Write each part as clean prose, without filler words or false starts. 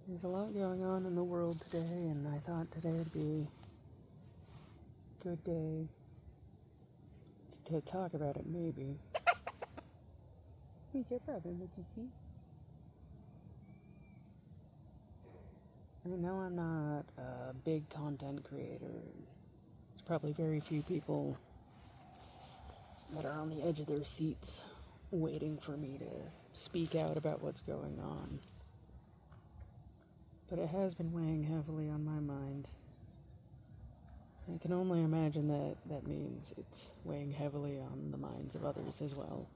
There's a lot going on in the world today, and I thought today would be a good day to talk about it, maybe. What's your problem, did you see? I know I'm not a big content creator. There's probably very few people that are on the edge of their seats waiting for me to speak out about what's going on. But it has been weighing heavily on my mind. I can only imagine that means it's weighing heavily on the minds of others as well.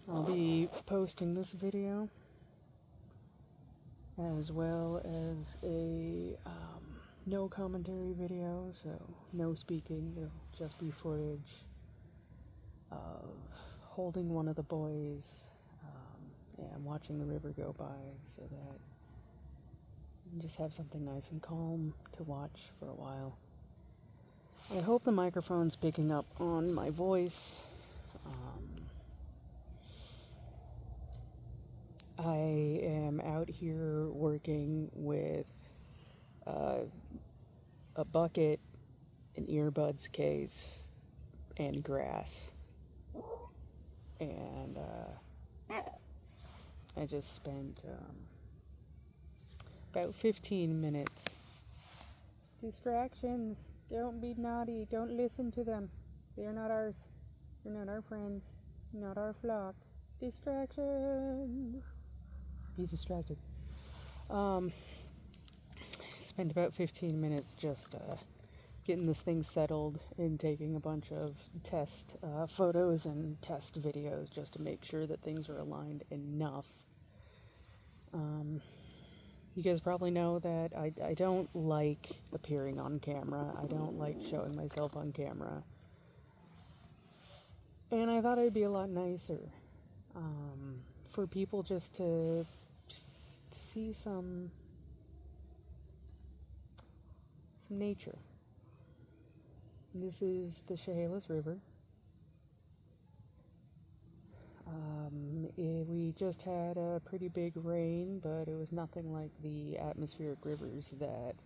I'll be posting this video as well as a no commentary video, so no speaking, it'll just be footage of holding one of the boys and watching the river go by, so that you can just have something nice and calm to watch for a while. I hope the microphone's picking up on my voice. I am out here working with a bucket, an earbuds case, and grass. And I just spent about 15 minutes. Distractions. Don't be naughty. Don't listen to them. They're not ours. They're not our friends. Not our flock. Distractions. Be distracted. Spent about 15 minutes just getting this thing settled and taking a bunch of test photos and test videos just to make sure that things are aligned enough. You guys probably know that I don't like appearing on camera. I don't like showing myself on camera. And I thought it'd be a lot nicer for people just to see some nature. This is the Chehalis River. We just had a pretty big rain, but it was nothing like the atmospheric rivers that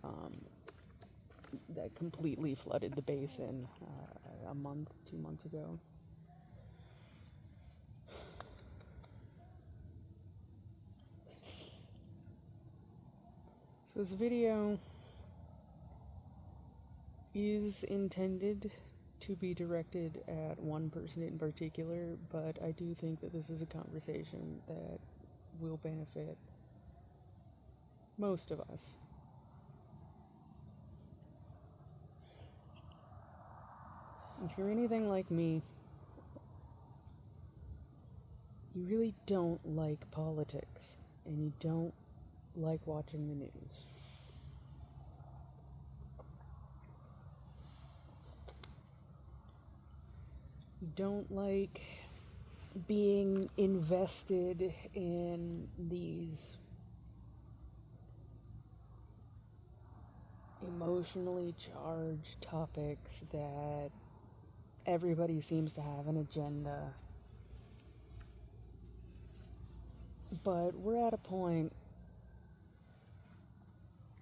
completely flooded the basin a month, 2 months ago. So this video is intended to be directed at one person in particular, but I do think that this is a conversation that will benefit most of us. If you're anything like me, you really don't like politics, and you don't like watching the news. You don't like being invested in these emotionally charged topics that everybody seems to have an agenda. But we're at a point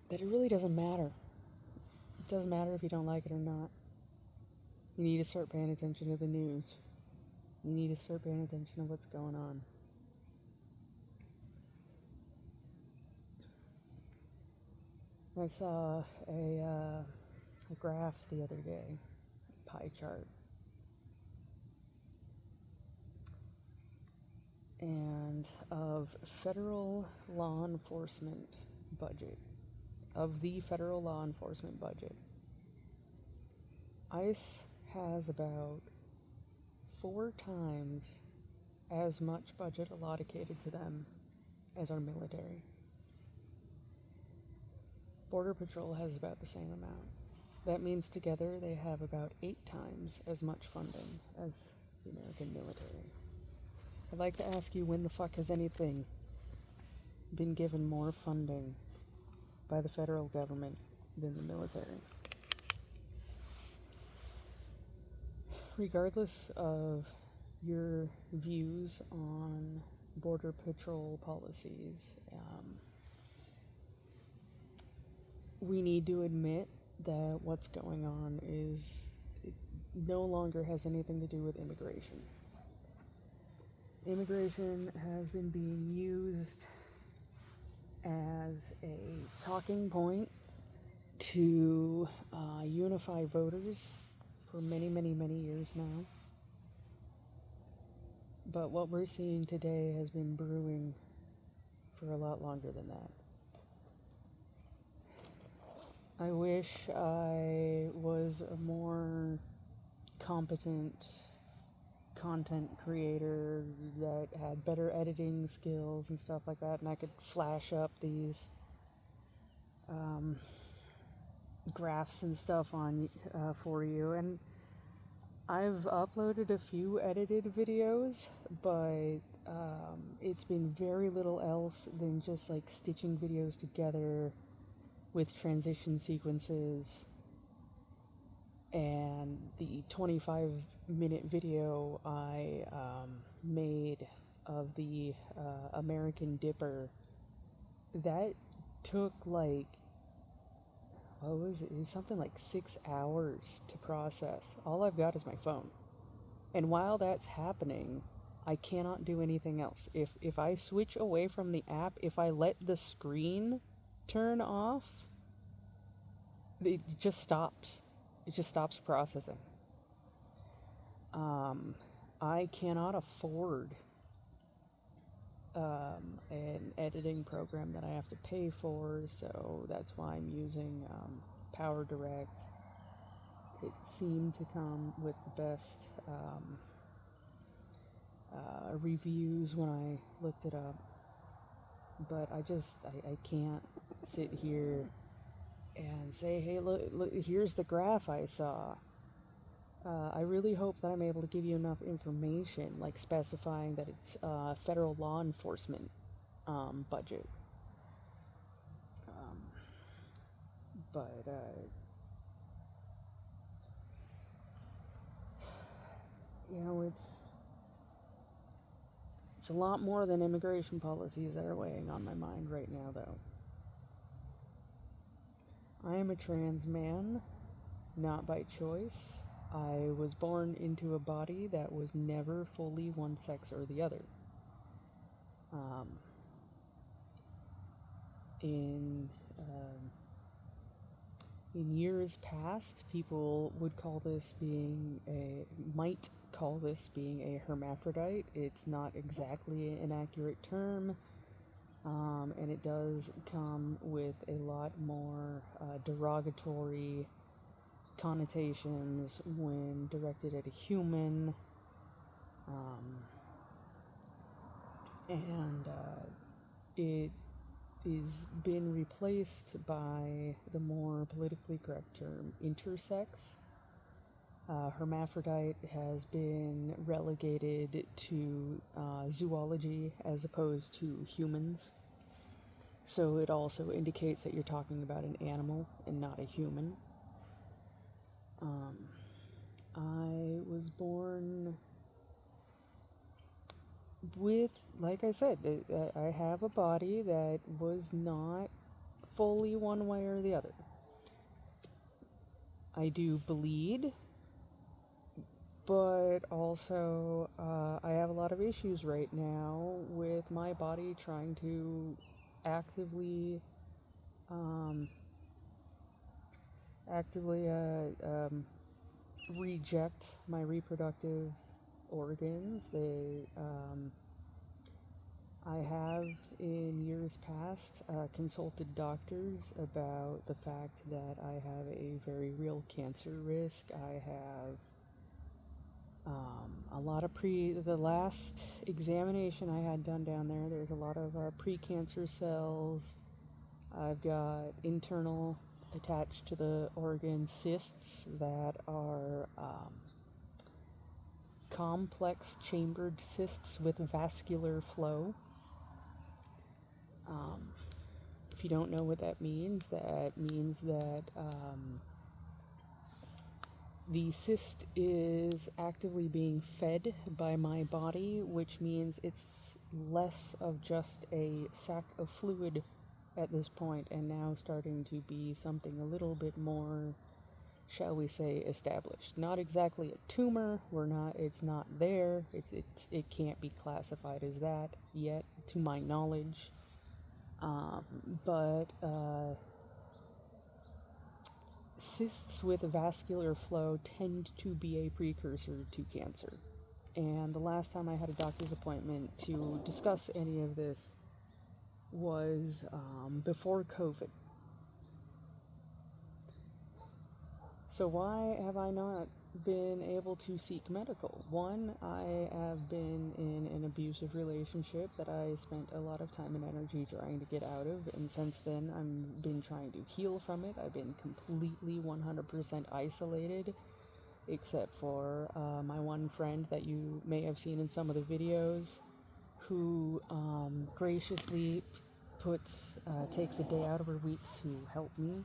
that it really doesn't matter. It doesn't matter if you don't like it or not. You need to start paying attention to the news. You need to start paying attention to what's going on. I saw a graph the other day, pie chart, and of federal law enforcement budget, of the federal law enforcement budget, ICE has about 4 times as much budget allocated to them as our military. Border Patrol has about the same amount. That means together they have about 8 times as much funding as the American military. I'd like to ask you, when the fuck has anything been given more funding by the federal government than the military? Regardless of your views on Border Patrol policies. We need to admit that what's going on is it no longer has anything to do with immigration. Immigration has been being used as a talking point to unify voters for many, many, many years now. But what we're seeing today has been brewing for a lot longer than that. I wish I was a more competent content creator that had better editing skills and stuff like that, and I could flash up these graphs and stuff on for you. And I've uploaded a few edited videos, but it's been very little else than just like stitching videos together with transition sequences. And the 25-minute video I made of the American Dipper, that took like, what was it? It was something like 6 hours to process. All I've got is my phone. And while that's happening, I cannot do anything else. If I switch away from the app, if I let the screen turn off, it just stops. It just stops processing. I cannot afford an editing program that I have to pay for, so that's why I'm using PowerDirect. It seemed to come with the best reviews when I looked it up, but I can't sit here and say, hey, look, here's the graph I saw. I really hope that I'm able to give you enough information, like specifying that it's federal law enforcement budget. But you know, it's a lot more than immigration policies that are weighing on my mind right now, though. I am a trans man, not by choice. I was born into a body that was never fully one sex or the other. In years past, people might call this being a hermaphrodite. It's not exactly an accurate term, and it does come with a lot more derogatory connotations when directed at a human, and it is been replaced by the more politically correct term intersex. Hermaphrodite has been relegated to zoology as opposed to humans, so it also indicates that you're talking about an animal and not a human. I was born with, like I said, I have a body that was not fully one way or the other. I do bleed, but also I have a lot of issues right now with my body trying to actively reject my reproductive organs. I have in years past consulted doctors about the fact that I have a very real cancer risk. I have a lot of the last examination I had done down there's a lot of precancer cells. I've got internal attached to the organ cysts that are complex chambered cysts with vascular flow. If you don't know what that means that The cyst is actively being fed by my body, which means it's less of just a sack of fluid at this point, and now starting to be something a little bit more, shall we say, established. Not exactly a tumor. It's not there. It can't be classified as that yet, to my knowledge. But cysts with vascular flow tend to be a precursor to cancer. And the last time I had a doctor's appointment to discuss any of this was before COVID. So why have I not been able to seek medical? One, I have been in an abusive relationship that I spent a lot of time and energy trying to get out of, and since then I've been trying to heal from it. I've been completely 100% isolated, except for my one friend that you may have seen in some of the videos, who graciously takes a day out of her week to help me.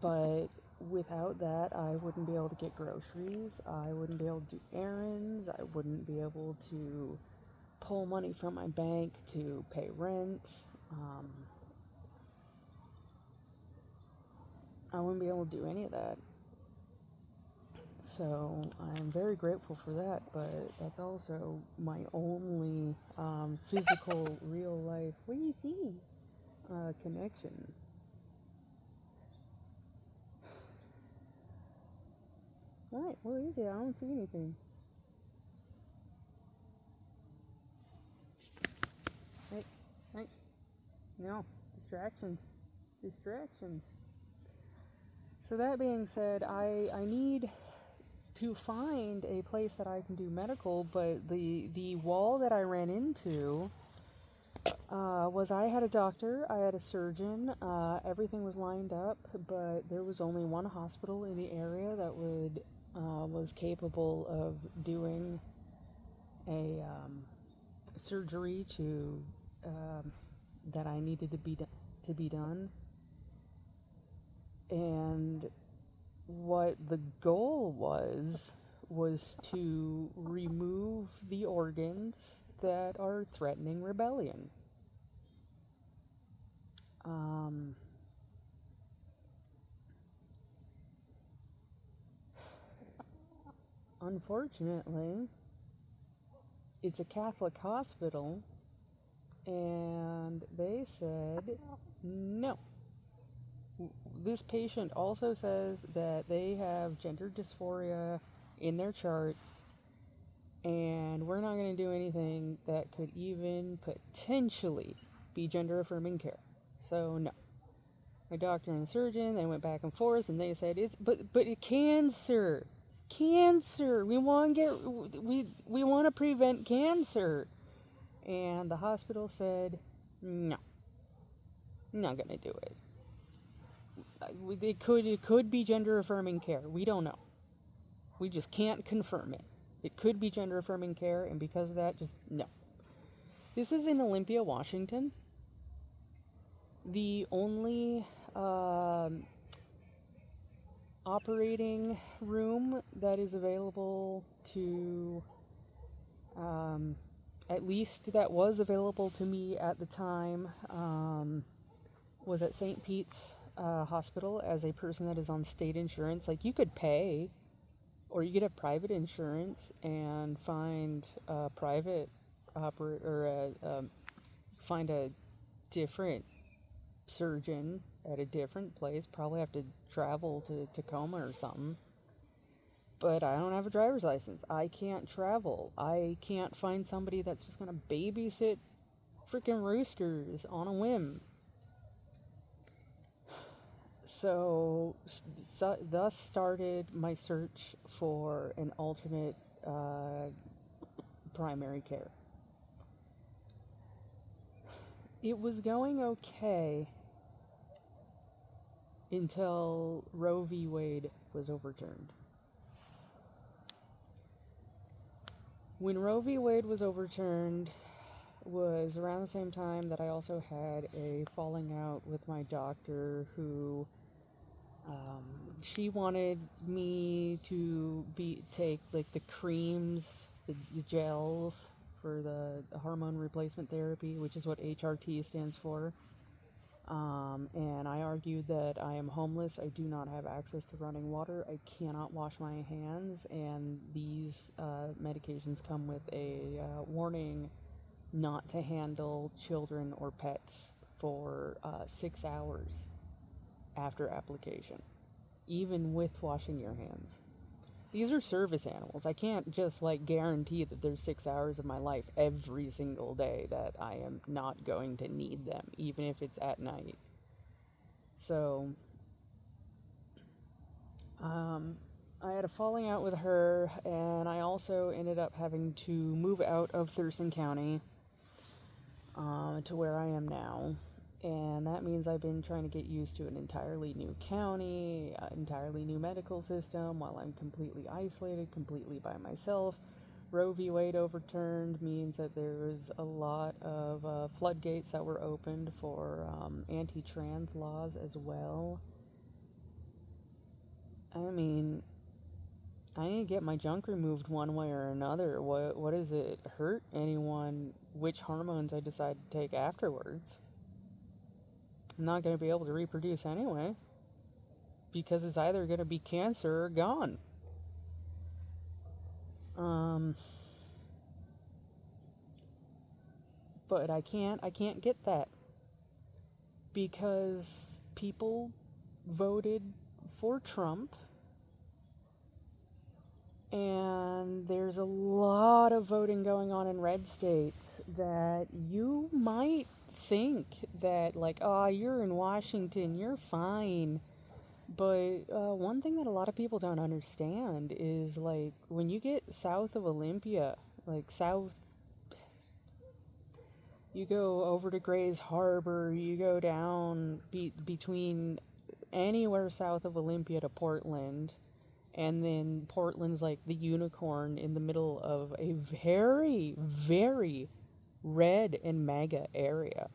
But without that, I wouldn't be able to get groceries, I wouldn't be able to do errands, I wouldn't be able to pull money from my bank to pay rent. I wouldn't be able to do any of that. So I'm very grateful for that, but that's also my only physical, real life, what do you see? Connection. What? What is it? I don't see anything. Hey. No. Distractions. So that being said, I need to find a place that I can do medical, but the wall that I ran into was I had a doctor, I had a surgeon, everything was lined up, but there was only one hospital in the area that was capable of doing a surgery that I needed to be done. And what the goal was to remove the organs that are threatening rebellion. Unfortunately, it's a Catholic hospital, and they said no. This patient also says that they have gender dysphoria in their charts, and we're not going to do anything that could even potentially be gender affirming care. So no. My doctor and surgeon, they went back and forth, and they said but cancer. We want to prevent cancer. And the hospital said no. Not going to do it. It could be gender affirming care. We don't know. We just can't confirm it. It could be gender affirming care, and because of that, just no. This is in Olympia, Washington. The only operating room that is available to, at least that was available to me at the time, was at St. Pete's Hospital as a person that is on state insurance. Like, you could pay, or you could have private insurance and find a private find a different surgeon at a different place. Probably have to travel to Tacoma or something. But I don't have a driver's license. I can't travel. I can't find somebody that's just gonna babysit freaking roosters on a whim. So thus started my search for an alternate primary care. It was going okay until Roe v. Wade was overturned. When Roe v. Wade was overturned was around the same time that I also had a falling out with my doctor, who She wanted me to take like the creams, the gels for the hormone replacement therapy, which is what HRT stands for. And I argued that I am homeless. I do not have access to running water. I cannot wash my hands, and these medications come with a warning not to handle children or pets for 6 hours after application, even with washing your hands. These are service animals. I can't just like guarantee that there's 6 hours of my life every single day that I am not going to need them, even if it's at night. So, I had a falling out with her, and I also ended up having to move out of Thurston County to where I am now. And that means I've been trying to get used to an entirely new county, entirely new medical system, while I'm completely isolated, completely by myself. Roe v. Wade overturned means that there was a lot of floodgates that were opened for anti-trans laws as well. I mean, I need to get my junk removed one way or another. What does it hurt anyone which hormones I decide to take afterwards? I'm not going to be able to reproduce anyway, because it's either going to be cancer or gone. But I can't get that because people voted for Trump, and there's a lot of voting going on in red states that you might think that, like, oh, you're in Washington, you're fine. But one thing that a lot of people don't understand is, like, when you get south of Olympia, like south, you go over to Gray's Harbor, you go down between anywhere south of Olympia to Portland, and then Portland's like the unicorn in the middle of a very, very red and MAGA area.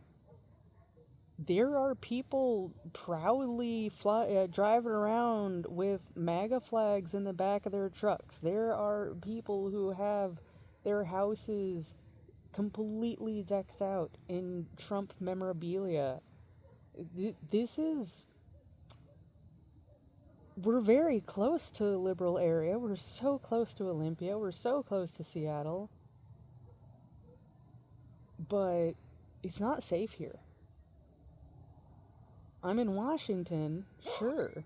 There are people proudly driving around with MAGA flags in the back of their trucks. There are people who have their houses completely decked out in Trump memorabilia. We're very close to the liberal area. We're so close to Olympia. We're so close to Seattle. But it's not safe here. I'm in Washington, sure.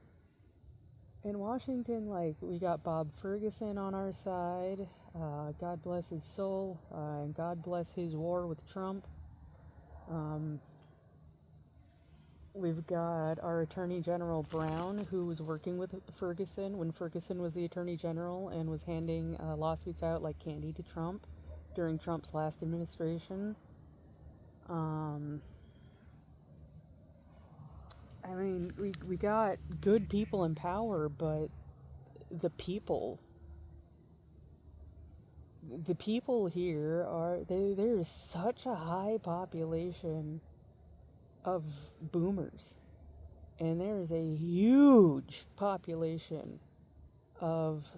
In Washington, like, we got Bob Ferguson on our side. God bless his soul. And God bless his war with Trump. We've got our Attorney General Brown, who was working with Ferguson when Ferguson was the Attorney General and was handing lawsuits out like candy to Trump during Trump's last administration. I mean, we got good people in power, but the people here there's such a high population of boomers, and there's a huge population of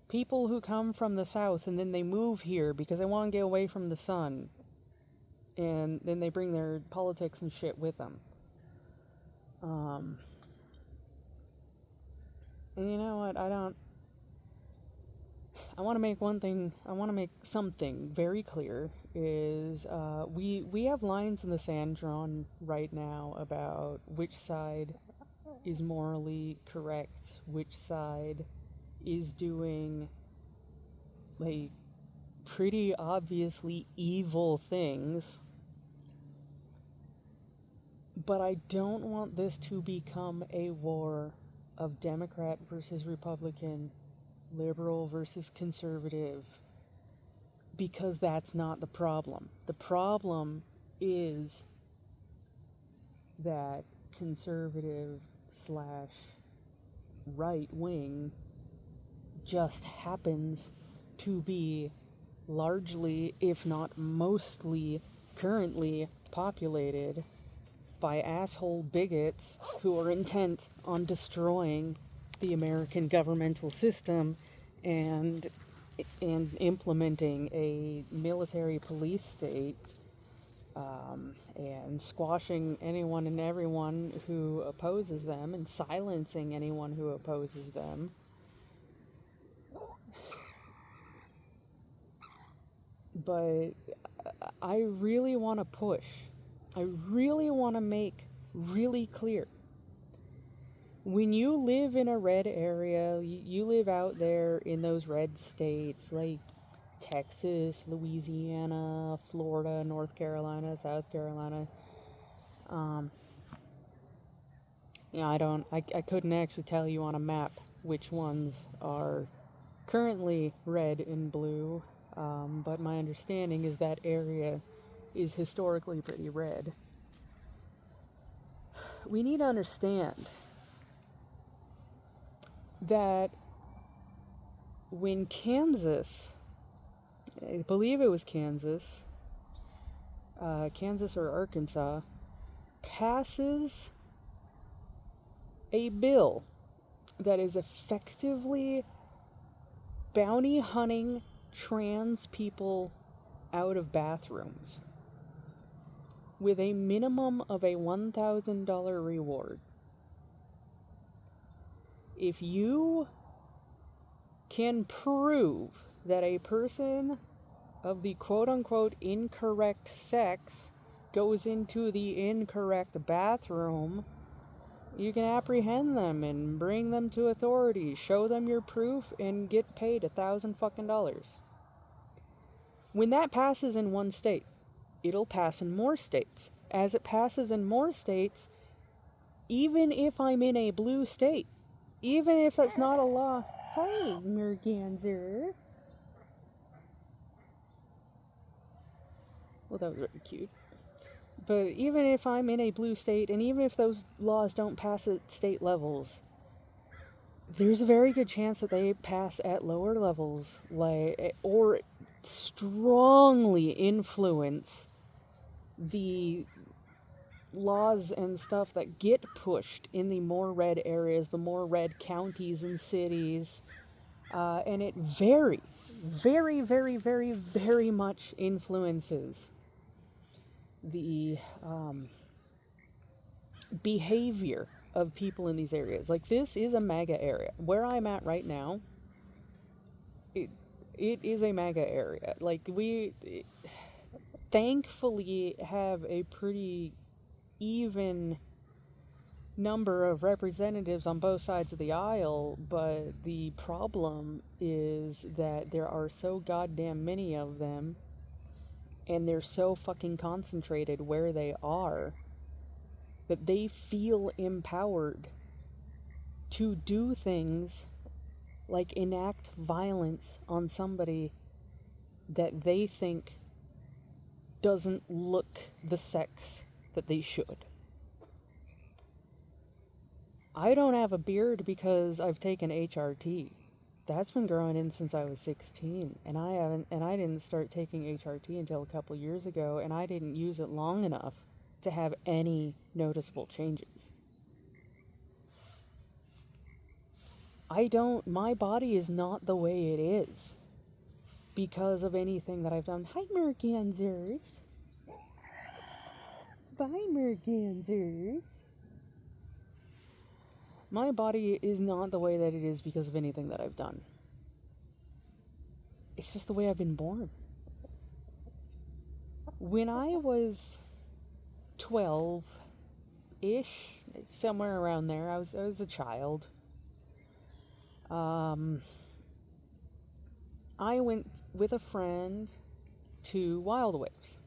people who come from the South and then they move here because they want to get away from the sun, and then they bring their politics and shit with them. And you know what? I want to make something very clear is we have lines in the sand drawn right now about which side is morally correct, which side is doing like pretty obviously evil things. But I don't want this to become a war of Democrat versus Republican, liberal versus conservative, because that's not the problem. The problem is that conservative / right wing just happens to be largely, if not mostly, currently populated by asshole bigots who are intent on destroying the American governmental system and implementing a military police state, and squashing anyone and everyone who opposes them and silencing anyone who opposes them. But I really want to push. I really want to make really clear. When you live in a red area, you live out there in those red states like Texas, Louisiana, Florida, North Carolina, South Carolina. I couldn't actually tell you on a map which ones are currently red and blue, but my understanding is that area is historically pretty red. We need to understand that when Kansas, I believe it was Kansas or Arkansas, passes a bill that is effectively bounty hunting trans people out of bathrooms with a minimum of a $1,000 reward. If you can prove that a person of the quote-unquote incorrect sex goes into the incorrect bathroom, you can apprehend them and bring them to authorities, show them your proof, and get paid $1,000. When that passes in one state, it'll pass in more states. As it passes in more states, even if I'm in a blue state, even if that's not a law. Hey, merganser. Well, that was really cute. But even if I'm in a blue state, and even if those laws don't pass at state levels, there's a very good chance that they pass at lower levels, or strongly influence the laws and stuff that get pushed in the more red areas, the more red counties and cities, and it very, very, very, very, very much influences the behavior of people in these areas. Like, this is a MAGA area. Where I'm at right now, it is a MAGA area. Like, we thankfully have a pretty even number of representatives on both sides of the aisle, but the problem is that there are so goddamn many of them, and they're so fucking concentrated where they are, that they feel empowered to do things like enact violence on somebody that they think doesn't look the sex that they should. I don't have a beard because I've taken HRT. That's been growing in since I was 16, and I didn't start taking HRT until a couple years ago, and I didn't use it long enough to have any noticeable changes. My body is not the way it is because of anything that I've done. Hi, mergansers. Bye, mergansers. My body is not the way that it is because of anything that I've done. It's just the way I've been born. When I was 12-ish, somewhere around there, I was a child. I went with a friend to Wild Waves.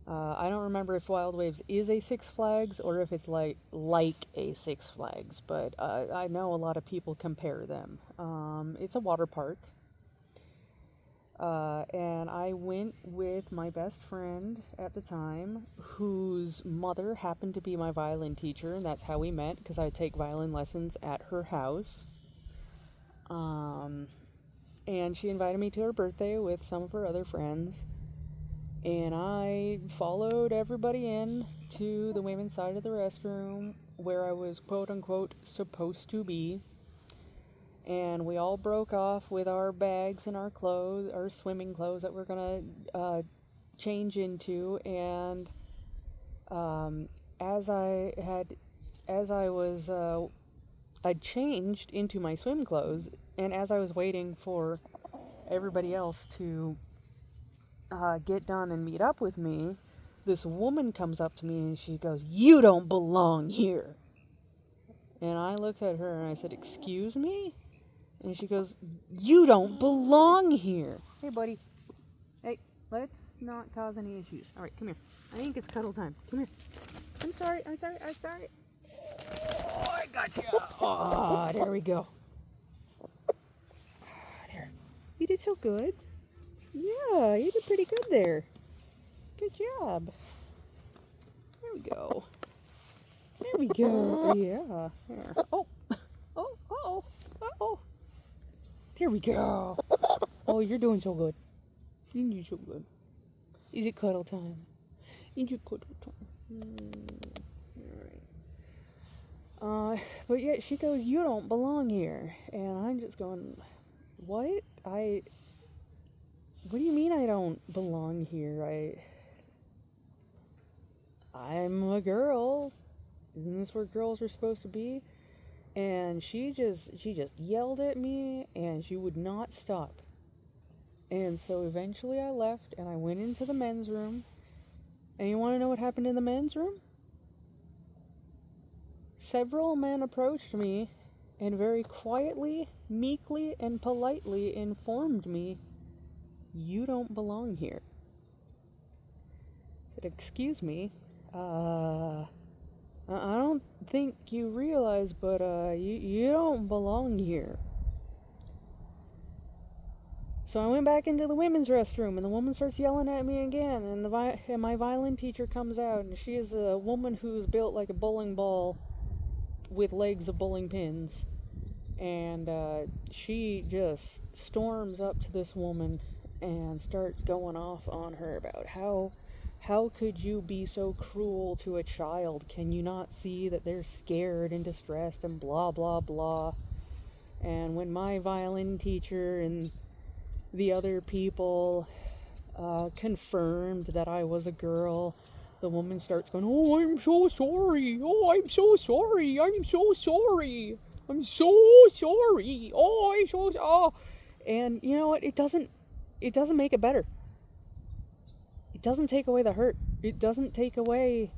I don't remember if Wild Waves is a Six Flags or if it's like a Six Flags, but I know a lot of people compare them. It's a water park. And I went with my best friend at the time, whose mother happened to be my violin teacher, and that's how we met, because I take violin lessons at her house. And she invited me to her birthday with some of her other friends. And I followed everybody in to the women's side of the restroom where I was quote unquote supposed to be. And we all broke off with our bags and our clothes, our swimming clothes that we're gonna change into. And as I changed into my swim clothes, and as I was waiting for everybody else to get done and meet up with me, this woman comes up to me and she goes, "You don't belong here." And I looked at her and I said, "Excuse me?" And she goes, "You don't belong here." Hey, buddy. Hey, let's not cause any issues. All right, come here. I think it's cuddle time. Come here. I'm sorry. Oh, I got you. Oh, there we go. There. You did so good. Yeah, you did pretty good there. Good job. There we go. There we go. Yeah. There. Oh. Oh. Uh-oh. Uh-oh. There we go. Oh, you're doing so good. You're doing so good. Is it cuddle time? Is it cuddle time? Alright. But yeah, she goes, "You don't belong here." And I'm just going, what? What do you mean I don't belong here? I'm a girl. Isn't this where girls are supposed to be? And she just yelled at me, and she would not stop. And so eventually I left, and I went into the men's room. And you want to know what happened in the men's room? Several men approached me and very quietly, meekly, and politely informed me, "You don't belong here." I said, "Excuse me, I don't think you realize, but you don't belong here." So I went back into the women's restroom, and the woman starts yelling at me again, and my violin teacher comes out, and she is a woman who's built like a bowling ball with legs of bowling pins. And she just storms up to this woman and starts going off on her about how could you be so cruel to a child? Can you not see that they're scared and distressed and blah blah blah? And when my violin teacher and the other people confirmed that I was a girl, the woman starts going, "Oh, I'm so sorry. Oh, I'm so sorry. I'm so sorry. I'm so sorry. Oh, I'm so oh." And you know what? It doesn't make it better. It doesn't take away the hurt. It doesn't take away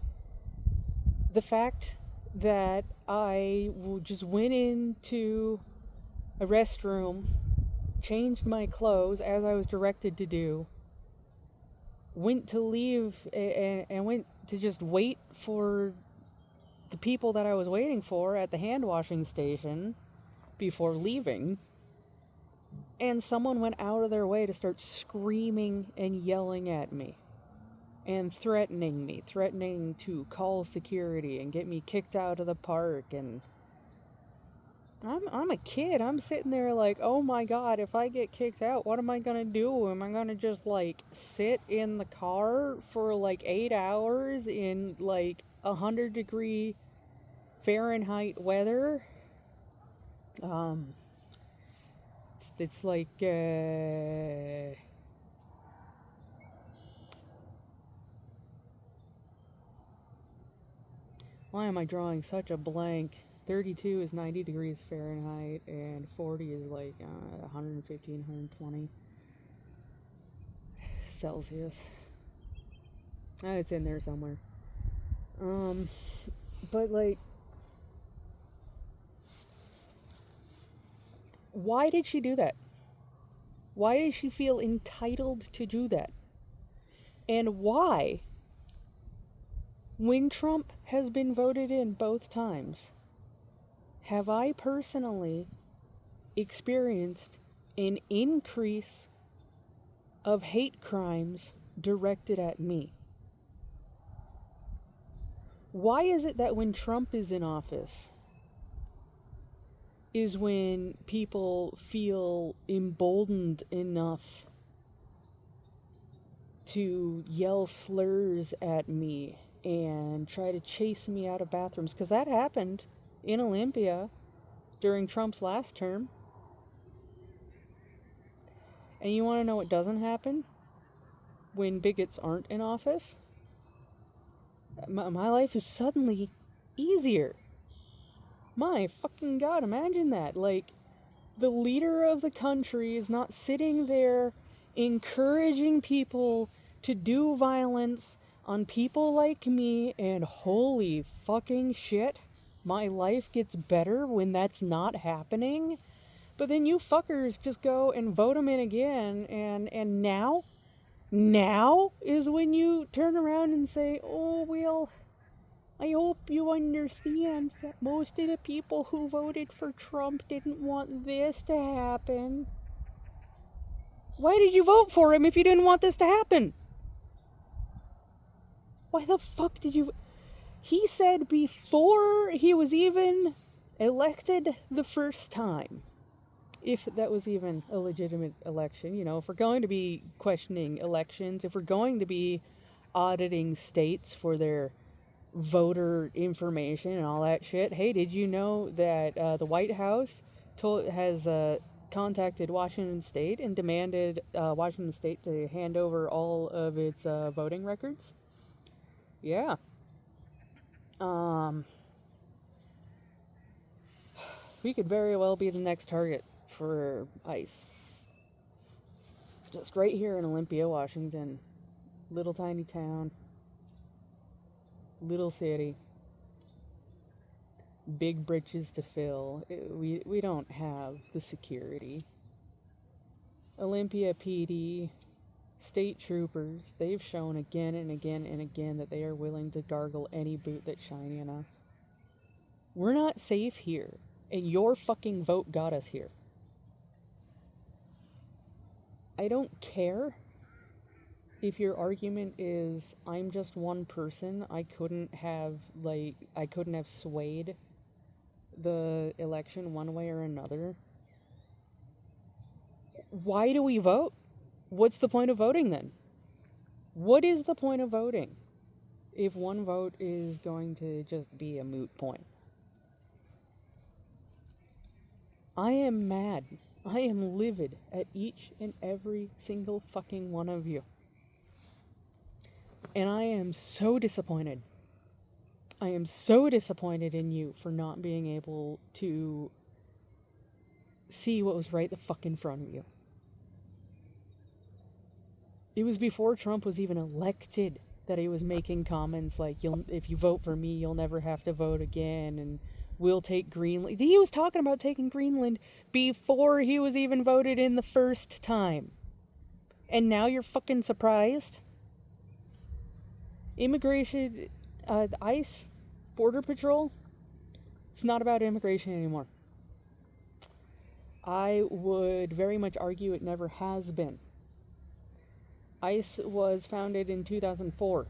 the fact that I just went into a restroom, changed my clothes as I was directed to do, went to leave and went to just wait for the people that I was waiting for at the hand washing station before leaving, and someone went out of their way to start screaming and yelling at me and threatening to call security and get me kicked out of the park. And I'm a kid. I'm sitting there like, oh my god, if I get kicked out, what am I gonna do? Am I gonna just like sit in the car for like 8 hours in like 100-degree Fahrenheit weather? It's like why am I drawing such a blank? 32 is 90 degrees Fahrenheit, and 40 is like 115, 120 Celsius. It's in there somewhere. But like, why did she do that? Why did she feel entitled to do that? And why, when Trump has been voted in both times, have I personally experienced an increase of hate crimes directed at me? Why is it that when Trump is in office is when people feel emboldened enough to yell slurs at me and try to chase me out of bathrooms, because that happened in Olympia during Trump's last term. And you want to know what doesn't happen when bigots aren't in office? My life is suddenly easier. My fucking God, imagine that. Like, the leader of the country is not sitting there encouraging people to do violence on people like me, and holy fucking shit, my life gets better when that's not happening. But then you fuckers just go and vote him in again, and now is when you turn around and say, oh, well, I hope you understand that most of the people who voted for Trump didn't want this to happen. Why did you vote for him if you didn't want this to happen? Why the fuck did you... He said before he was even elected the first time, if that was even a legitimate election, you know, if we're going to be questioning elections, if we're going to be auditing states for their voter information and all that shit, hey, did you know that the White House has contacted Washington State and demanded Washington State to hand over all of its voting records? Yeah. We could very well be the next target for ICE. Just right here in Olympia, Washington. Little tiny town. Little city. Big britches to fill. We don't have the security. Olympia PD, state troopers, they've shown again and again and again that they are willing to gargle any boot that's shiny enough. We're not safe here, and your fucking vote got us here. I don't care if your argument is, I'm just one person, I couldn't have swayed the election one way or another. Why do we vote? What's the point of voting then? What is the point of voting if one vote is going to just be a moot point? I am mad. I am livid at each and every single fucking one of you. And I am so disappointed. I am so disappointed in you for not being able to see what was right the fuck in front of you. It was before Trump was even elected that he was making comments like, if you vote for me, you'll never have to vote again, and we'll take Greenland. He was talking about taking Greenland before he was even voted in the first time. And now you're fucking surprised? Immigration, ICE, Border Patrol, it's not about immigration anymore. I would very much argue it never has been. ICE was founded in 2004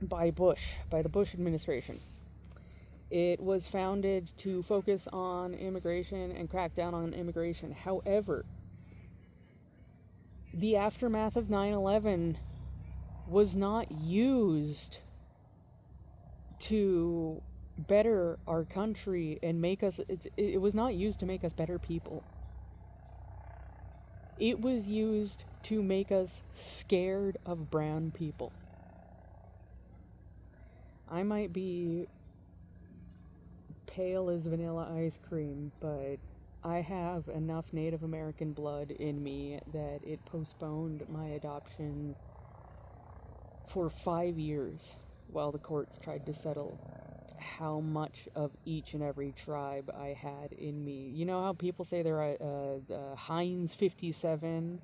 by the Bush administration. It was founded to focus on immigration and crack down on immigration. However, the aftermath of 9/11 was not used to better our country and make us, it was not used to make us better people. It was used to make us scared of brown people. I might be pale as vanilla ice cream, but I have enough Native American blood in me that it postponed my adoption for 5 years while the courts tried to settle how much of each and every tribe I had in me. You know how people say they're a Heinz 57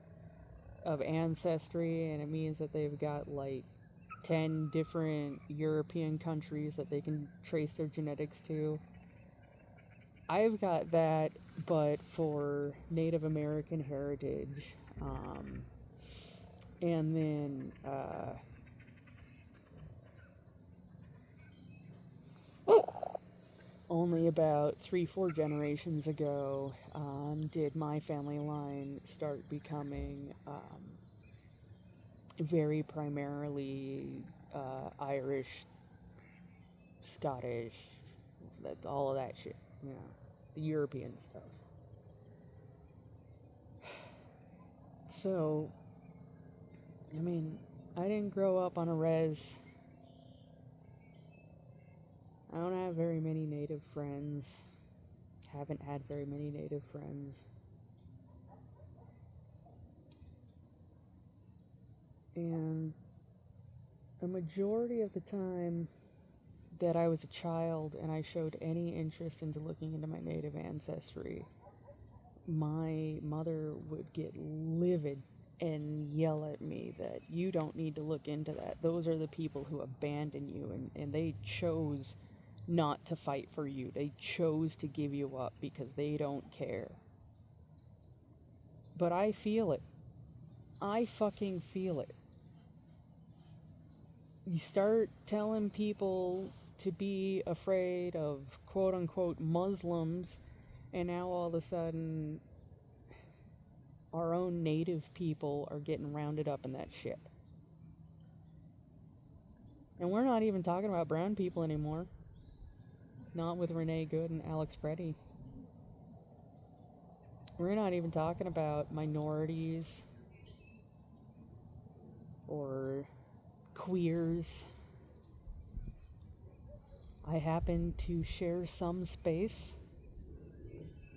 of ancestry, and it means that they've got like 10 different European countries that they can trace their genetics to? I've got that, but for Native American heritage. And then only about 3-4 generations ago did my family line start becoming very primarily Irish, Scottish, all of that shit, the European stuff. So, I mean, I didn't grow up on a res. I don't have very many native friends. Haven't had very many native friends. And a majority of the time that I was a child and I showed any interest into looking into my native ancestry, my mother would get livid and yell at me that you don't need to look into that. Those are the people who abandon you, and they chose not to fight for you. They chose to give you up because they don't care. But I feel it. I fucking feel it. You start telling people to be afraid of quote unquote Muslims, and now all of a sudden our own native people are getting rounded up in that shit. And we're not even talking about brown people anymore. Not with Renee Good and Alex Preddy. We're not even talking about minorities or queers. I happen to share some space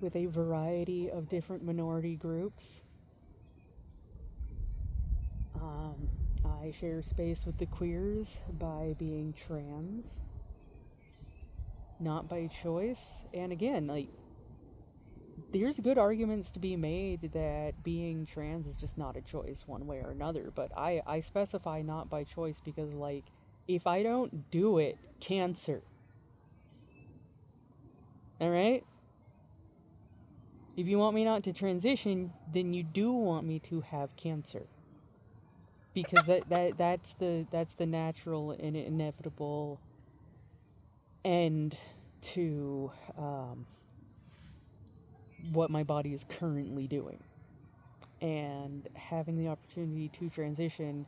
with a variety of different minority groups. I share space with the queers by being trans, not by choice. And again, like, there's good arguments to be made that being trans is just not a choice one way or another, but I specify not by choice because, like, if I don't do it, cancer. Alright? If you want me not to transition, then you do want me to have cancer. Because that's the natural and inevitable end to what my body is currently doing. And having the opportunity to transition,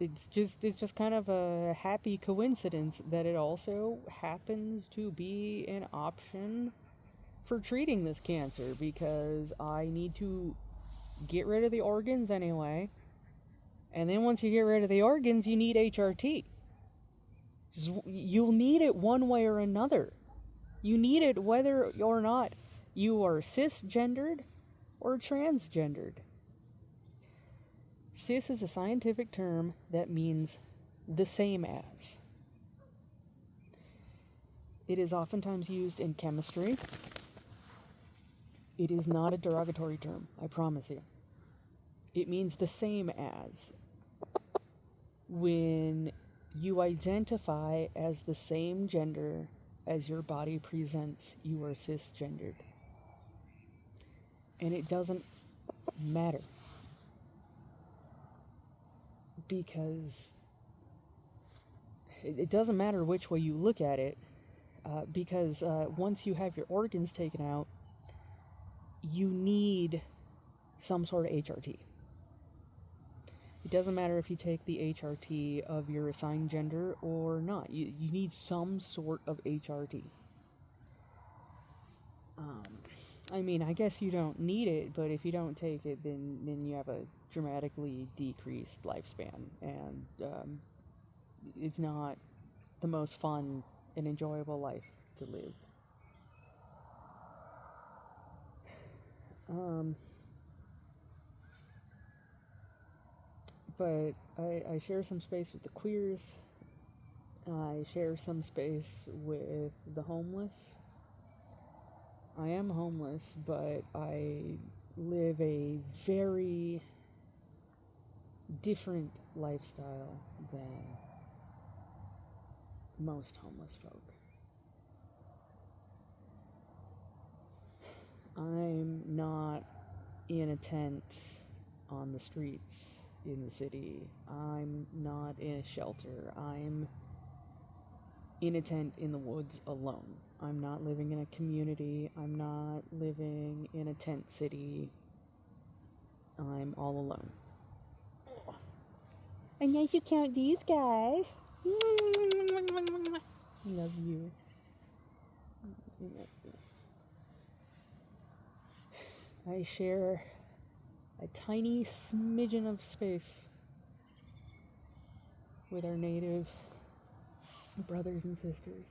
it's just kind of a happy coincidence that it also happens to be an option for treating this cancer, because I need to get rid of the organs anyway. And then once you get rid of the organs, you need HRT. You'll need it one way or another. You need it whether or not you are cisgendered or transgendered. Cis is a scientific term that means the same as. It is oftentimes used in chemistry. It is not a derogatory term, I promise you. It means the same as. When you identify as the same gender as your body presents, you are cisgendered. And it doesn't matter. Because it doesn't matter which way you look at it, because once you have your organs taken out, you need some sort of HRT. It doesn't matter if you take the HRT of your assigned gender or not. You need some sort of HRT. I mean, I guess you don't need it, but if you don't take it, then you have a dramatically decreased lifespan, and it's not the most fun and enjoyable life to live. But I share some space with the queers. I share some space with the homeless. I am homeless, but I live a very different lifestyle than most homeless folk. I'm not in a tent on the streets in the city. I'm not in a shelter. I'm in a tent in the woods alone. I'm not living in a community. I'm not living in a tent city. I'm all alone. Unless you count these guys. Love you. I share a tiny smidgen of space with our native brothers and sisters.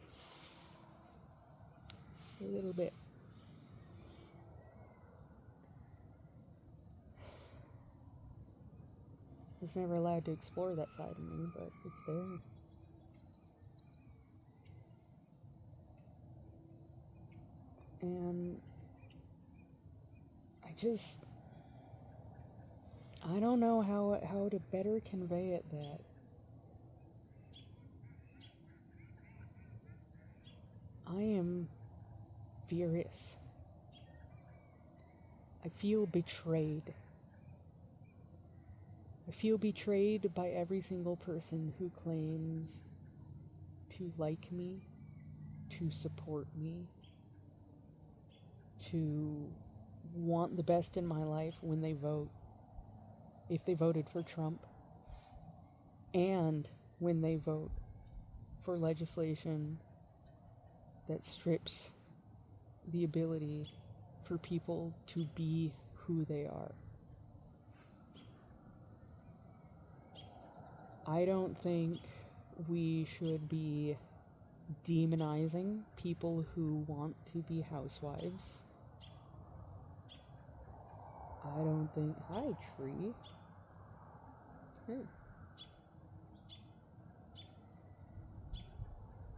A little bit. I was never allowed to explore that side of me, but it's there. And I don't know how to better convey it, that I am furious. I feel betrayed. I feel betrayed by every single person who claims to like me, to support me, to want the best in my life when they vote, if they voted for Trump, and when they vote for legislation that strips the ability for people to be who they are. I don't think we should be demonizing people who want to be housewives. I don't think... Hi, tree. Hey.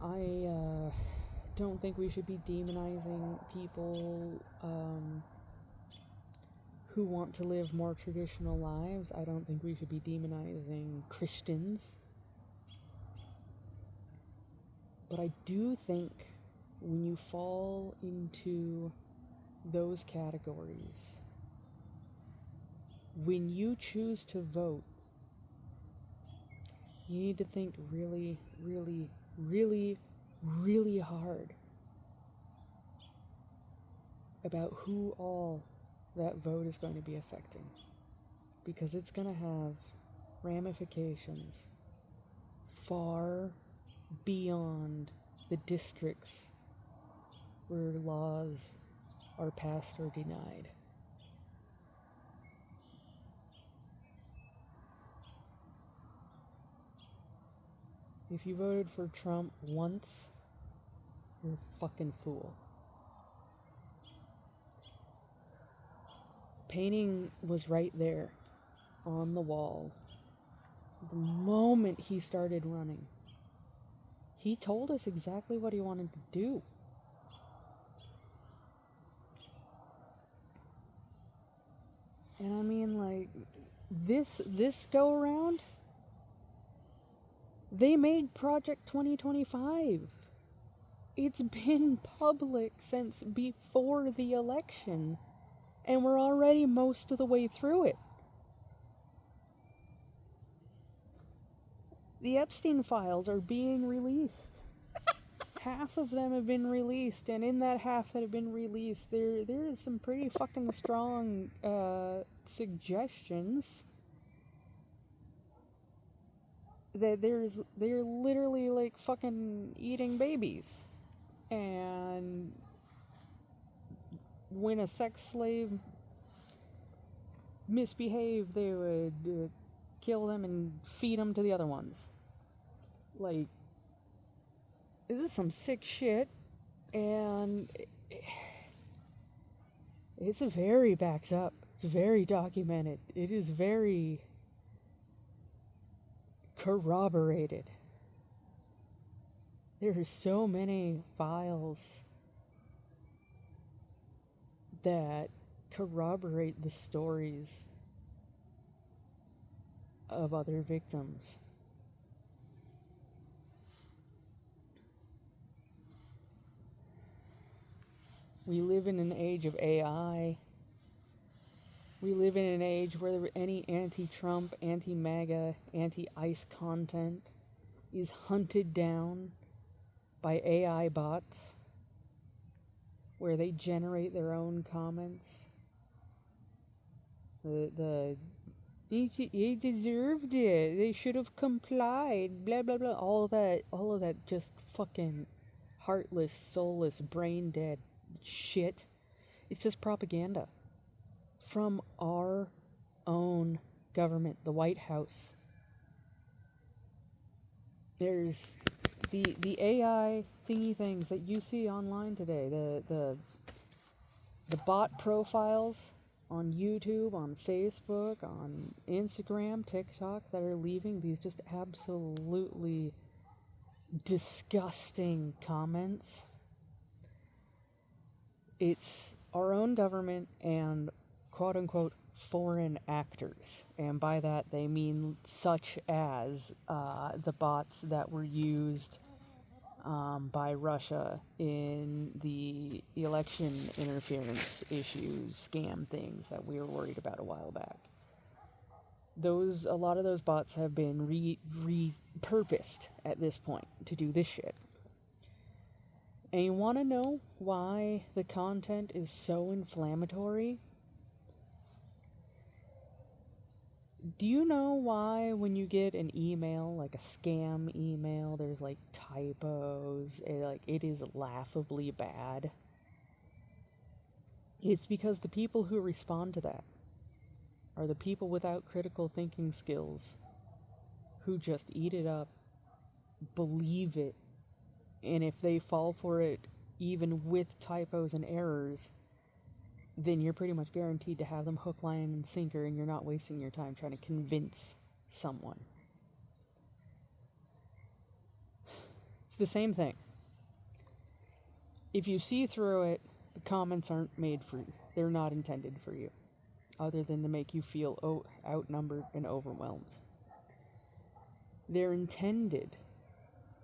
I don't think we should be demonizing people who want to live more traditional lives. I don't think we should be demonizing Christians. But I do think when you fall into those categories, when you choose to vote, you need to think really, really, really, really hard about who all that vote is going to be affecting. Because it's going to have ramifications far beyond the districts where laws are passed or denied. If you voted for Trump once, you're a fucking fool. Painting was right there on the wall the moment he started running. He told us exactly what he wanted to do. And I mean, like, this go around, they made Project 2025. It's been public since before the election, and we're already most of the way through it. The Epstein files are being released. Half of them have been released, and in that half that have been released, there is some pretty fucking strong suggestions that they're literally like fucking eating babies. And when a sex slave misbehaved, they would kill them and feed them to the other ones. Like, this is some sick shit, and it's very backed up. It's very documented. It is very corroborated. There are so many files that corroborate the stories of other victims. We live in an age of AI. We live in an age where any anti-Trump, anti-MAGA, anti-ICE content is hunted down by AI bots, where they generate their own comments. The He deserved it. They should have complied. Blah blah blah. All of that just fucking heartless, soulless, brain dead shit. It's just propaganda from our own government, the White House. There's the AI thingy things that you see online today. The bot profiles on YouTube, on Facebook, on Instagram, TikTok that are leaving these just absolutely disgusting comments. It's our own government and quote unquote foreign actors. And by that they mean such as the bots that were used by Russia in the election interference issues, scam things that we were worried about a while back. A lot of those bots have been repurposed at this point to do this shit. And you want to know why the content is so inflammatory? Do you know why when you get an email, like a scam email, there's like typos, it is laughably bad? It's because the people who respond to that are the people without critical thinking skills who just eat it up, believe it, and if they fall for it even with typos and errors, then you're pretty much guaranteed to have them hook, line, and sinker, and you're not wasting your time trying to convince someone. It's the same thing. If you see through it, the comments aren't made for you. They're not intended for you, other than to make you feel outnumbered and overwhelmed. They're intended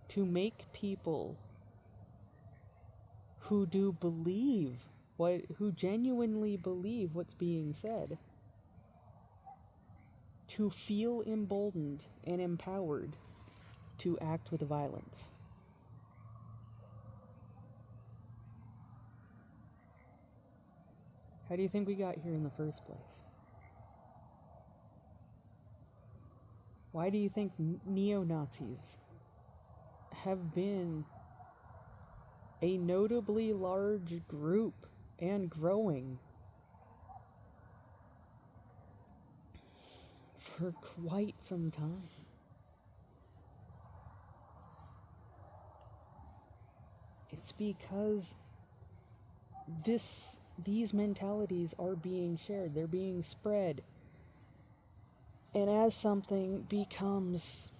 to make people who genuinely believe what's being said, to feel emboldened and empowered to act with violence. How do you think we got here in the first place? Why do you think neo-Nazis have been a notably large group and growing for quite some time? It's because these mentalities are being shared, they're being spread. And as something becomes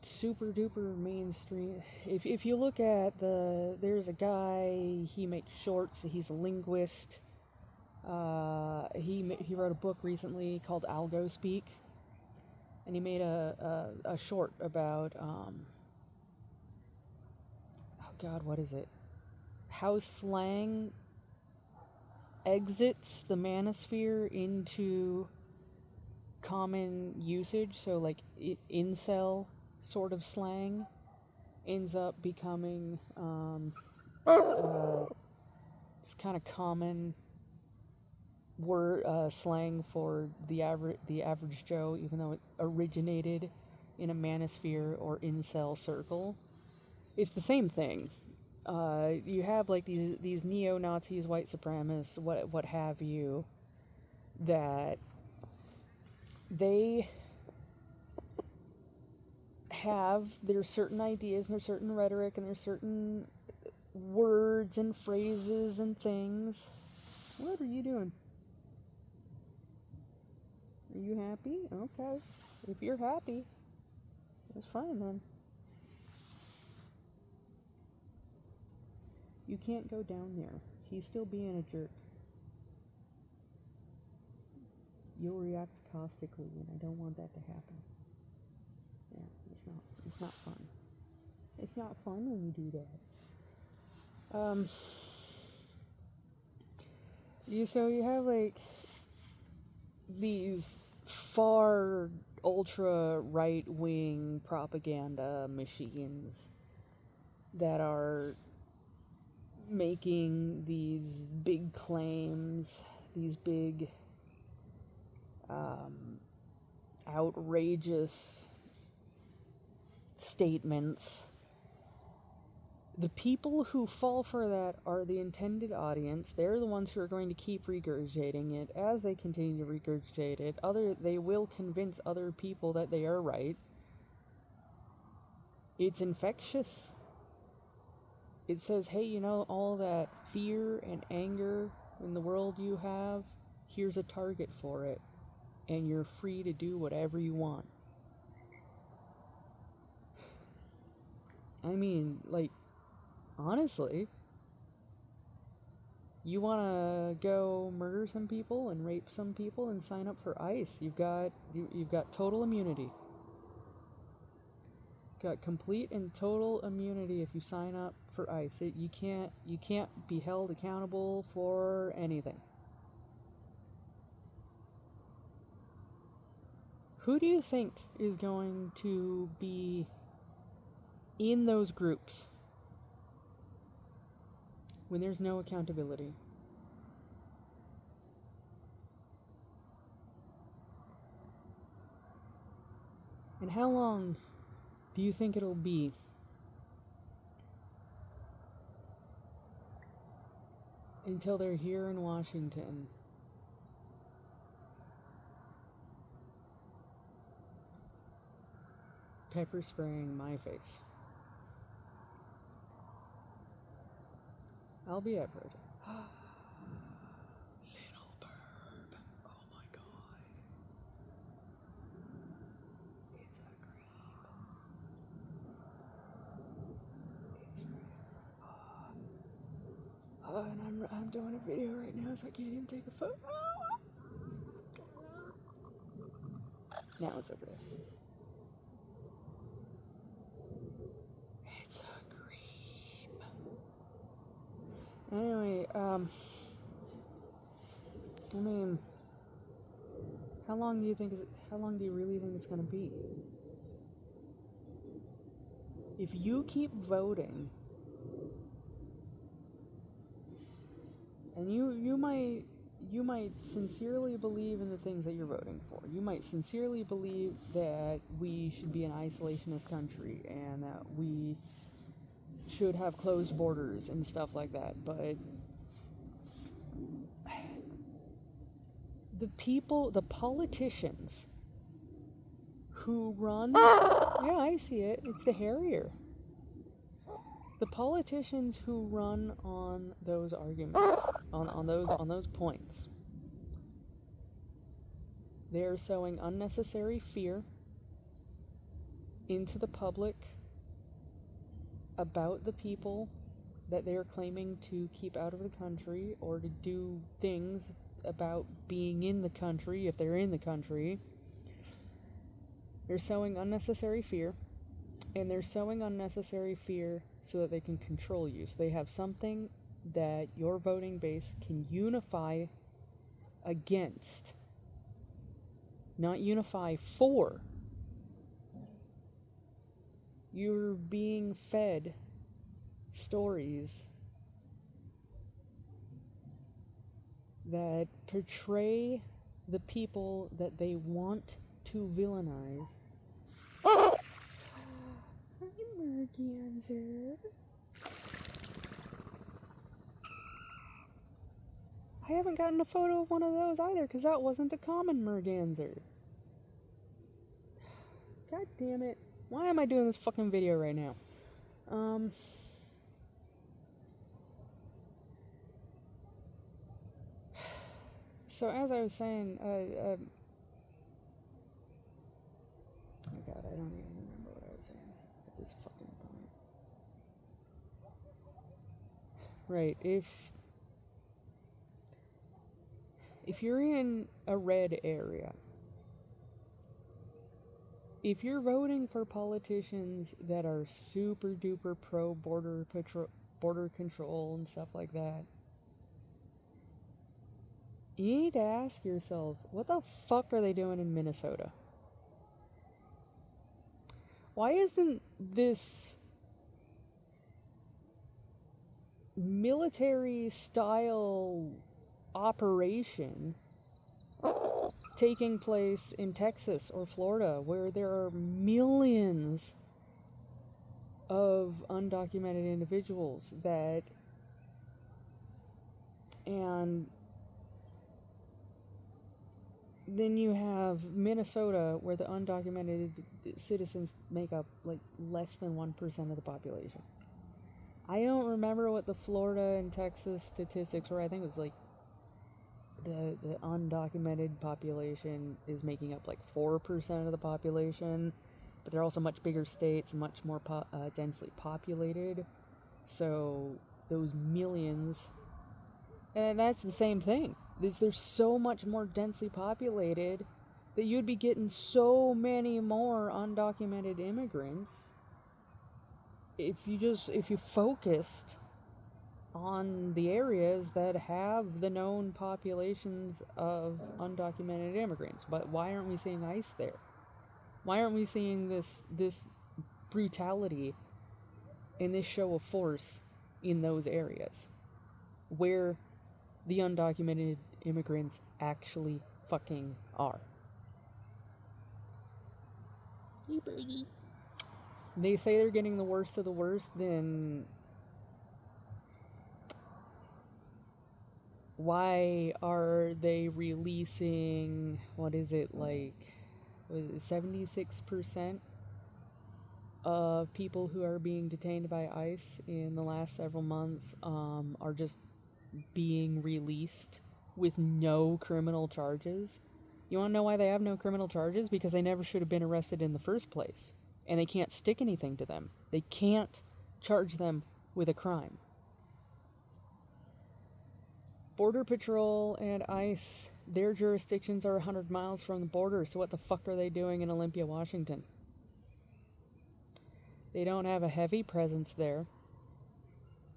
super duper mainstream, if you look at there's a guy, he makes shorts, he's a linguist, he wrote a book recently called Algo Speak, and he made a short about oh god, what is it, how slang exits the manosphere into common usage. So like incel sort of slang ends up becoming just kind of common word slang for the average Joe, even though it originated in a manosphere or incel circle. It's the same thing. You have like these neo-Nazis, white supremacists, what have you, that they have their certain ideas and their certain rhetoric and their certain words and phrases and things. What are you doing? Are you happy? Okay. If you're happy, that's fine then. You can't go down there. He's still being a jerk. You'll react caustically, and I don't want that to happen. Yeah, it's not fun. It's not fun when you do that. You have like these far ultra right wing propaganda machines that are making these big claims, these big outrageous statements. The people who fall for that are the intended audience. They're the ones who are going to keep regurgitating it. As they continue to regurgitate it, they will convince other people that they are right. It's infectious. It says, hey, you know, all that fear and anger in the world you have, here's a target for it. And you're free to do whatever you want. I mean, like, honestly, you want to go murder some people and rape some people and sign up for ICE. You've got total immunity. Got complete and total immunity if you sign up for ICE. You can't be held accountable for anything. Who do you think is going to be in those groups when there's no accountability? And how long do you think it'll be until they're here in Washington pepper spraying my face? I'll be at protest. Little burb. Oh my god. It's a creep. And I'm doing a video right now, so I can't even take a photo. Now it's over there. It's a creep. Anyway, I mean, how long do you really think it's gonna be? If you keep voting, and you might sincerely believe in the things that you're voting for. You might sincerely believe that we should be an isolationist country and that we should have closed borders and stuff like that, but the politicians who run, yeah, I see it, it's the Harrier. The politicians who run on those arguments, on those points, they are sowing unnecessary fear into the public about the people that they are claiming to keep out of the country or to do things about being in the country if they're in the country. They're sowing unnecessary fear, and they're sowing unnecessary fear so that they can control you. So they have something that your voting base can unify against, not unify for. You're being fed stories that portray the people that they want to villainize. Hi, Merganser. I haven't gotten a photo of one of those either, because that wasn't a common Merganser. God damn it. Why am I doing this fucking video right now? So as I was saying, oh god, I don't even remember what I was saying at this fucking point. Right, if you're in a red area, if you're voting for politicians that are super duper pro border control and stuff like that, you need to ask yourself, what the fuck are they doing in Minnesota? Why isn't this military style operation taking place in Texas or Florida, where there are millions of undocumented individuals and then you have Minnesota, where the undocumented citizens make up like less than 1% of the population. I don't remember what the Florida and Texas statistics were. I think it was like the undocumented population is making up like 4% of the population, but they're also much bigger states, much more densely populated. So those millions, and that's the same thing. They're so much more densely populated that you'd be getting so many more undocumented immigrants if you focused on the areas that have the known populations of undocumented immigrants. But why aren't we seeing ICE there? Why aren't we seeing this brutality and this show of force in those areas where the undocumented immigrants actually fucking are? Hey, birdie. They say they're getting the worst of the worst, then why are they releasing, what is it, like, was it 76% of people who are being detained by ICE in the last several months are just being released with no criminal charges? You want to know why they have no criminal charges? Because they never should have been arrested in the first place. And they can't stick anything to them. They can't charge them with a crime. Border Patrol and ICE, their jurisdictions are 100 miles from the border, so what the fuck are they doing in Olympia, Washington? They don't have a heavy presence there,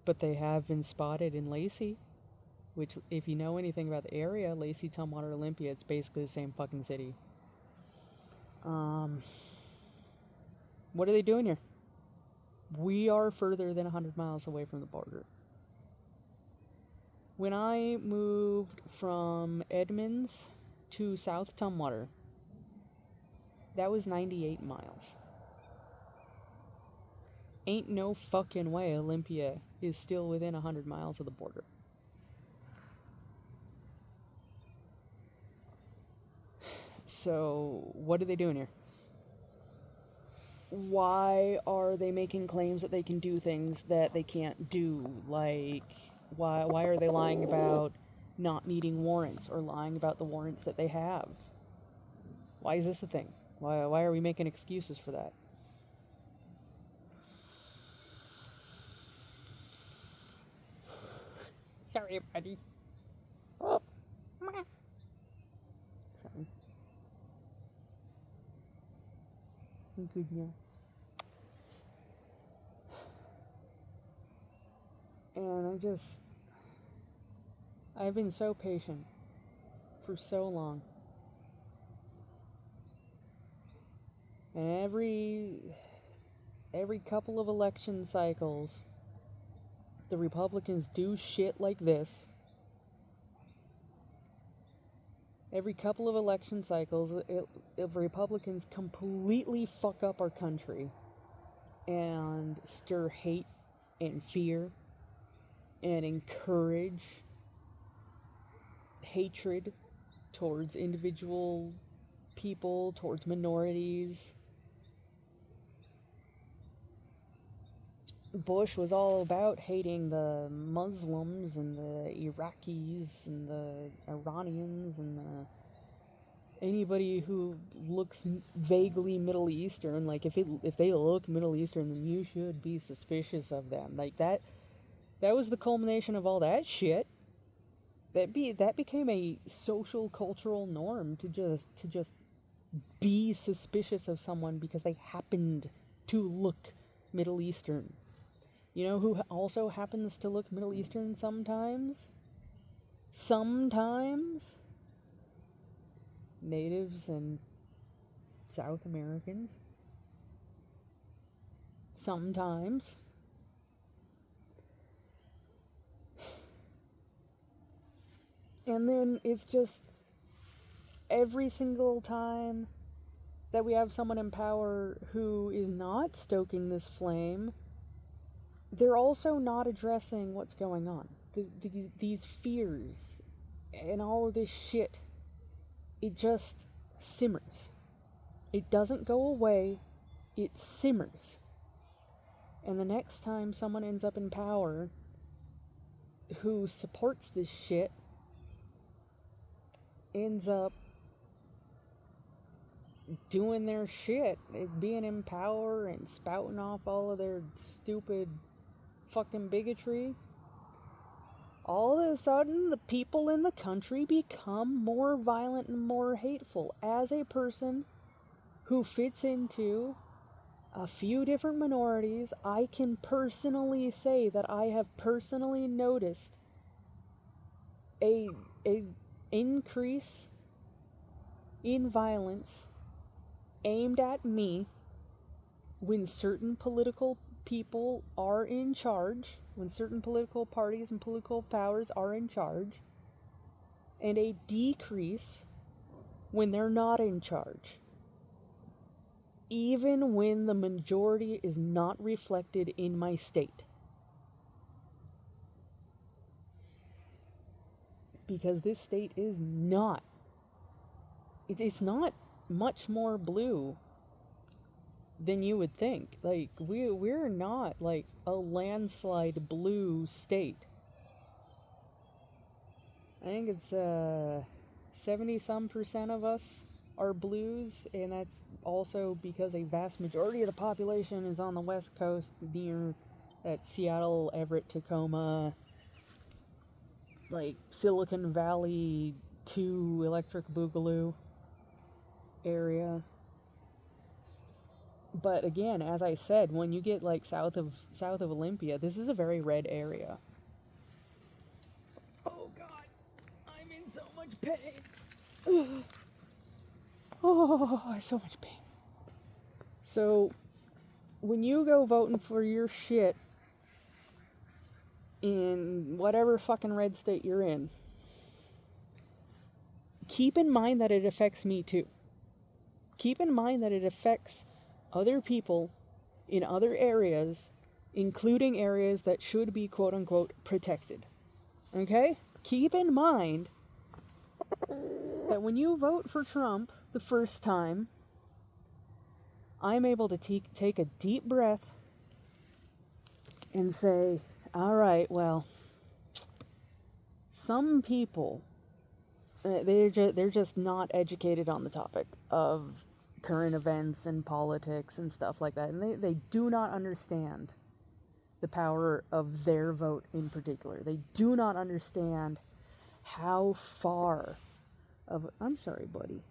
but they have been spotted in Lacey, which, if you know anything about the area, Lacey, Tumwater, Olympia, it's basically the same fucking city. What are they doing here? We are further than 100 miles away from the border. When I moved from Edmonds to South Tumwater, that was 98 miles. Ain't no fucking way Olympia is still within 100 miles of the border. So, what are they doing here? Why are they making claims that they can do things that they can't do? Like, why are they lying about not needing warrants or lying about the warrants that they have? Why is this a thing? Why are we making excuses for that? Sorry, buddy. Oh. Sorry. I'm good now. And I've been so patient for so long. And every couple of election cycles, the Republicans do shit like this. Every couple of election cycles, Republicans completely fuck up our country and stir hate and fear and encourage hatred towards individual people, towards minorities. Bush was all about hating the Muslims and the Iraqis and the Iranians and anybody who looks vaguely Middle Eastern. Like, if they look Middle Eastern, then you should be suspicious of them. Like, that was the culmination of all that shit. That became a social cultural norm to just be suspicious of someone because they happened to look Middle Eastern. You know who also happens to look Middle Eastern sometimes? Sometimes? Natives and South Americans. Sometimes. And then it's just every single time that we have someone in power who is not stoking this flame, they're also not addressing what's going on. These fears and all of this shit, it just simmers. It doesn't go away, it simmers. And the next time someone ends up in power who supports this shit ends up doing their shit, being in power and spouting off all of their stupid fucking bigotry, all of a sudden the people in the country become more violent and more hateful. As a person who fits into a few different minorities, I can personally say that I have personally noticed a increase in violence aimed at me when certain political people are in charge, when certain political parties and political powers are in charge, and a decrease when they're not in charge, even when the majority is not reflected in my state. Because this state is not, it's not much more blue than you would think. Like, we're not like a landslide blue state. I think it's 70-some% of us are blues, and that's also because a vast majority of the population is on the West Coast near that Seattle, Everett, Tacoma, like Silicon Valley to Electric Boogaloo area. But again, as I said, when you get like south of Olympia, this is a very red area. Oh God, I'm in so much pain. Oh, I'm so much pain. So, when you go voting for your shit in whatever fucking red state you're in, keep in mind that it affects me too. Keep in mind that it affects other people in other areas, including areas that should be quote-unquote protected. Okay? Keep in mind that when you vote for Trump the first time, I'm able to take a deep breath and say, all right, well, some people, they're just not educated on the topic of current events and politics and stuff like that. And they do not understand the power of their vote in particular. They do not understand how far of... I'm sorry, buddy.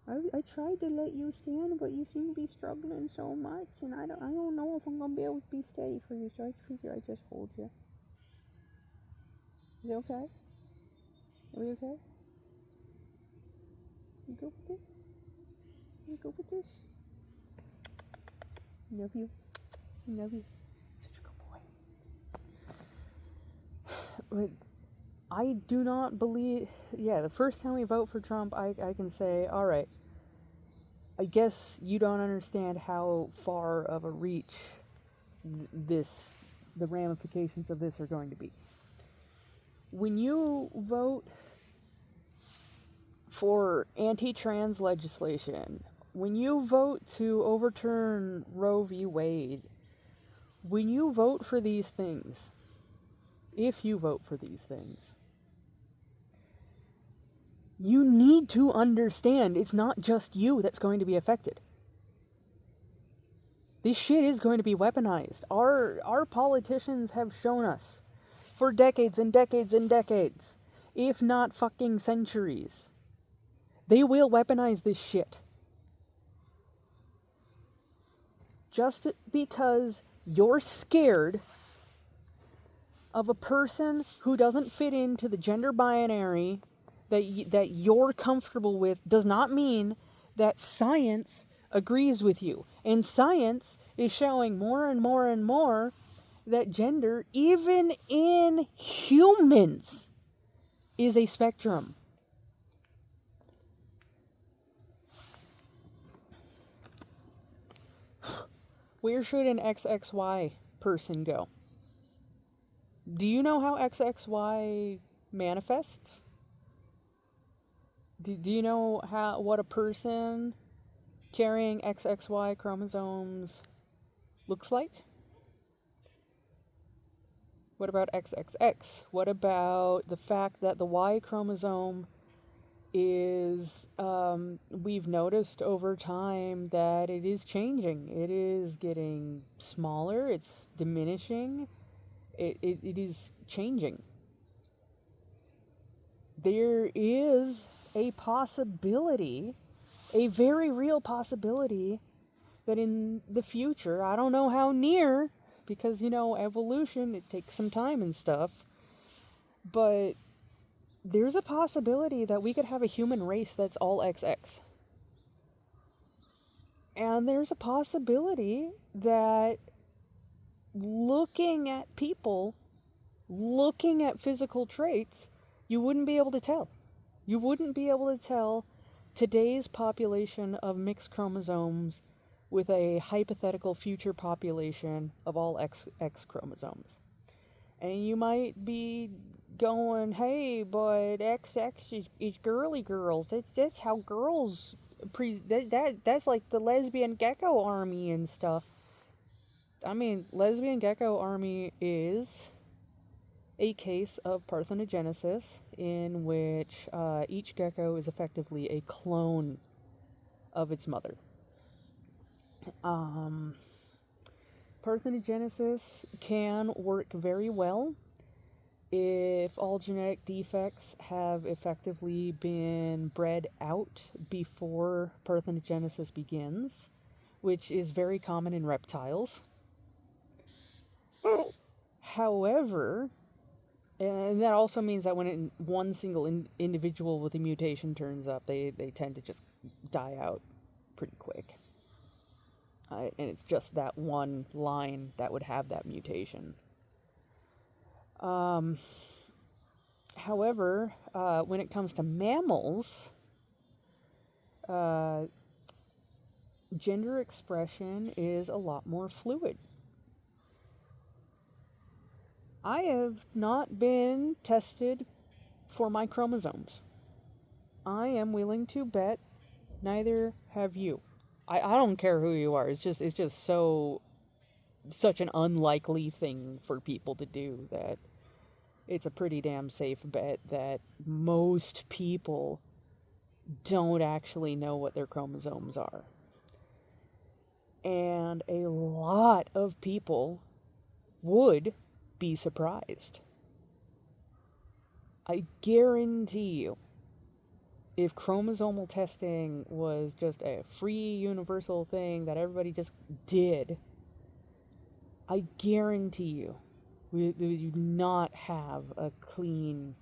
I tried to let you stand, but you seem to be struggling so much, and I don't know if I'm going to be able to be steady for you, so I figure I just hold you. Is it okay? Are we okay? You go with this? You go with this? Love you. Love you. Such a good boy. But I do not believe... Yeah, the first time we vote for Trump, I can say, all right, I guess you don't understand how far of a reach the ramifications of this are going to be. When you vote for anti-trans legislation, when you vote to overturn Roe v. Wade, when you vote for these things, if you vote for these things, you need to understand it's not just you that's going to be affected. This shit is going to be weaponized. Our politicians have shown us for decades and decades and decades, if not fucking centuries, they will weaponize this shit. Just because you're scared of a person who doesn't fit into the gender binary that you're comfortable with does not mean that science agrees with you. And science is showing more and more and more that gender, even in humans, is a spectrum. Where should an XXY person go? Do you know how XXY manifests? Do you know what a person carrying XXY chromosomes looks like? What about XXX? What about the fact that the Y chromosome is, we've noticed over time that it is changing. It is getting smaller, it's diminishing, it is changing. There is a possibility, a very real possibility, that in the future, I don't know how near, because, evolution, it takes some time and stuff, but there's a possibility that we could have a human race that's all XX. And there's a possibility that looking at people, looking at physical traits, you wouldn't be able to tell. You wouldn't be able to tell today's population of mixed chromosomes with a hypothetical future population of all X chromosomes. And you might be going, hey, but XX is girly girls. That's how girls that's like the lesbian gecko army and stuff. I mean, lesbian gecko army is a case of parthenogenesis in which each gecko is effectively a clone of its mother. Parthenogenesis can work very well if all genetic defects have effectively been bred out before parthenogenesis begins, which is very common in reptiles. However, and that also means that when one single individual with a mutation turns up, they tend to just die out pretty quick. And it's just that one line that would have that mutation. However, when it comes to mammals, gender expression is a lot more fluid. I have not been tested for my chromosomes. I am willing to bet neither have you. I don't care who you are. It's just such an unlikely thing for people to do that it's a pretty damn safe bet that most people don't actually know what their chromosomes are. And a lot of people would be surprised. I guarantee you, if chromosomal testing was just a free universal thing that everybody just did, I guarantee you, we would not have a clean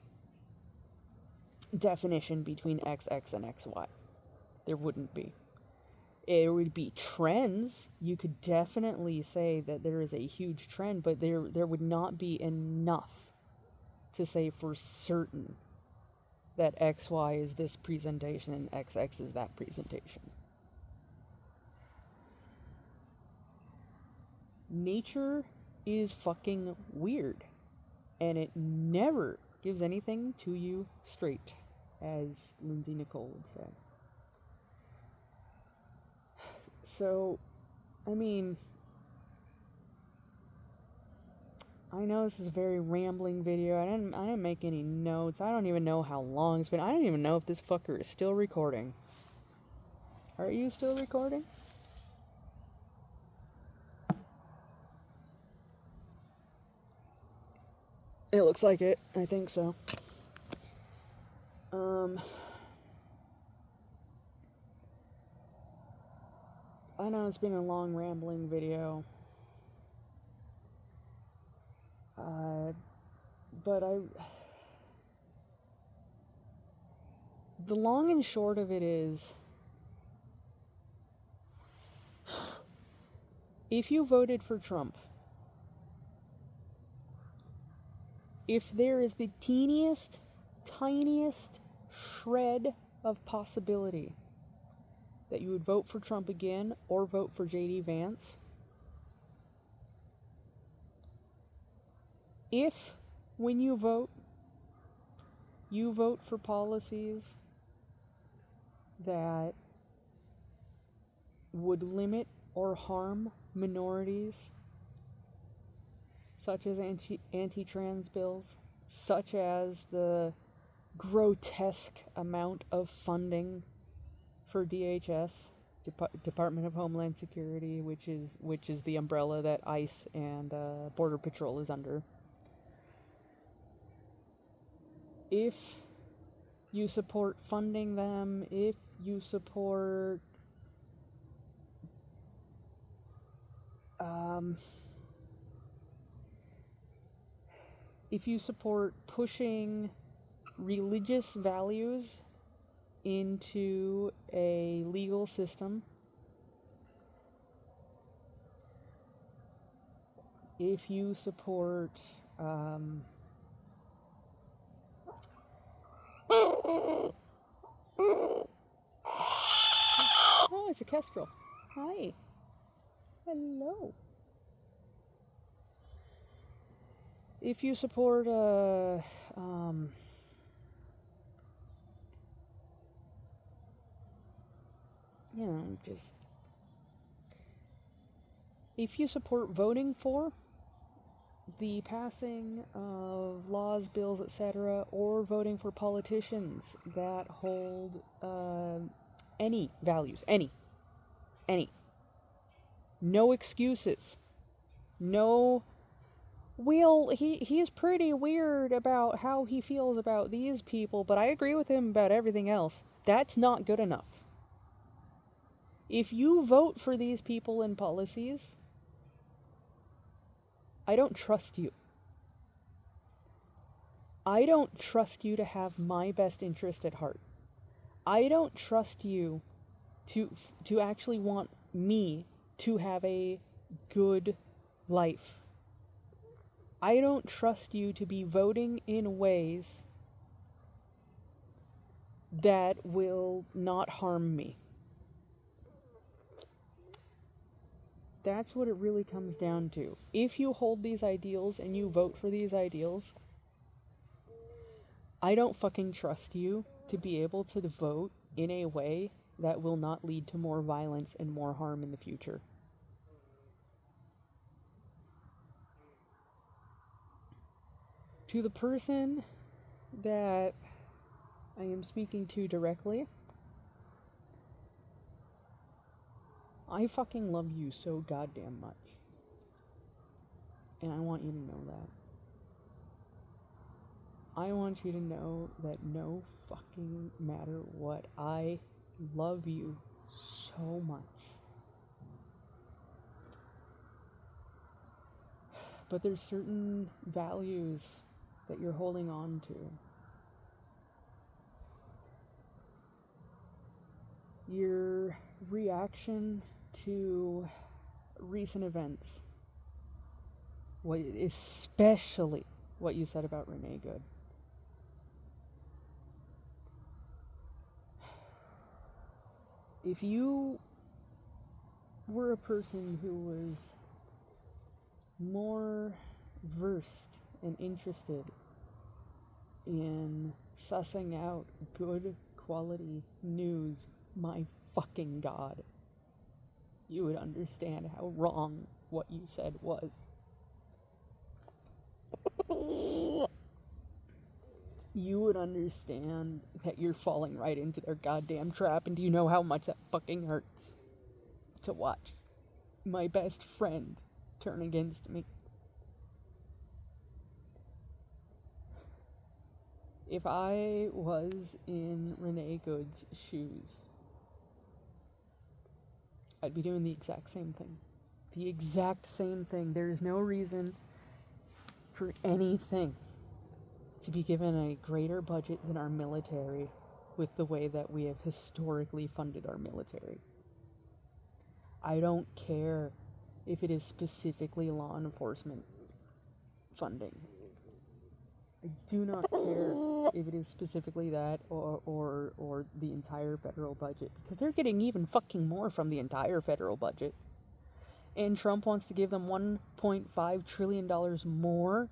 definition between XX and XY. There wouldn't be. It would be trends. You could definitely say that there is a huge trend, but there would not be enough to say for certain that XY is this presentation and XX is that presentation. Nature is fucking weird, and it never gives anything to you straight, as Lindsay Nicole would say. So, I mean, I know this is a very rambling video. I didn't make any notes. I don't even know how long it's been. I don't even know if this fucker is still recording. Are you still recording? It looks like it. I think so. I know it's been a long rambling video. But the long and short of it is, if you voted for Trump, if there is the teeniest, tiniest shred of possibility that you would vote for Trump again or vote for J.D. Vance, If, when you vote for policies that would limit or harm minorities, such as anti-trans bills, such as the grotesque amount of funding for DHS, Department of Homeland Security, which is the umbrella that ICE and Border Patrol is under. If you support funding them, if you support pushing religious values into a legal system, if you support oh, it's a kestrel. Hi. Hello. If you support if you support voting for the passing of laws, bills, etc., or voting for politicians that hold any values, any. No excuses. No, well, he's pretty weird about how he feels about these people, but I agree with him about everything else. That's not good enough. If you vote for these people and policies, I don't trust you. I don't trust you to have my best interest at heart. I don't trust you to actually want me to have a good life. I don't trust you to be voting in ways that will not harm me. That's what it really comes down to. If you hold these ideals and you vote for these ideals, I don't fucking trust you to be able to vote in a way that will not lead to more violence and more harm in the future. To the person that I am speaking to directly, I fucking love you so goddamn much. And I want you to know that. I want you to know that no fucking matter what, I love you so much. But there's certain values that you're holding on to. Your reaction to recent events, especially what you said about Renee Good. If you were a person who was more versed and interested in sussing out good quality news, my fucking God, you would understand how wrong what you said was. You would understand that you're falling right into their goddamn trap, and do you know how much that fucking hurts to watch my best friend turn against me? If I was in Renee Good's shoes, I'd be doing the exact same thing. The exact same thing. There is no reason for anything to be given a greater budget than our military with the way that we have historically funded our military. I don't care if it is specifically law enforcement funding. I do not care if it is specifically that or the entire federal budget, because they're getting even fucking more from the entire federal budget. And Trump wants to give them $1.5 trillion more,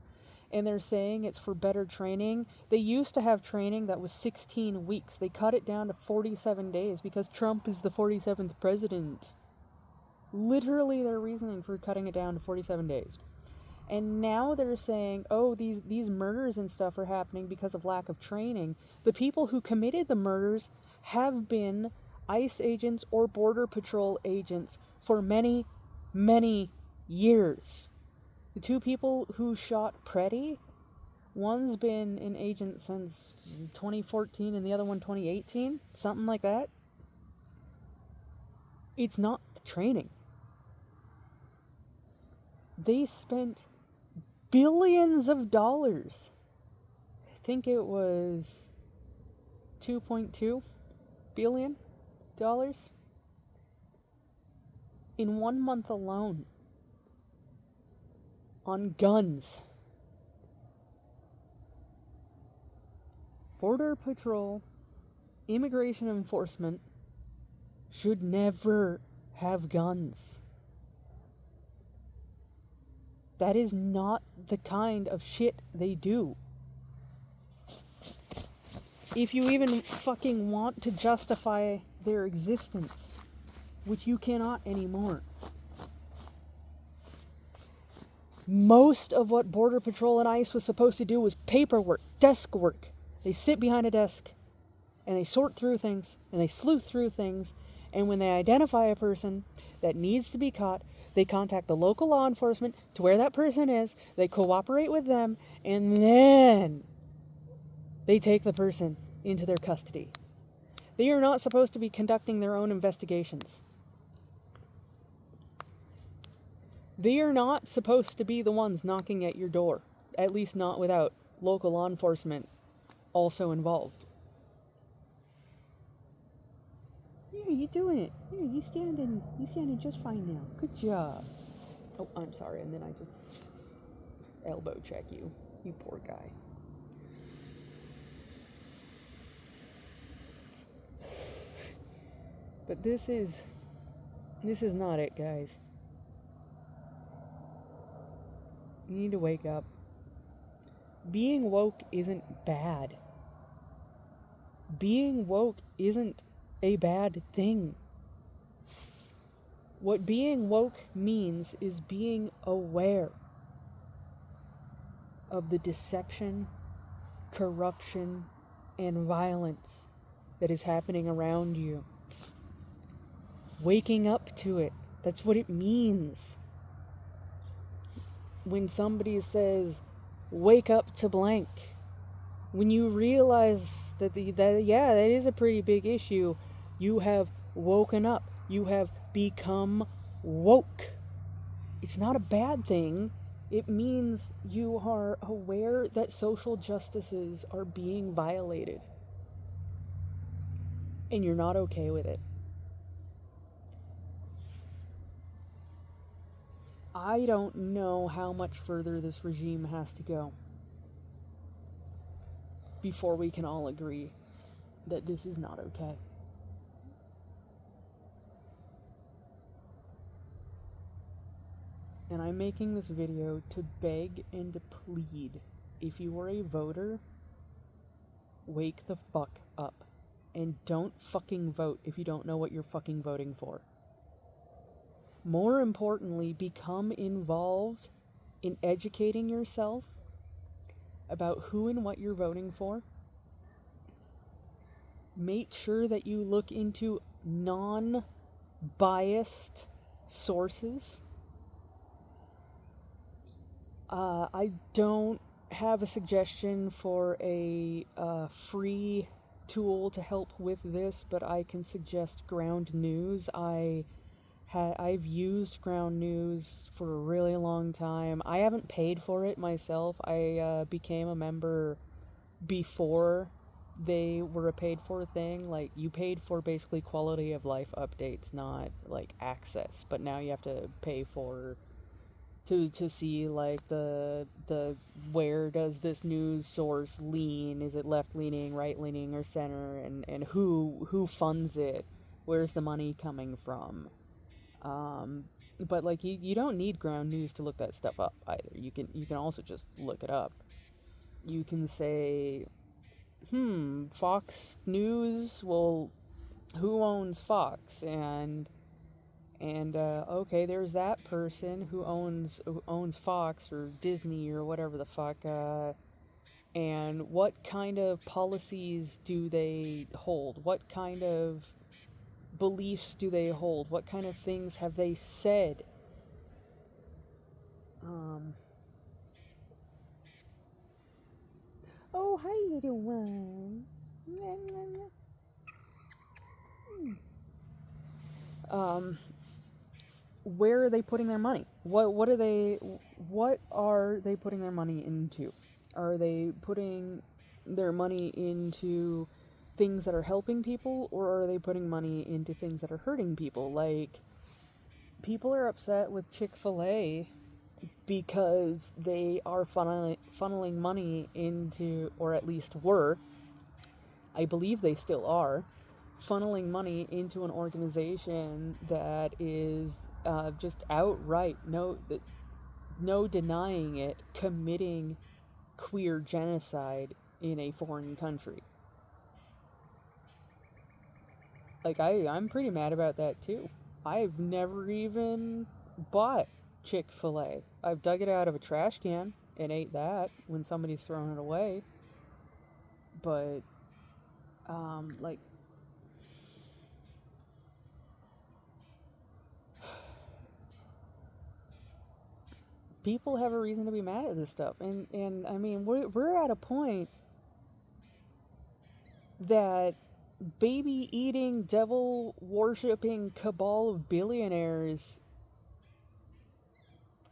and they're saying it's for better training. They used to have training that was 16 weeks. They cut it down to 47 days because Trump is the 47th president. Literally their reasoning for cutting it down to 47 days. And now they're saying, oh, these murders and stuff are happening because of lack of training. The people who committed the murders have been ICE agents or Border Patrol agents for many, many years. The two people who shot Preddy, one's been an agent since 2014 and the other one 2018, something like that. It's not the training. They spent billions of dollars. I think it was $2.2 billion in 1 month alone on guns. Border Patrol, immigration enforcement should never have guns. That is not the kind of shit they do. If you even fucking want to justify their existence, which you cannot anymore. Most of what Border Patrol and ICE was supposed to do was paperwork, desk work. They sit behind a desk, and they sort through things, and they sleuth through things, and when they identify a person that needs to be caught, they contact the local law enforcement to where that person is, they cooperate with them, and then they take the person into their custody. They are not supposed to be conducting their own investigations. They are not supposed to be the ones knocking at your door, at least not without local law enforcement also involved. Yeah, you're doing it. Yeah, you standing just fine now. Good job. Oh, I'm sorry, and then I just elbow check you. You poor guy. But this is not it, guys. You need to wake up. Being woke isn't bad. Being woke isn't a bad thing. What being woke means is being aware of the deception, corruption, and violence that is happening around you. Waking up to it. That's what it means. When somebody says, wake up to blank, when you realize that that is a pretty big issue, you have woken up. You have become woke. It's not a bad thing. It means you are aware that social justices are being violated. And you're not okay with it. I don't know how much further this regime has to go before we can all agree that this is not okay. And I'm making this video to beg and to plead. If you are a voter, wake the fuck up. And don't fucking vote if you don't know what you're fucking voting for. More importantly, become involved in educating yourself about who and what you're voting for. Make sure that you look into non-biased sources. I don't have a suggestion for a free tool to help with this, but I can suggest Ground News. I've used Ground News for a really long time. I haven't paid for it myself. I became a member before they were a paid for thing. Like, you paid for basically quality of life updates, not like access. But now you have to pay for to see like the where does this news source lean? Is it left leaning, right leaning, or center? And who funds it? Where's the money coming from? But like you don't need Ground News to look that stuff up either. You can also just look it up. You can say, Fox News, well, who owns Fox? And okay, there's that person who owns Fox or Disney or whatever the fuck. And what kind of policies do they hold? What kind of beliefs do they hold? What kind of things have they said? Um. Oh, hi, little one. Um. Where are they putting their money? What are they putting their money into? Are they putting their money into things that are helping people, or are they putting money into things that are hurting people? Like, people are upset with Chick-fil-A because they are funneling money into, or at least were, I believe they still are, funneling money into an organization that is just outright, no denying it, committing queer genocide in a foreign country. Like, I'm pretty mad about that too. I've never even bought Chick-fil-A. I've dug it out of a trash can and ate that when somebody's thrown it away. But, like, people have a reason to be mad at this stuff. And I mean, we're at a point that baby eating, devil worshipping cabal of billionaires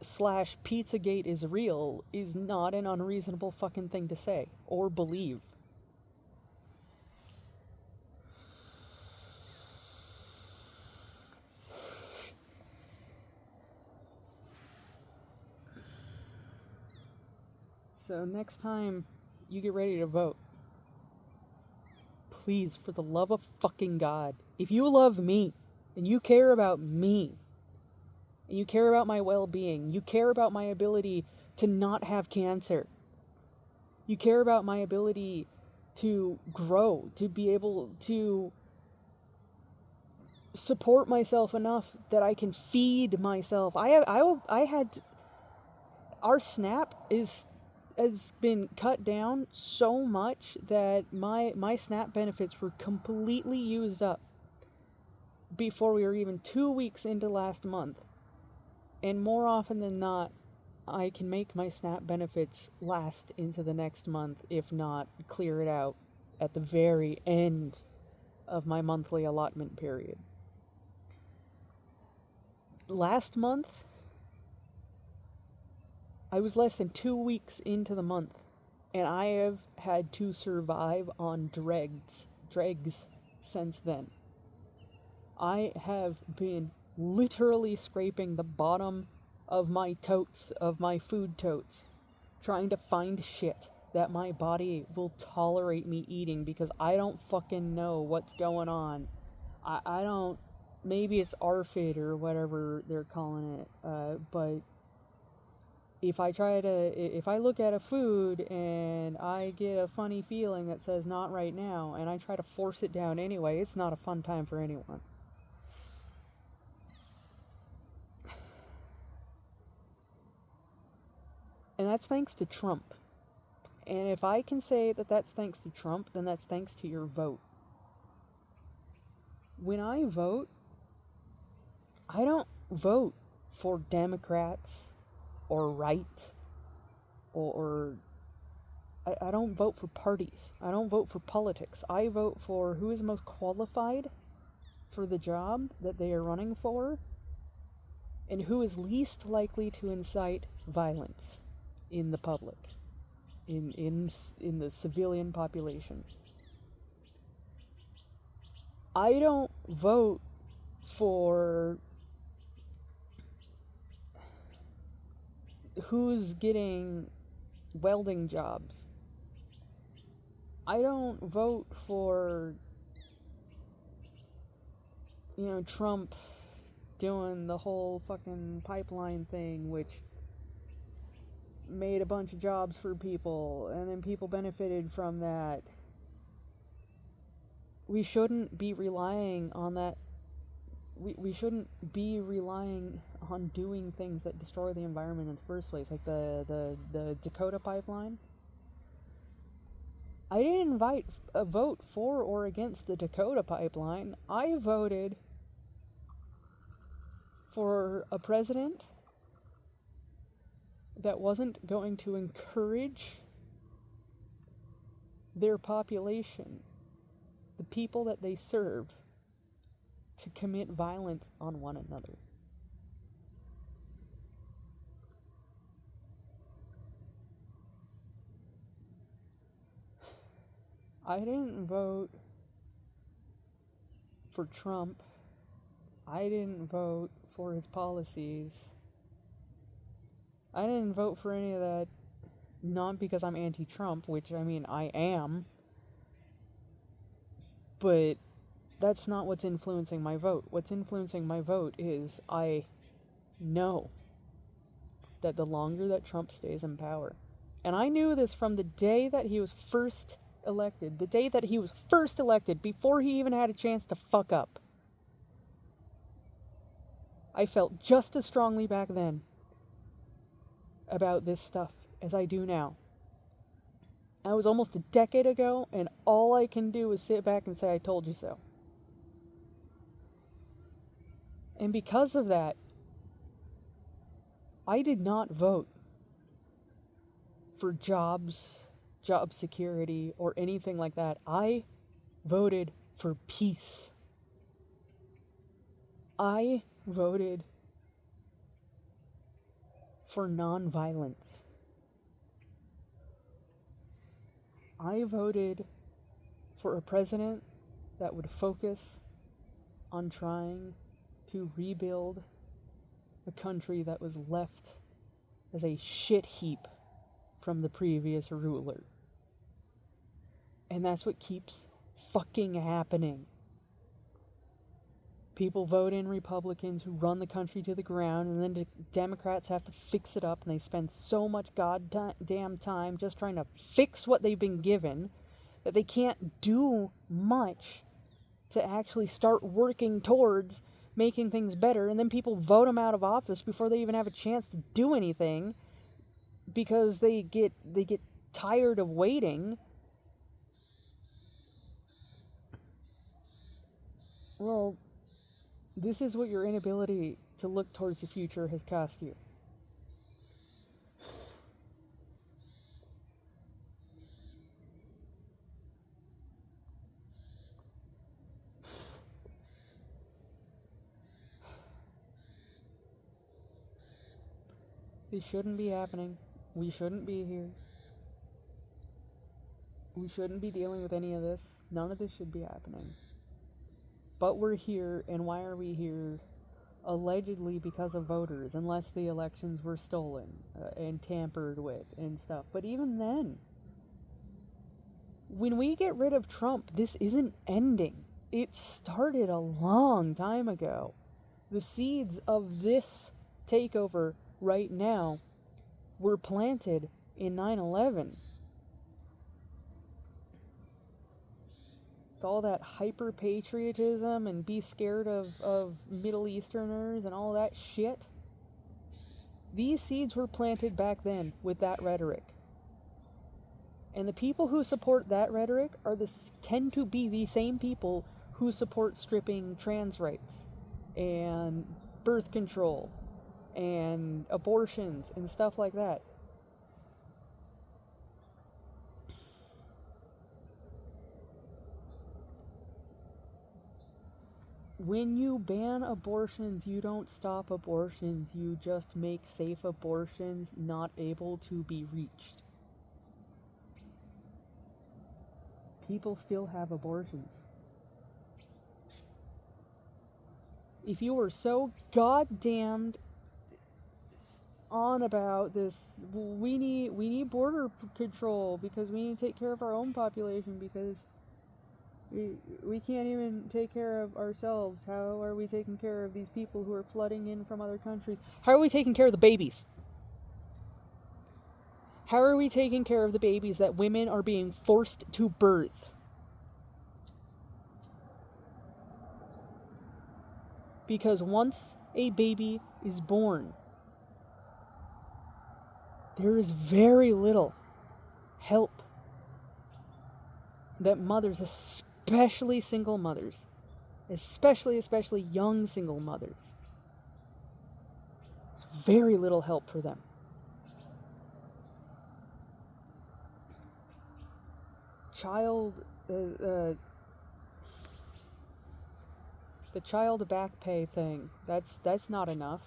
/ Pizzagate is real is not an unreasonable fucking thing to say or believe. So next time you get ready to vote, please, for the love of fucking God, if you love me and you care about me and you care about my well-being, you care about my ability to not have cancer, you care about my ability to grow, to be able to support myself enough that I can feed myself. Our SNAP has been cut down so much that my SNAP benefits were completely used up before we were even 2 weeks into last month. And more often than not, I can make my SNAP benefits last into the next month, if not clear it out at the very end of my monthly allotment period. Last month, I was less than 2 weeks into the month, and I have had to survive on dregs since then. I have been literally scraping the bottom of my totes, of my food totes, trying to find shit that my body will tolerate me eating, because I don't fucking know what's going on. I don't, maybe it's ARFID or whatever they're calling it, but if I look at a food and I get a funny feeling that says not right now, and I try to force it down anyway, it's not a fun time for anyone. And that's thanks to Trump. And if I can say that that's thanks to Trump, then that's thanks to your vote. When I vote, I don't vote for Democrats or right, or I don't vote for parties. I don't vote for politics. I vote for who is most qualified for the job that they are running for, and who is least likely to incite violence in the public, in the civilian population. I don't vote for who's getting welding jobs. I don't vote for, Trump doing the whole fucking pipeline thing, which made a bunch of jobs for people, and then people benefited from that. We shouldn't be relying on that. We shouldn't be relying on doing things that destroy the environment in the first place, like the Dakota pipeline. I didn't vote for or against the Dakota pipeline. I voted for a president that wasn't going to encourage their population, the people that they serve, to commit violence on one another. I didn't vote for Trump. I didn't vote for his policies. I didn't vote for any of that, not because I'm anti-Trump, which, I mean, I am, but that's not what's influencing my vote. What's influencing my vote is I know that the longer that Trump stays in power, and I knew this from the day that he was first elected, before he even had a chance to fuck up. I felt just as strongly back then about this stuff as I do now. That was almost a decade ago, and all I can do is sit back and say, I told you so. And because of that, I did not vote for jobs, job security, or anything like that. I voted for peace. I voted for nonviolence. I voted for a president that would focus on trying to rebuild a country that was left as a shit heap from the previous ruler. And that's what keeps fucking happening. People vote in Republicans who run the country to the ground, and then the Democrats have to fix it up, and they spend so much goddamn time just trying to fix what they've been given that they can't do much to actually start working towards making things better, and then people vote them out of office before they even have a chance to do anything because they get tired of waiting. Well, this is what your inability to look towards the future has cost you. This shouldn't be happening. We shouldn't be here. We shouldn't be dealing with any of this. None of this should be happening. But we're here, and why are we here? Allegedly because of voters, unless the elections were stolen and tampered with and stuff. But even then, when we get rid of Trump, this isn't ending. It started a long time ago. The seeds of this takeover right now were planted in 9/11. All that hyper-patriotism and be scared of Middle Easterners and all that shit. These seeds were planted back then with that rhetoric. And the people who support that rhetoric tend to be the same people who support stripping trans rights and birth control and abortions and stuff like that. When you ban abortions, you don't stop abortions. You just make safe abortions not able to be reached. People still have abortions. If you were so goddamned on about this, we need border control because we need to take care of our own population because we can't even take care of ourselves. How are we taking care of these people who are flooding in from other countries? How are we taking care of the babies? How are we taking care of the babies that women are being forced to birth? Because once a baby is born, there is very little help that mothers, especially single mothers, especially young single mothers, very little help for them. The child back pay thing, that's not enough.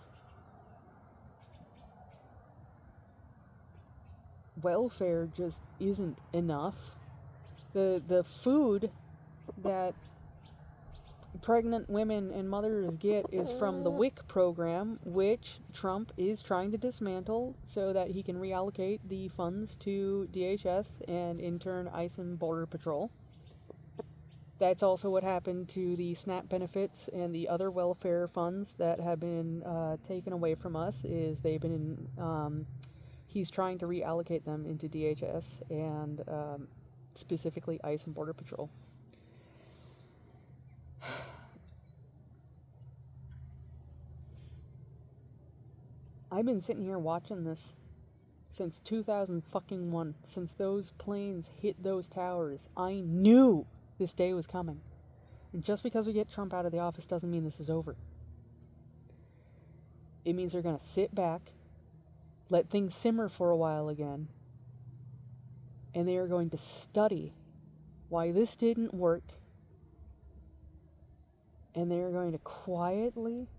Welfare just isn't enough. The food that pregnant women and mothers get is from the WIC program, which Trump is trying to dismantle so that he can reallocate the funds to DHS and in turn ICE and Border Patrol. That's also what happened to the SNAP benefits and the other welfare funds that have been taken away from us. He's trying to reallocate them into DHS and specifically ICE and Border Patrol. I've been sitting here watching this since 2001, since those planes hit those towers. I knew this day was coming. And just because we get Trump out of the office doesn't mean this is over. It means they're going to sit back, let things simmer for a while again, and they are going to study why this didn't work, and they are going to quietly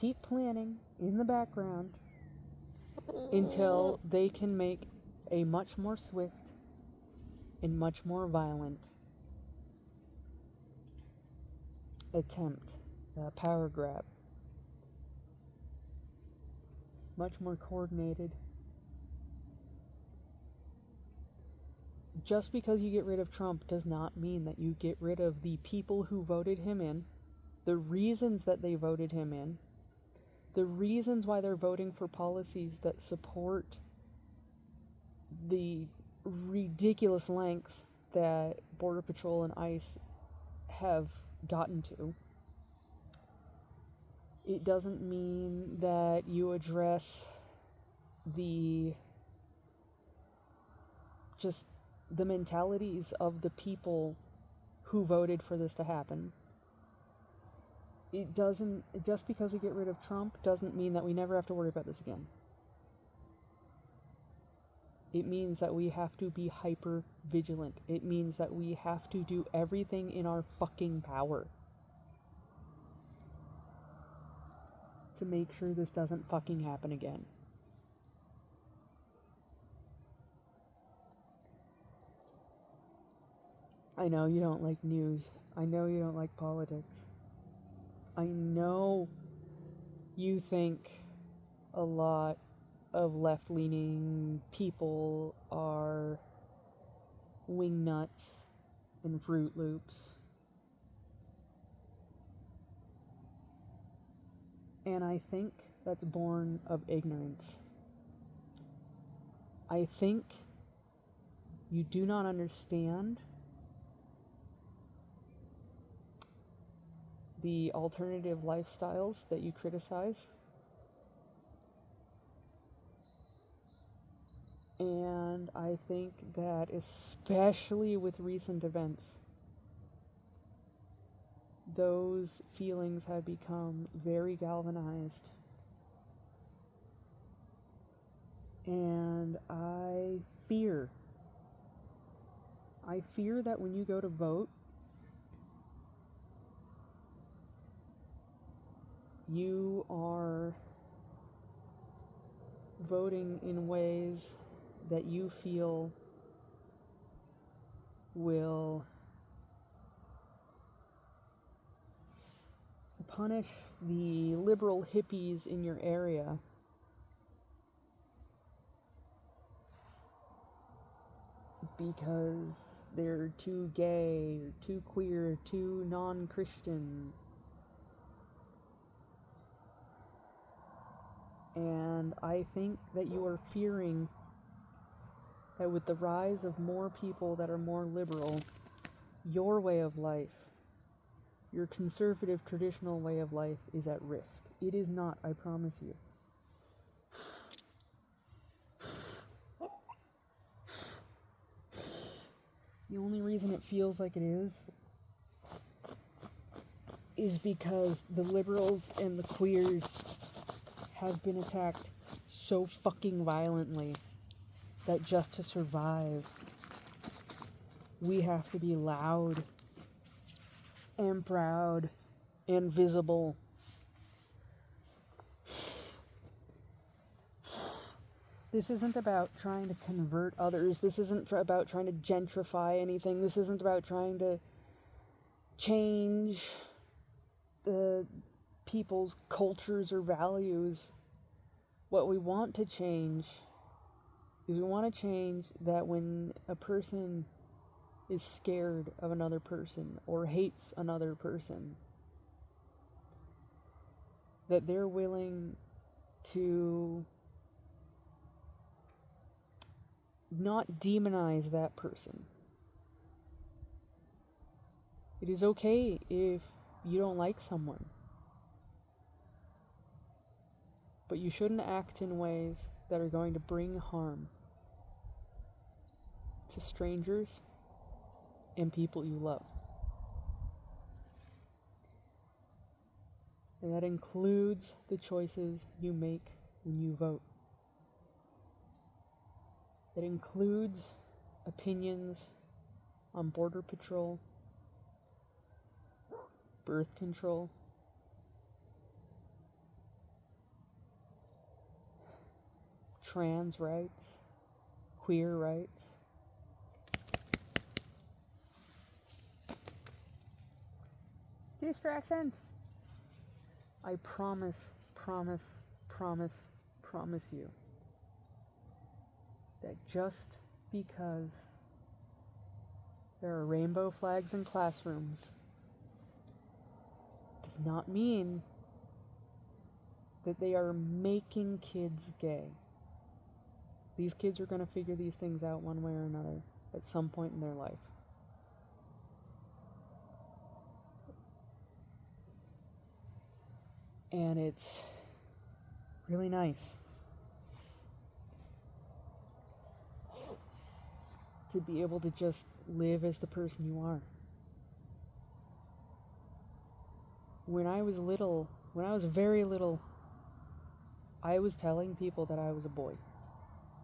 keep planning in the background until they can make a much more swift and much more violent attempt, power grab. Much more coordinated. Just because you get rid of Trump does not mean that you get rid of the people who voted him in, the reasons that they voted him in, the reasons why they're voting for policies that support the ridiculous lengths that Border Patrol and ICE have gotten to. It doesn't mean that you address the mentalities of the people who voted for this to happen. It doesn't, just because we get rid of Trump doesn't mean that we never have to worry about this again. It means that we have to be hyper vigilant. It means that we have to do everything in our fucking power to make sure this doesn't fucking happen again. I know you don't like news. I know you don't like politics. I know you think a lot of left-leaning people are wingnuts and Fruit Loops. And I think that's born of ignorance. I think you do not understand the alternative lifestyles that you criticize. And I think that especially with recent events, those feelings have become very galvanized. And I fear that when you go to vote, you are voting in ways that you feel will punish the liberal hippies in your area because they're too gay, or too queer, too non-Christian. And I think that you are fearing that with the rise of more people that are more liberal, your way of life, your conservative traditional way of life is at risk. It is not, I promise you. The only reason it feels like it is because the liberals and the queers have been attacked so fucking violently that just to survive, we have to be loud and proud and visible. This isn't about trying to convert others. This isn't about trying to gentrify anything. This isn't about trying to change the people's cultures or values. What we want to change is we want to change that when a person is scared of another person or hates another person, that they're willing to not demonize that person. It is okay if you don't like someone, but you shouldn't act in ways that are going to bring harm to strangers and people you love. And that includes the choices you make when you vote. That includes opinions on border patrol, birth control, trans rights, queer rights. Distractions. I promise you that just because there are rainbow flags in classrooms does not mean that they are making kids gay. These kids are going to figure these things out one way or another at some point in their life. And it's really nice to be able to just live as the person you are. When I was very little, I was telling people that I was a boy.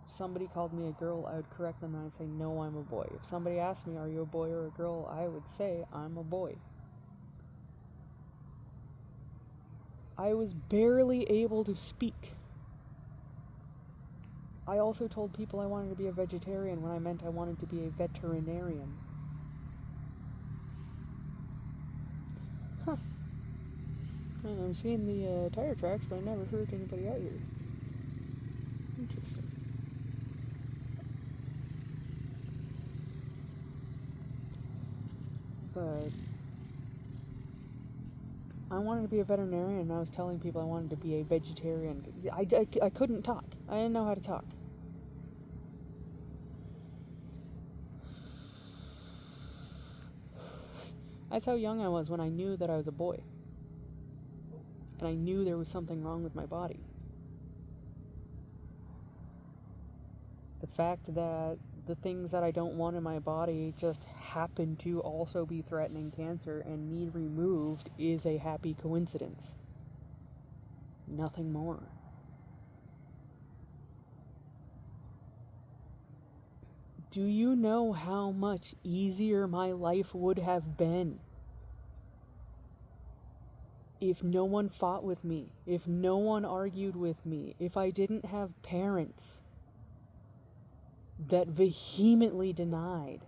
If somebody called me a girl, I would correct them and I'd say, no, I'm a boy. If somebody asked me, are you a boy or a girl? I would say, I'm a boy. I was barely able to speak. I also told people I wanted to be a vegetarian when I meant I wanted to be a veterinarian. Huh. And I'm seeing the tire tracks, but I never heard anybody out here. Interesting. But I wanted to be a veterinarian, and I was telling people I wanted to be a vegetarian. I couldn't talk. I didn't know how to talk. That's how young I was when I knew that I was a boy. And I knew there was something wrong with my body. The fact that the things that I don't want in my body just happen to also be threatening cancer and need removed is a happy coincidence. Nothing more. Do you know how much easier my life would have been if no one fought with me, if no one argued with me, if I didn't have parents that vehemently denied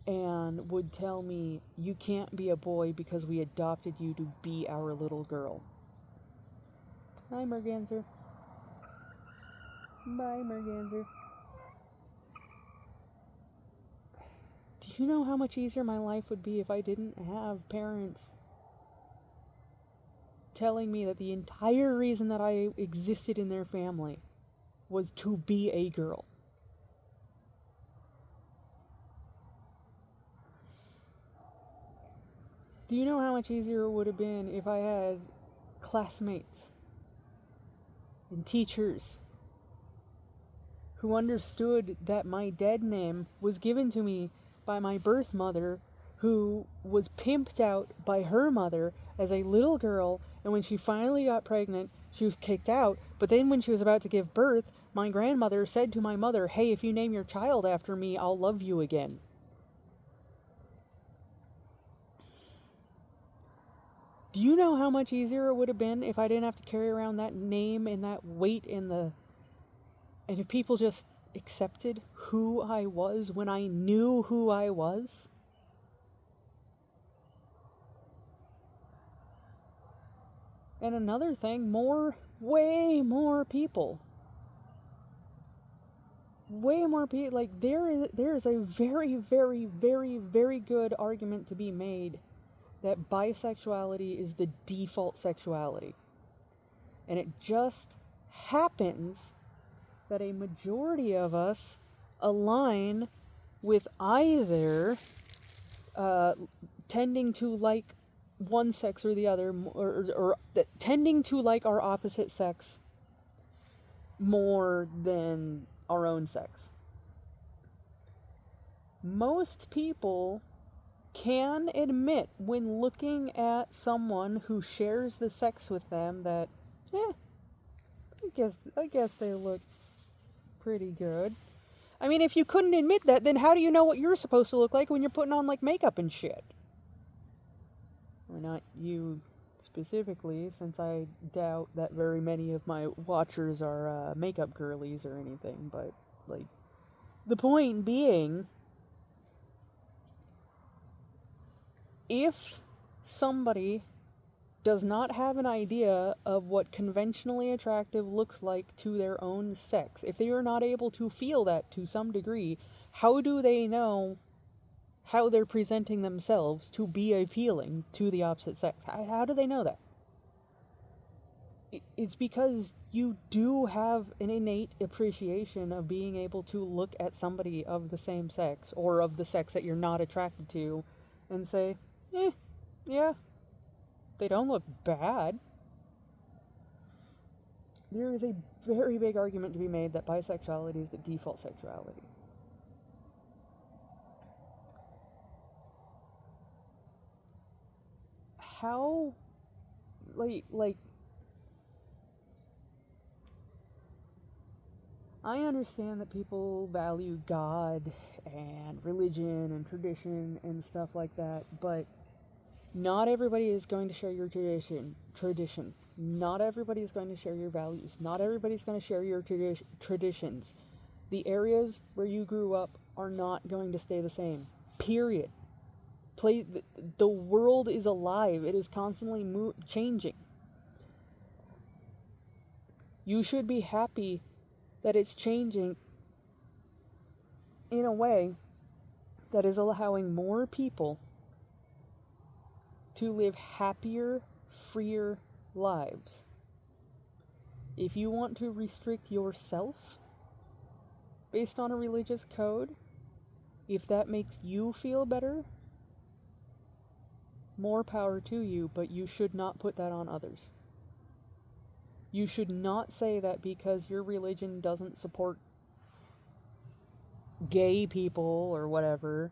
and would tell me, you can't be a boy because we adopted you to be our little girl. Hi, Merganser. Bye, Merganser. Do you know how much easier my life would be if I didn't have parents telling me that the entire reason that I existed in their family was to be a girl. Do you know how much easier it would have been if I had classmates and teachers who understood that my dead name was given to me by my birth mother, who was pimped out by her mother as a little girl, and when she finally got pregnant, she was kicked out. But then when she was about to give birth, my grandmother said to my mother, "Hey, if you name your child after me, I'll love you again." Do you know how much easier it would have been if I didn't have to carry around that name and that weight and if people just accepted who I was when I knew who I was? And another thing, way more people, like there is a very, very, very, very good argument to be made that bisexuality is the default sexuality. And it just happens that a majority of us align with either tending to like one sex or the other, or tending to like our opposite sex more than our own sex. Most people can admit when looking at someone who shares the sex with them that, I guess they look pretty good. I mean, if you couldn't admit that, then how do you know what you're supposed to look like when you're putting on, like, makeup and shit? Or not you specifically, since I doubt that very many of my watchers are makeup girlies or anything, but, like, the point being, if somebody does not have an idea of what conventionally attractive looks like to their own sex, if they are not able to feel that to some degree, how do they know how they're presenting themselves to be appealing to the opposite sex? How do they know that? It's because you do have an innate appreciation of being able to look at somebody of the same sex, or of the sex that you're not attracted to, and say, yeah, they don't look bad. There is a very big argument to be made that bisexuality is the default sexuality. How, like, I understand that people value God and religion and tradition and stuff like that, but not everybody is going to share your tradition. Not everybody is going to share your values. Not everybody's going to share your traditions. The areas where you grew up are not going to stay the same. Period. The world is alive. It is constantly changing. You should be happy that it's changing in a way that is allowing more people to live happier, freer lives. If you want to restrict yourself based on a religious code, if that makes you feel better, more power to you, but you should not put that on others. You should not say that because your religion doesn't support gay people or whatever,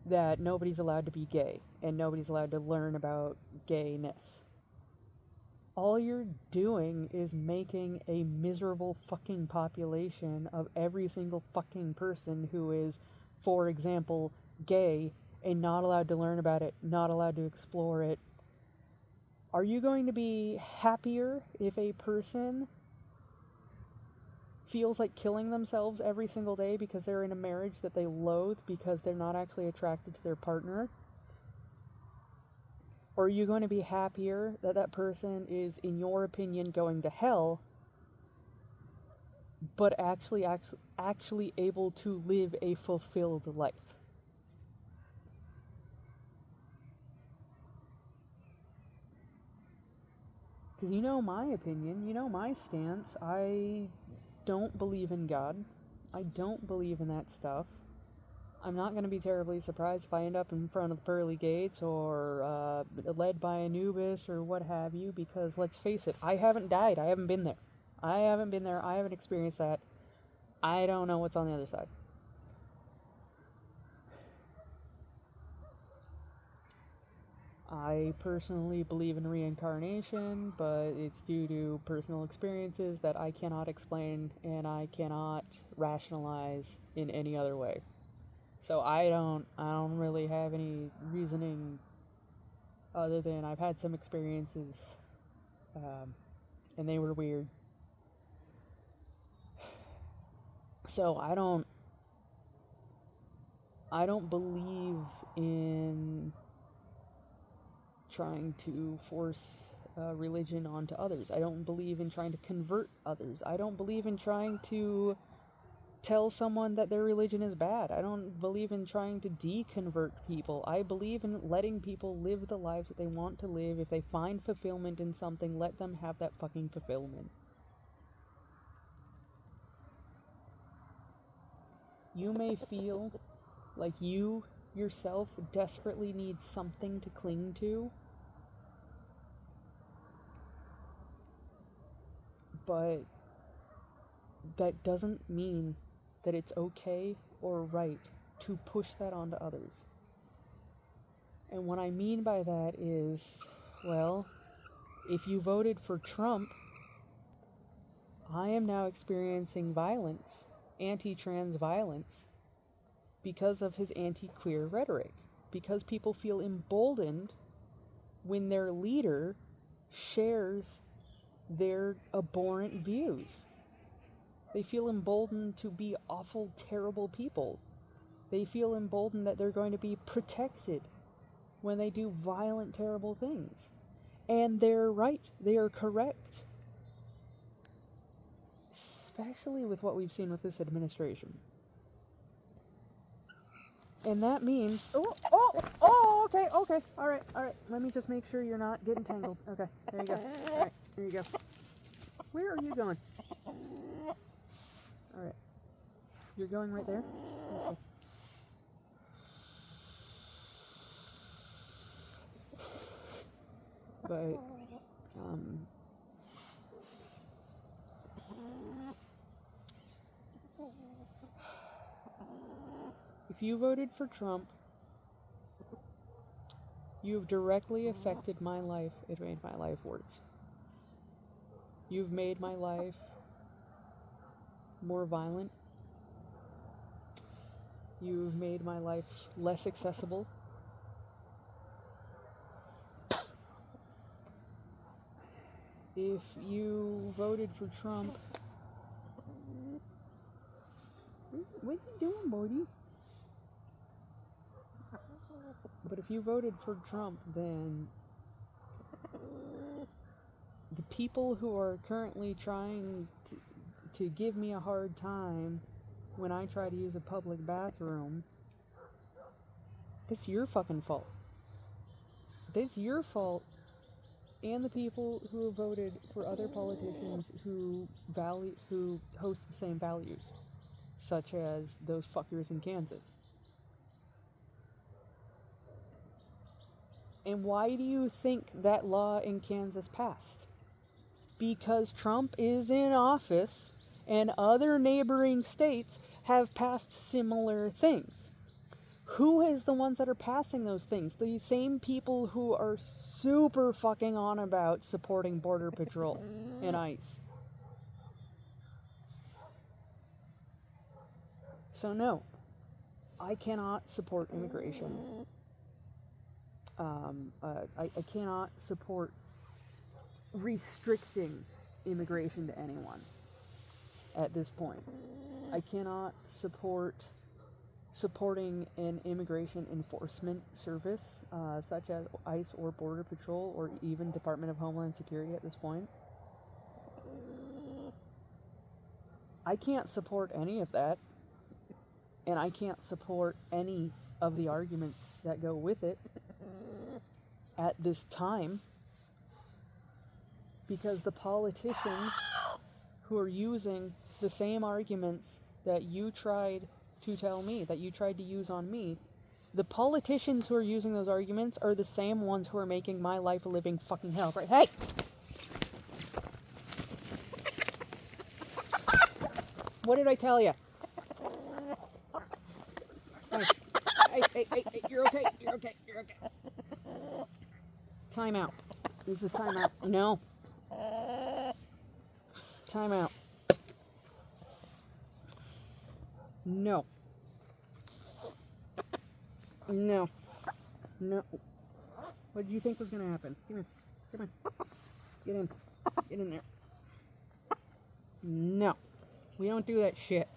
that nobody's allowed to be gay and nobody's allowed to learn about gayness. All you're doing is making a miserable fucking population of every single fucking person who is, for example, gay and not allowed to learn about it, not allowed to explore it. Are you going to be happier if a person feels like killing themselves every single day because they're in a marriage that they loathe because they're not actually attracted to their partner? Or are you going to be happier that that person is, in your opinion, going to hell, but actually able to live a fulfilled life? Because you know my opinion, you know my stance. I don't believe in God. I don't believe in that stuff. I'm not going to be terribly surprised if I end up in front of the pearly gates or led by Anubis or what have you, because let's face it, I haven't died. I haven't been there. I haven't experienced that. I don't know what's on the other side. I personally believe in reincarnation, but it's due to personal experiences that I cannot explain and I cannot rationalize in any other way. So I don't really have any reasoning other than I've had some experiences, and they were weird. So I don't believe in trying to force religion onto others. I don't believe in trying to convert others. I don't believe in trying to tell someone that their religion is bad. I don't believe in trying to deconvert people. I believe in letting people live the lives that they want to live. If they find fulfillment in something, let them have that fucking fulfillment. You may feel like you yourself desperately need something to cling to, but that doesn't mean that it's okay or right to push that onto others. And what I mean by that is, well, if you voted for Trump, I am now experiencing violence, anti-trans violence, because of his anti-queer rhetoric. Because people feel emboldened when their leader shares their abhorrent views. They feel emboldened to be awful, terrible people. They feel emboldened that they're going to be protected when they do violent, terrible things. And they're right. They are correct. Especially with what we've seen with this administration. And that means... okay, all right. Let me just make sure you're not getting tangled. Okay, there you go. All right, there you go. Where are you going? All right. You're going right there? Okay. But, if you voted for Trump, you've directly affected my life. It made my life worse. You've made my life more violent. You've made my life less accessible. If you voted for Trump... What are you doing, Bodie? But if you voted for Trump, then the people who are currently trying to give me a hard time when I try to use a public bathroom, that's your fucking fault. That's your fault, and the people who voted for other politicians who host the same values, such as those fuckers in Kansas. And why do you think that law in Kansas passed? Because Trump is in office and other neighboring states have passed similar things. Who is the ones that are passing those things? The same people who are super fucking on about supporting Border Patrol and ICE. So no, I cannot support immigration. I cannot support restricting immigration to anyone at this point. I cannot supporting an immigration enforcement service such as ICE or Border Patrol or even Department of Homeland Security at this point. I can't support any of that, and I can't support any of the arguments that go with it at this time, because the politicians who are using the same arguments that you tried to tell me, that you tried to use on me, the politicians who are using those arguments are the same ones who are making my life a living fucking hell, right? Hey! What did I tell you? Hey, you're okay, you're okay. Time out. This is time out. No. Time out. No. No. What did you think was going to happen? Come on. Get in there. No. We don't do that shit.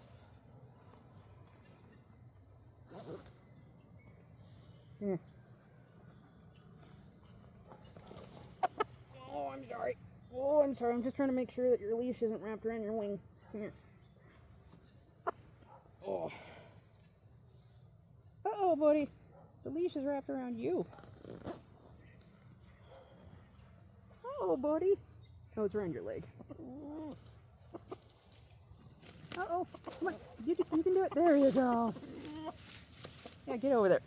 Here. Oh, I'm sorry. I'm just trying to make sure that your leash isn't wrapped around your wing. Come here. Oh. Uh-oh, buddy. The leash is wrapped around you. Oh, buddy. Oh, it's around your leg. Uh-oh. Come on. You can do it. There you go. Yeah, get over there.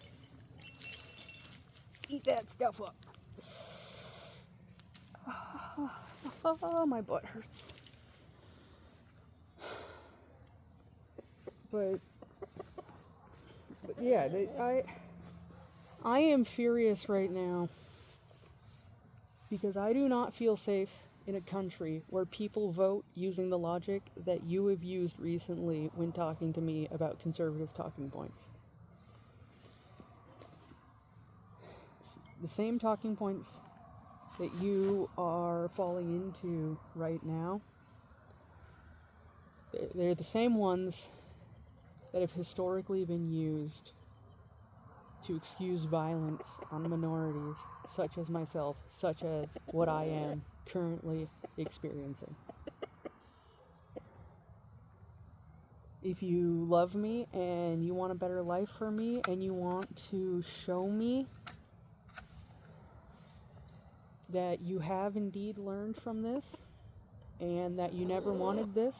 Eat that stuff up. Oh, my butt hurts. But yeah, I am furious right now because I do not feel safe in a country where people vote using the logic that you have used recently when talking to me about conservative talking points. The same talking points that you are falling into right now, they're the same ones that have historically been used to excuse violence on minorities, such as myself, such as what I am currently experiencing. If you love me and you want a better life for me and you want to show me that you have indeed learned from this and that you never wanted this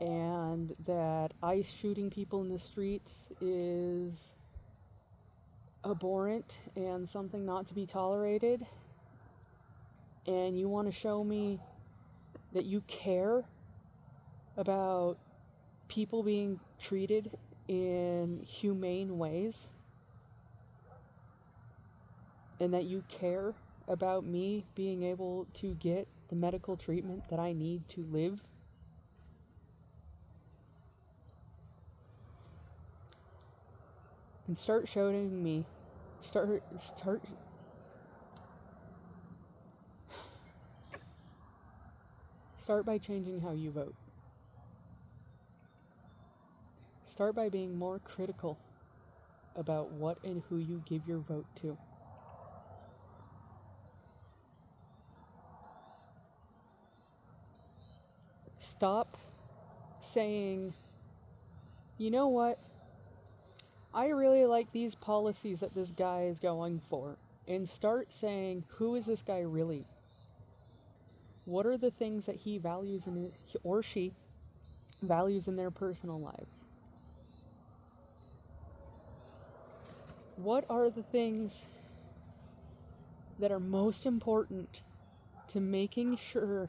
and that ICE shooting people in the streets is abhorrent and something not to be tolerated, and you want to show me that you care about people being treated in humane ways, and that you care about me being able to get the medical treatment that I need to live, and start showing me, start by changing how you vote. Start by being more critical about what and who you give your vote to. Stop saying, you know what, I really like these policies that this guy is going for, and start saying, who is this guy really? What are the things that he values in or she values in their personal lives? What are the things that are most important to making sure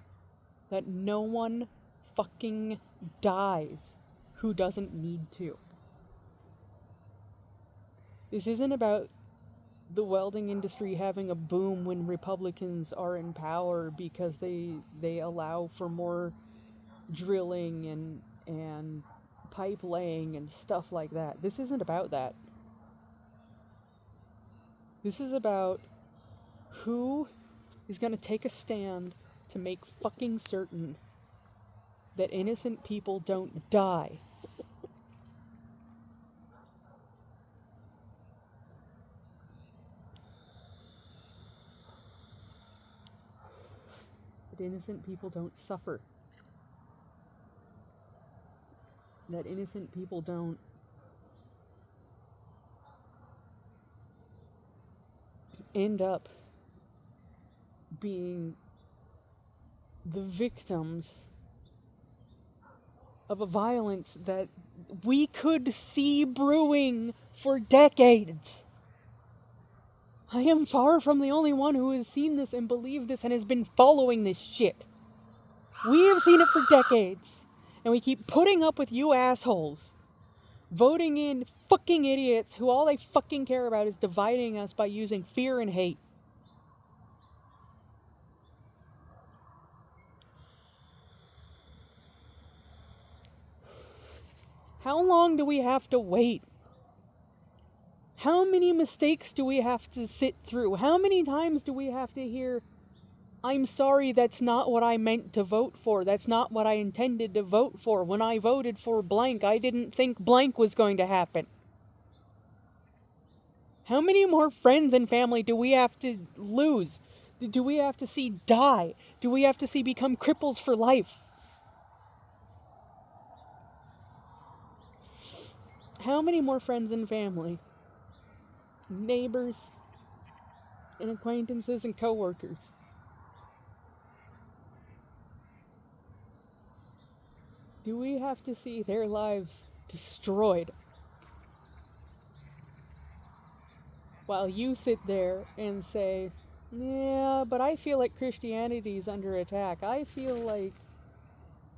that no one fucking dies who doesn't need to? This isn't about the welding industry having a boom when Republicans are in power because they allow for more drilling and pipe laying and stuff like that. This isn't about that. This is about who is going to take a stand to make fucking certain that innocent people don't die. That innocent people don't suffer. That innocent people don't end up being the victims of a violence that we could see brewing for decades. I am far from the only one who has seen this and believed this and has been following this shit. We have seen it for decades, and we keep putting up with you assholes, voting in fucking idiots who all they fucking care about is dividing us by using fear and hate. How long do we have to wait? How many mistakes do we have to sit through? How many times do we have to hear, I'm sorry, that's not what I meant to vote for. That's not what I intended to vote for. When I voted for blank, I didn't think blank was going to happen. How many more friends and family do we have to lose? Do we have to see die? Do we have to see become cripples for life? How many more friends and family, neighbors, and acquaintances and coworkers do we have to see their lives destroyed while you sit there and say, yeah, but I feel like Christianity's under attack. I feel like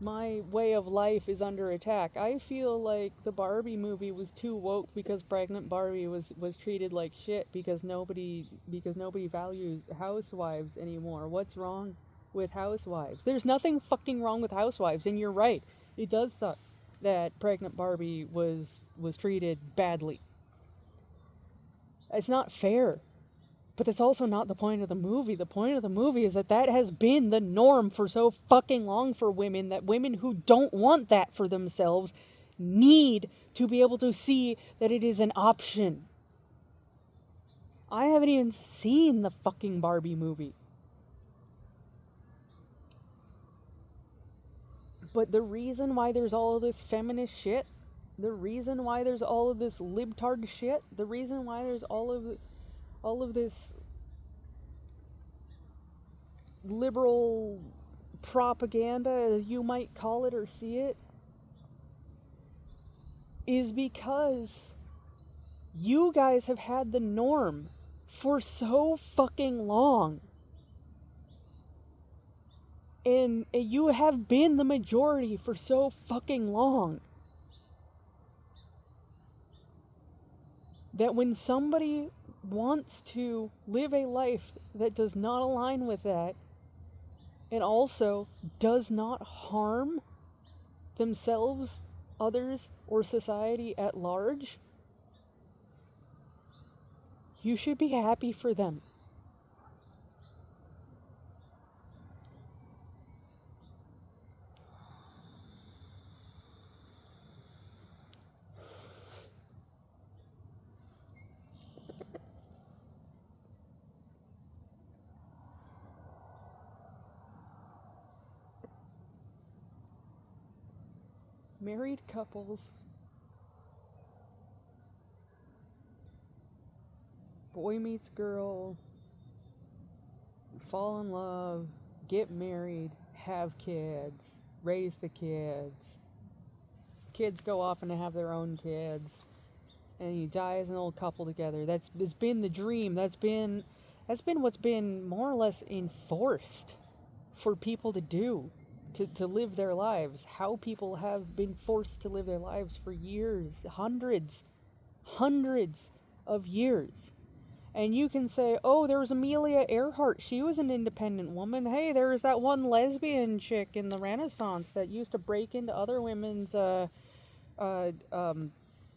my way of life is under attack. I feel like the Barbie movie was too woke because pregnant Barbie was treated like shit because nobody values housewives anymore. What's wrong with housewives? There's nothing fucking wrong with housewives, and you're right. It does suck that pregnant Barbie was treated badly. It's not fair. But that's also not the point of the movie. The point of the movie is that has been the norm for so fucking long for women, that women who don't want that for themselves need to be able to see that it is an option. I haven't even seen the fucking Barbie movie. But the reason why there's all of this feminist shit, the reason why there's all of this libtard shit, the reason why there's all of this liberal propaganda, as you might call it or see it, is because you guys have had the norm for so fucking long. And you have been the majority for so fucking long that when somebody wants to live a life that does not align with that, and also does not harm themselves, others, or society at large, you should be happy for them. Married couples, boy meets girl, fall in love, get married, have kids, raise the kids. Kids go off and have their own kids, and you die as an old couple together. That's been the dream. That's been what's been more or less enforced for people to do, to live their lives. How people have been forced to live their lives for years, hundreds of years. And you can say, oh, there was Amelia Earhart. She was an independent woman. Hey, there was that one lesbian chick in the Renaissance that used to break into other women's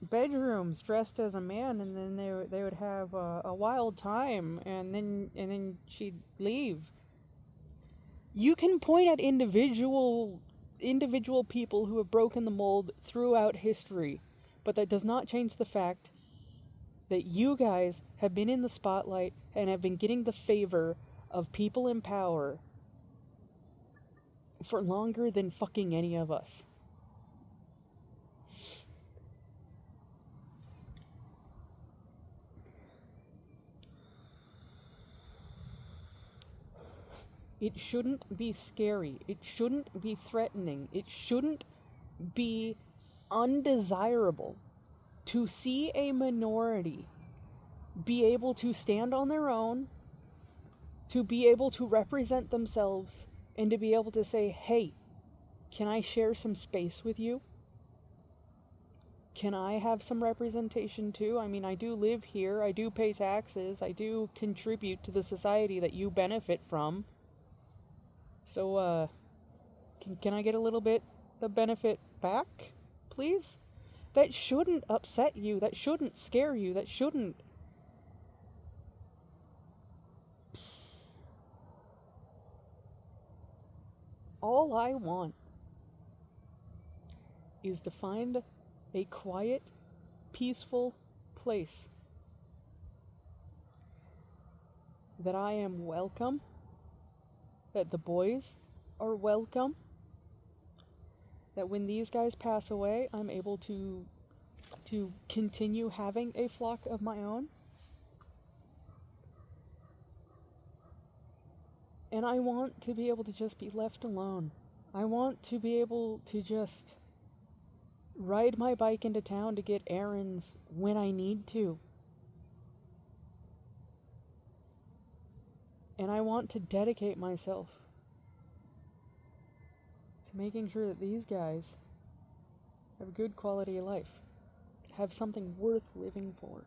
bedrooms dressed as a man, and then they would have a wild time, and then she'd leave. You can point at individual people who have broken the mold throughout history, but that does not change the fact that you guys have been in the spotlight and have been getting the favor of people in power for longer than fucking any of us. It shouldn't be scary. It shouldn't be threatening. It shouldn't be undesirable to see a minority be able to stand on their own, to be able to represent themselves, and to be able to say, hey, can I share some space with you? Can I have some representation too? I mean, I do live here, I do pay taxes, I do contribute to the society that you benefit from. So, can I get a little bit of benefit back, please? That shouldn't upset you, that shouldn't scare you, that shouldn't... All I want is to find a quiet, peaceful place that I am welcome, that the boys are welcome, that when these guys pass away, I'm able to continue having a flock of my own. And I want to be able to just be left alone. I want to be able to just ride my bike into town to get errands when I need to. And I want to dedicate myself to making sure that these guys have a good quality of life, have something worth living for.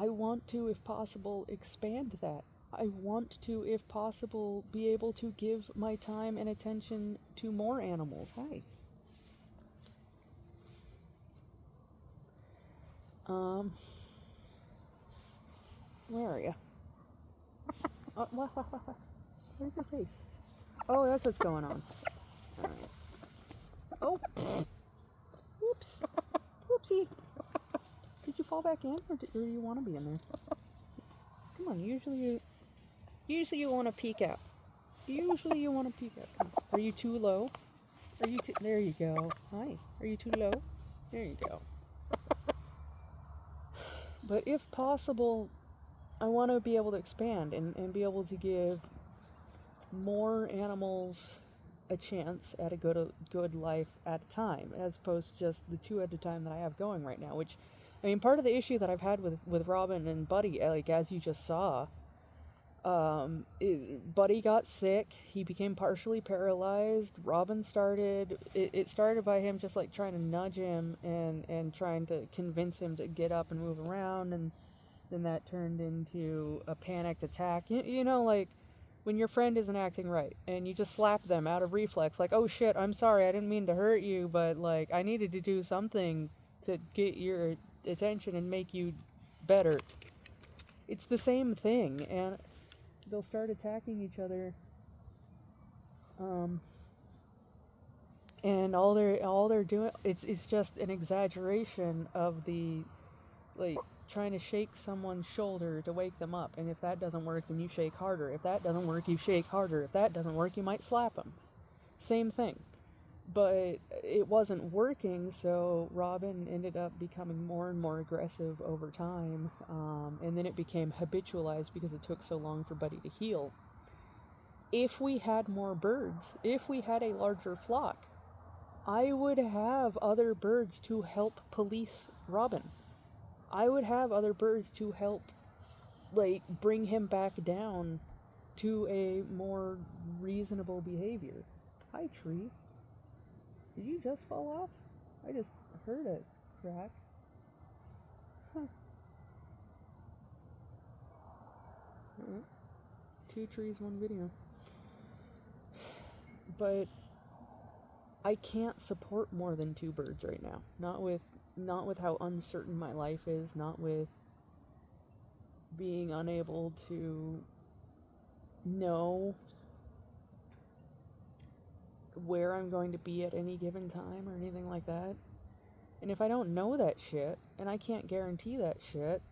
I want to, if possible, expand that. I want to, if possible, be able to give my time and attention to more animals. Hi. Where are you? Where's your face? Oh, that's what's going on. All right. Oh. Oops. Oopsie. Did you fall back in, or do you want to be in there? Come on, usually you want to peek out. Usually you want to peek out. Come on. Are you too low? There you go. Hi. Are you too low? There you go. But if possible, I want to be able to expand and be able to give more animals a chance at a good life at a time, as opposed to just the 2 at a time that I have going right now, which, I mean, part of the issue that I've had with Robin and Buddy, like, as you just saw, Buddy got sick, he became partially paralyzed, Robin started, it started by him just, like, trying to nudge him and trying to convince him to get up and move around, and then that turned into a panicked attack. You know, like, when your friend isn't acting right, and you just slap them out of reflex, like, oh shit, I'm sorry, I didn't mean to hurt you, but, like, I needed to do something to get your attention and make you better. It's the same thing, and they'll start attacking each other, and all they're doing, it's just an exaggeration of the, like, trying to shake someone's shoulder to wake them up, and if that doesn't work, then you shake harder. If that doesn't work, you shake harder. If that doesn't work, you might slap them. Same thing. But it wasn't working, so Robin ended up becoming more and more aggressive over time, and then it became habitualized because it took so long for Buddy to heal. If we had more birds, if we had a larger flock, I would have other birds to help police Robin. I would have other birds to help, like, bring him back down to a more reasonable behavior. Hi, tree. Did you just fall off? I just heard it crack. Huh. Alright. 2 trees, 1 video. But I can't support more than 2 birds right now. Not with how uncertain my life is, not with being unable to know where I'm going to be at any given time or anything like that. And if I don't know that shit, and I can't guarantee that shit,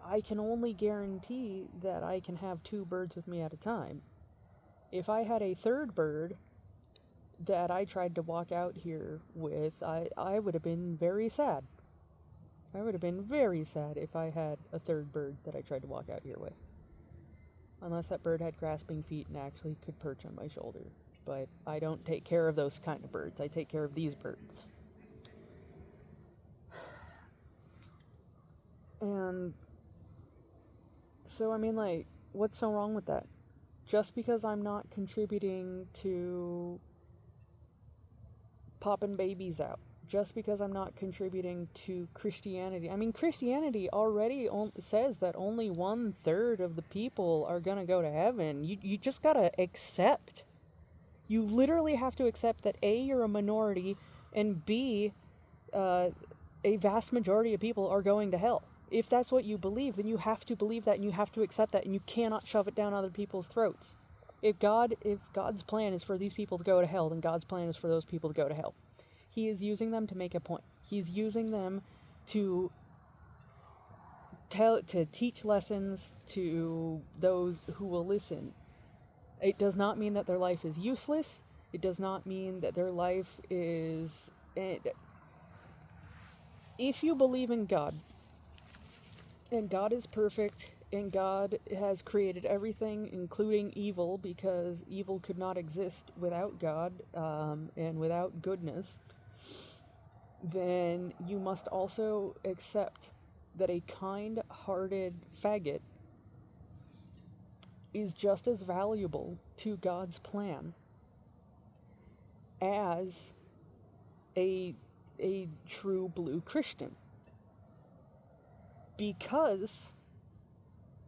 I can only guarantee that I can have 2 birds with me at a time. If I had a 3rd bird that I tried to walk out here with, I would have been very sad. I would have been very sad if I had a 3rd bird that I tried to walk out here with. Unless that bird had grasping feet and actually could perch on my shoulder. but I don't take care of those kind of birds. I take care of these birds. And so, I mean, like, what's so wrong with that? Just because I'm not contributing to popping babies out, just because I'm not contributing to Christianity. I mean, Christianity already says that only 1/3 of the people are going to go to heaven. You just got to accept. You literally have to accept that A, you're a minority, and B, a vast majority of people are going to hell. If that's what you believe, then you have to believe that, and you have to accept that, and you cannot shove it down other people's throats. If God's plan is for these people to go to hell, then God's plan is for those people to go to hell. He is using them to make a point. He's using them to teach lessons to those who will listen. It does not mean that their life is useless. It does not mean that their life is... If you believe in God, and God is perfect, and God has created everything, including evil, because evil could not exist without God and without goodness, then you must also accept that a kind-hearted faggot is just as valuable to God's plan as a true blue Christian. Because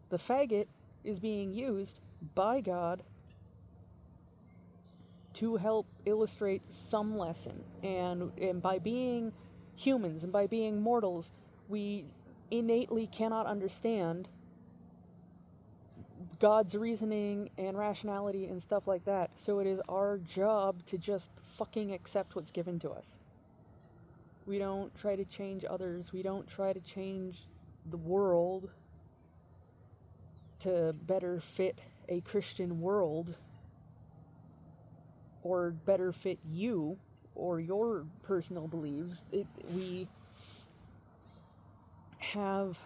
the faggot is being used by God to help illustrate some lesson. And by being humans and by being mortals, we innately cannot understand God's reasoning and rationality and stuff like that. So it is our job to just fucking accept what's given to us. We don't try to change others. We don't try to change the world to better fit a Christian world, or better fit you or your personal beliefs. We have,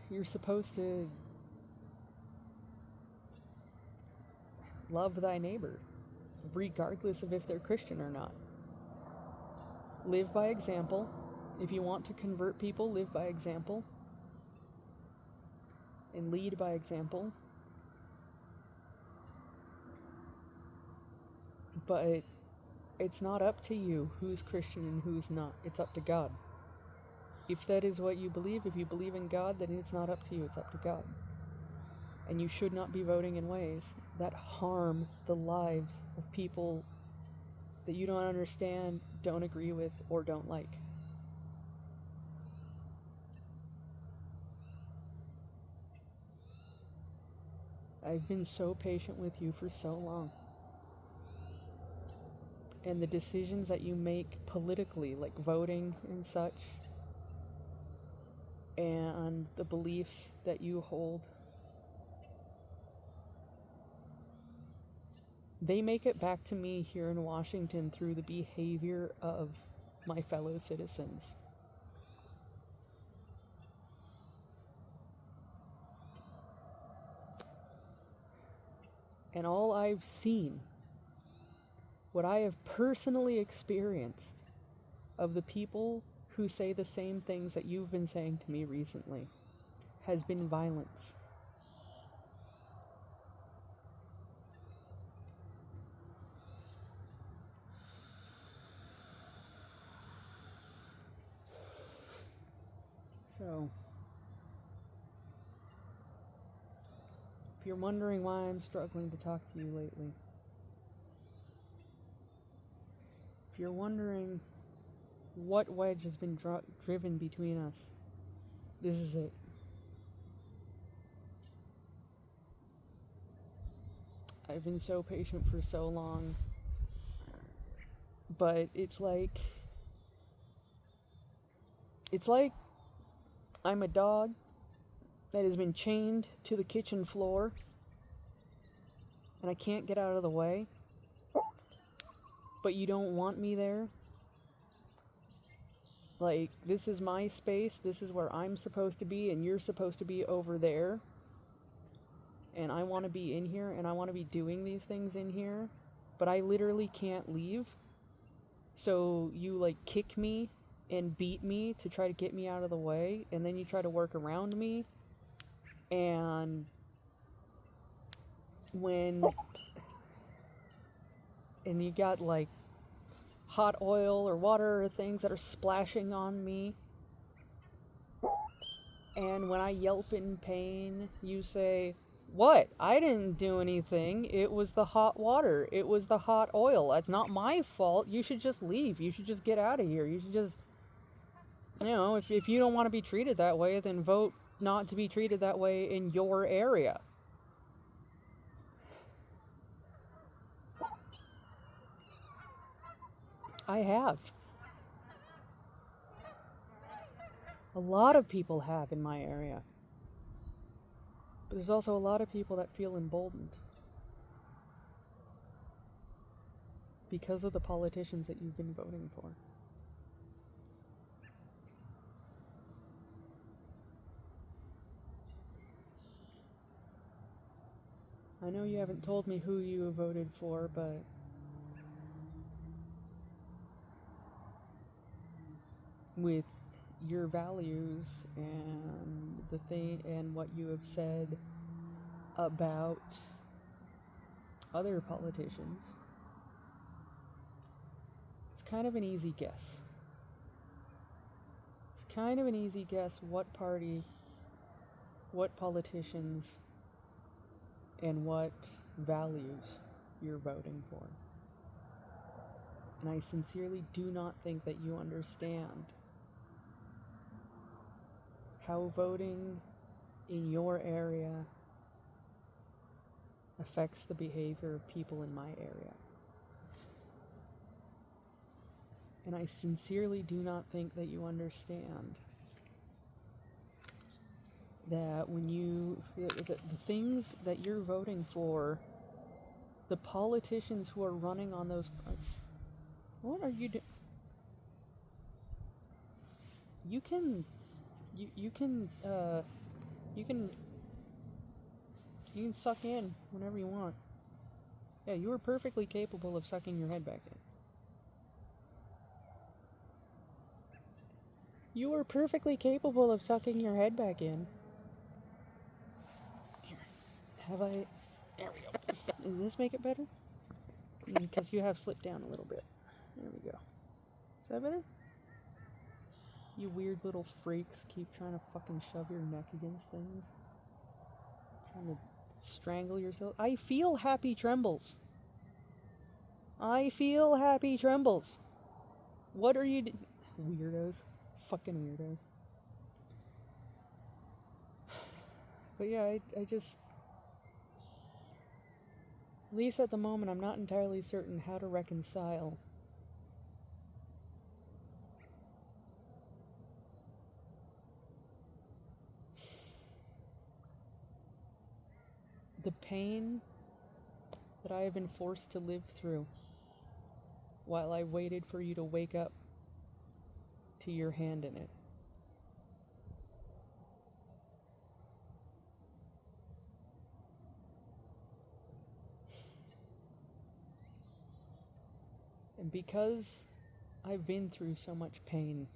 you're supposed to love thy neighbor, regardless of if they're Christian or not. Live by example. If you want to convert people, live by example. And lead by example. But it's not up to you who's Christian and who's not. It's up to God. If that is what you believe, if you believe in God, then it's not up to you, it's up to God. And you should not be voting in ways that harm the lives of people that you don't understand, don't agree with, or don't like. I've been so patient with you for so long. And the decisions that you make politically, like voting and such, and the beliefs that you hold, they make it back to me here in Washington through the behavior of my fellow citizens. And all I've seen, what I have personally experienced of the people who say the same things that you've been saying to me recently, has been violence. So, if you're wondering why I'm struggling to talk to you lately, if you're wondering what wedge has been driven between us, this is it. I've been so patient for so long, but it's like I'm a dog that has been chained to the kitchen floor and I can't get out of the way, but you don't want me there. Like, this is my space, this is where I'm supposed to be, and you're supposed to be over there. and I want to be in here and I want to be doing these things in here, but I literally can't leave. So you like kick me and beat me to try to get me out of the way, and then you try to work around me. And and you got like hot oil or water or things that are splashing on me. And when I yelp in pain, you say, "What? I didn't do anything. It was the hot water. It was the hot oil. It's not my fault. You should just leave. You should just get out of here. You should just, if you don't want to be treated that way, then vote not to be treated that way in your area." I have. A lot of people have in my area. But there's also a lot of people that feel emboldened because of the politicians that you've been voting for. I know you haven't told me who you voted for, but with your values and the thing and what you have said about other politicians, it's kind of an easy guess. It's kind of an easy guess what party, what politicians, and what values you're voting for. And I sincerely do not think that you understand how voting in your area affects the behavior of people in my area. And I sincerely do not think that you understand that when the things that you're voting for, the politicians who are running on those... What are you doing? You can suck in whenever you want. Yeah, you are perfectly capable of sucking your head back in. You are perfectly capable of sucking your head back in. Here, there we go. Does this make it better? Because you have slipped down a little bit. There we go. Is that better? You weird little freaks keep trying to fucking shove your neck against things. Trying to strangle yourself. I feel happy trembles. I feel happy trembles. What are you weirdos. Fucking weirdos. But yeah, I just... At least at the moment, I'm not entirely certain how to reconcile the pain that I have been forced to live through while I waited for you to wake up to your hand in it. And because I've been through so much pain,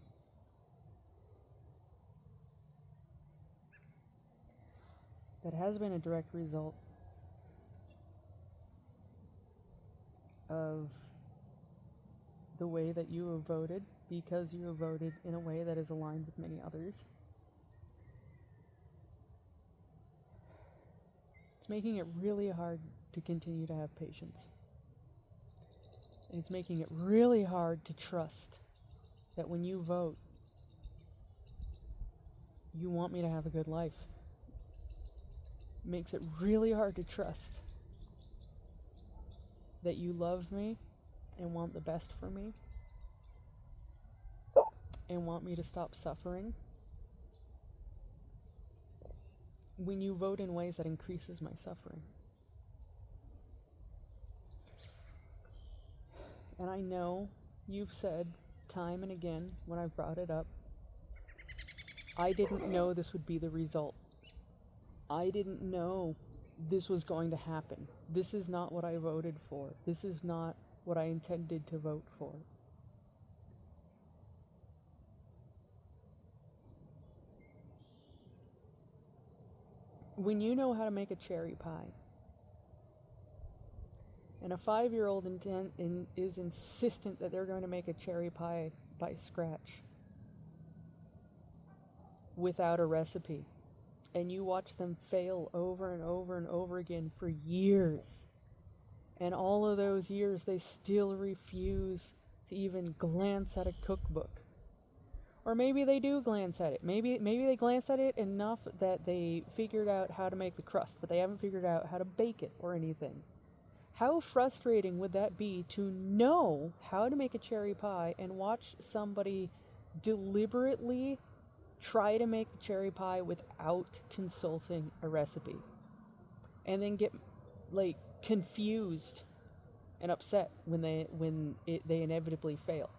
that has been a direct result of the way that you have voted, because you have voted in a way that is aligned with many others. It's making it really hard to continue to have patience. And it's making it really hard to trust that when you vote, you want me to have a good life. It makes it really hard to trust that you love me and want the best for me and want me to stop suffering when you vote in ways that increases my suffering. And I know you've said time and again when I've brought it up, I didn't know this would be the result. I didn't know this was going to happen. This is not what I voted for. This is not what I intended to vote for. When you know how to make a cherry pie, and a 5-year-old is insistent that they're going to make a cherry pie by scratch without a recipe, and you watch them fail over and over and over again for years, and all of those years they still refuse to even glance at a cookbook. Or maybe they do glance at it. Maybe they glance at it enough that they figured out how to make the crust, but they haven't figured out how to bake it or anything. How frustrating would that be to know how to make a cherry pie and watch somebody deliberately try to make a cherry pie without consulting a recipe, and then get like confused and upset when they inevitably fail?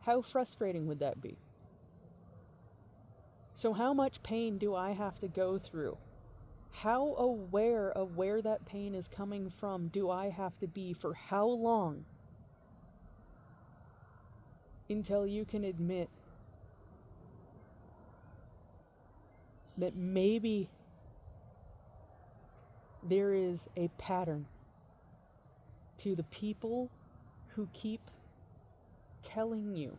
How frustrating would that be? So how much pain do I have to go through? How aware of where that pain is coming from do I have to be for how long until you can admit that maybe there is a pattern to the people who keep telling you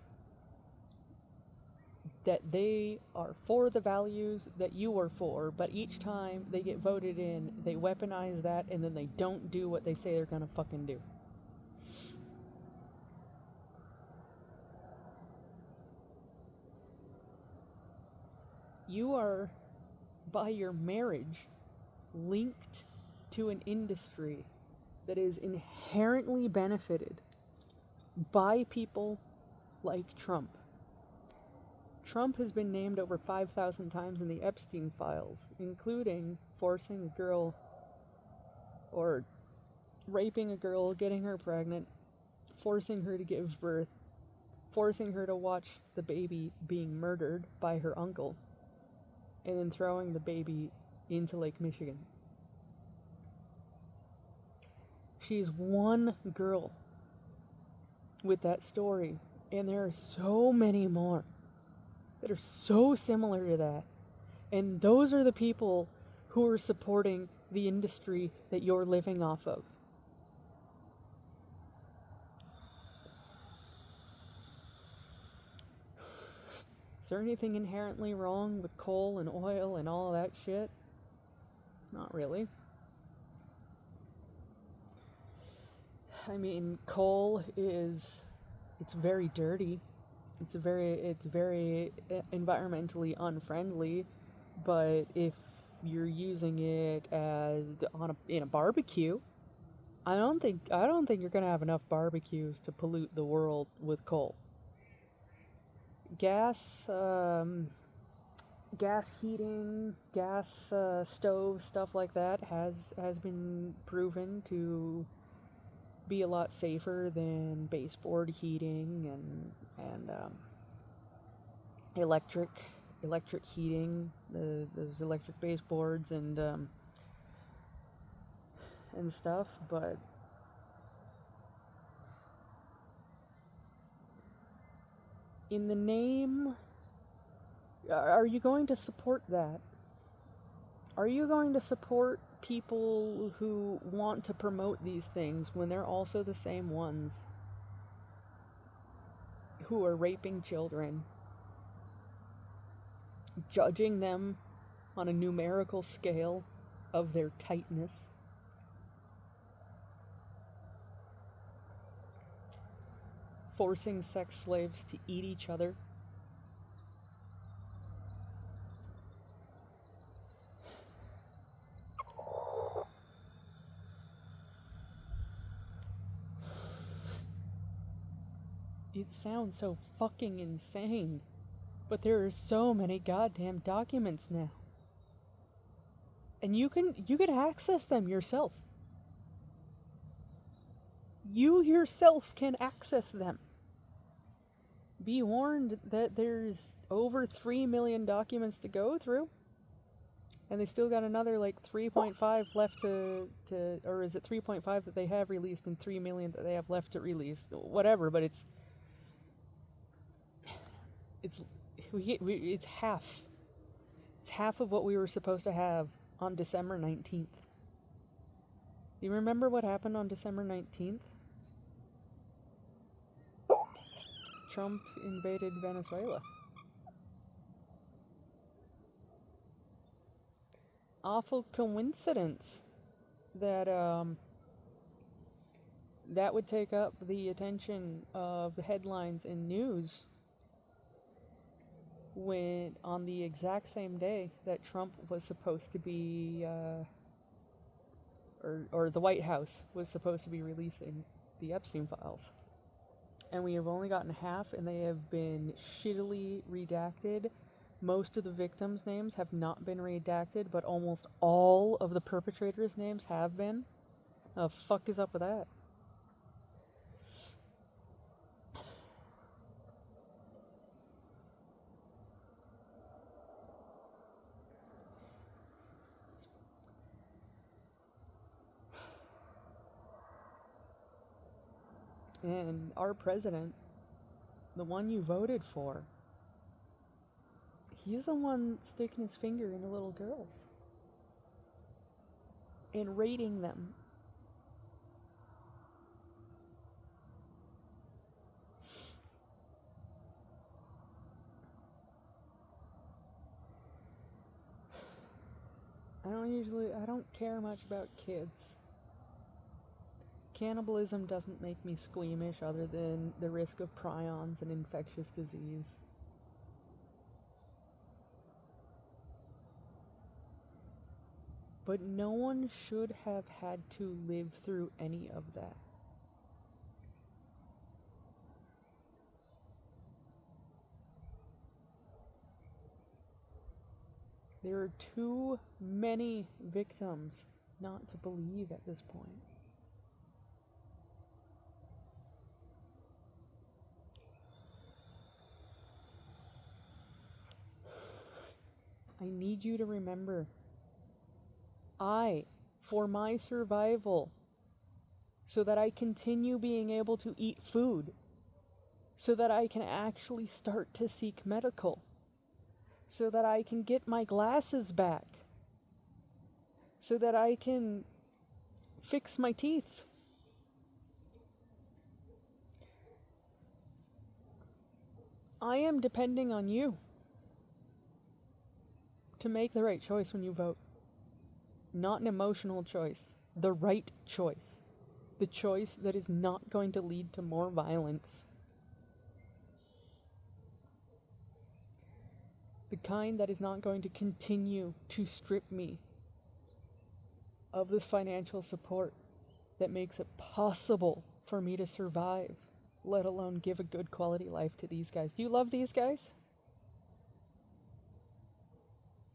that they are for the values that you are for, but each time they get voted in, they weaponize that, and then they don't do what they say they're gonna fucking do. You are, by your marriage, linked to an industry that is inherently benefited by people like Trump. Trump has been named over 5,000 times in the Epstein files, including forcing a girl or raping a girl, getting her pregnant, forcing her to give birth, forcing her to watch the baby being murdered by her uncle, and then throwing the baby into Lake Michigan. She's one girl with that story, and there are so many more that are so similar to that. And those are the people who are supporting the industry that you're living off of. Is there anything inherently wrong with coal and oil and all that shit? Not really. I mean, coal it's very dirty. It's very environmentally unfriendly, but if you're using it in a barbecue, I don't think you're gonna have enough barbecues to pollute the world with coal. Gas heating, gas stoves, stuff like that has been proven to be a lot safer than baseboard heating and electric heating, those electric baseboards and stuff. But in the name, are you going to support that? Are you going to support people who want to promote these things when they're also the same ones who are raping children, judging them on a numerical scale of their tightness, forcing sex slaves to eat each other? It sounds so fucking insane, but there are so many goddamn documents now. And you can access them yourself. You yourself can access them. Be warned that there's over 3 million documents to go through. And they still got another like 3.5 left to or is it 3.5 that they have released and 3 million that they have left to release, whatever. But it's half. It's half of what we were supposed to have on December 19th. You remember what happened on December 19th? Trump invaded Venezuela. Awful coincidence that that would take up the attention of the headlines in news when on the exact same day that Trump was supposed to be or the White House was supposed to be releasing the Epstein files. And we have only gotten half, and they have been shittily redacted. Most of the victims' names have not been redacted, but almost all of the perpetrators' names have been. The fuck is up with that? And our president, the one you voted for, he's the one sticking his finger into little girls and rating them. I don't care much about kids. Cannibalism doesn't make me squeamish other than the risk of prions and infectious disease. But no one should have had to live through any of that. There are too many victims not to believe at this point. I need you to remember, for my survival, so that I continue being able to eat food, so that I can actually start to seek medical, so that I can get my glasses back, so that I can fix my teeth. I am depending on you to make the right choice when you vote. Not an emotional choice, the right choice. The choice that is not going to lead to more violence. The kind that is not going to continue to strip me of this financial support that makes it possible for me to survive, let alone give a good quality life to these guys. Do you love these guys?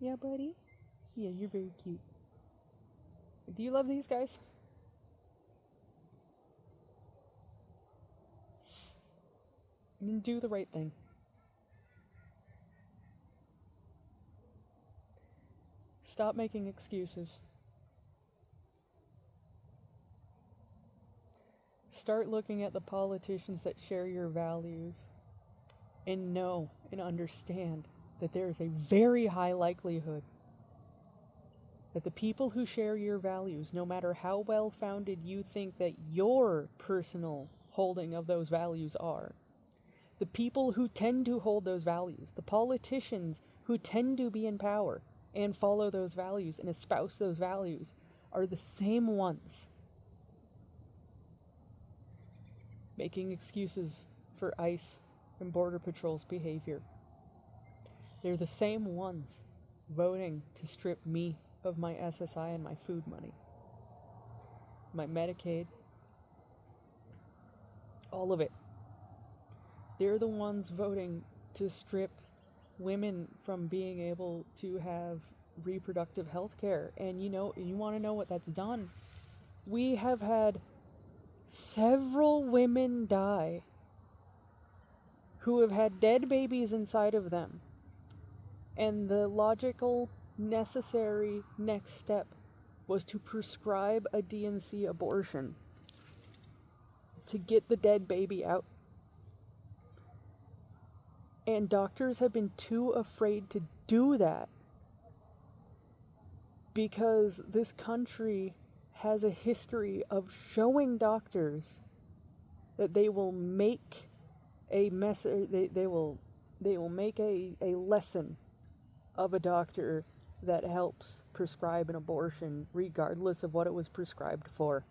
Yeah, buddy? Yeah, you're very cute. Do you love these guys? Then do the right thing. Stop making excuses. Start looking at the politicians that share your values and know and understand that there is a very high likelihood that the people who share your values, no matter how well-founded you think that your personal holding of those values are, the people who tend to hold those values, the politicians who tend to be in power and follow those values and espouse those values, are the same ones making excuses for ICE and Border Patrol's behavior. They're the same ones voting to strip me of my SSI and my food money, my Medicaid, all of it. They're the ones voting to strip women from being able to have reproductive health care. And you want to know what that's done? We have had several women die who have had dead babies inside of them. And the logical necessary next step was to prescribe a DNC abortion to get the dead baby out. And doctors have been too afraid to do that because this country has a history of showing doctors that they will make a mess. They will make a lesson of a doctor that helps prescribe an abortion regardless of what it was prescribed for.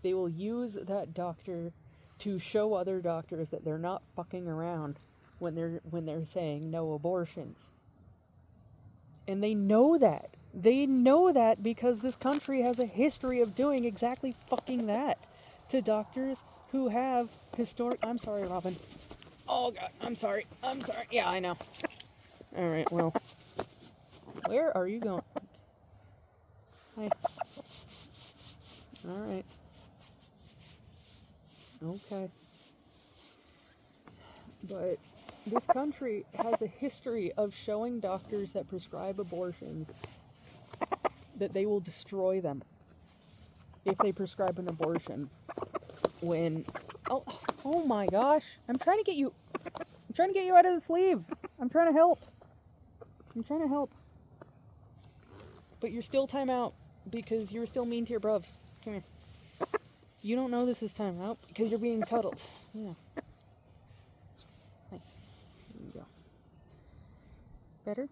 They will use that doctor to show other doctors that they're not fucking around when they're saying no abortions. And they know that. They know that because this country has a history of doing exactly fucking that to doctors who have historic... I'm sorry, Robin. Oh, God, I'm sorry. Yeah, I know. All right, well, where are you going? Hi. All right. Okay. But this country has a history of showing doctors that prescribe abortions that they will destroy them if they prescribe an abortion. When oh my gosh, I'm trying to get you out of the sleeve. I'm trying to help. But you're still timeout because you're still mean to your bruvs. Come here. You don't know this is timeout because you're being cuddled. Yeah. Hey, there you go. Better?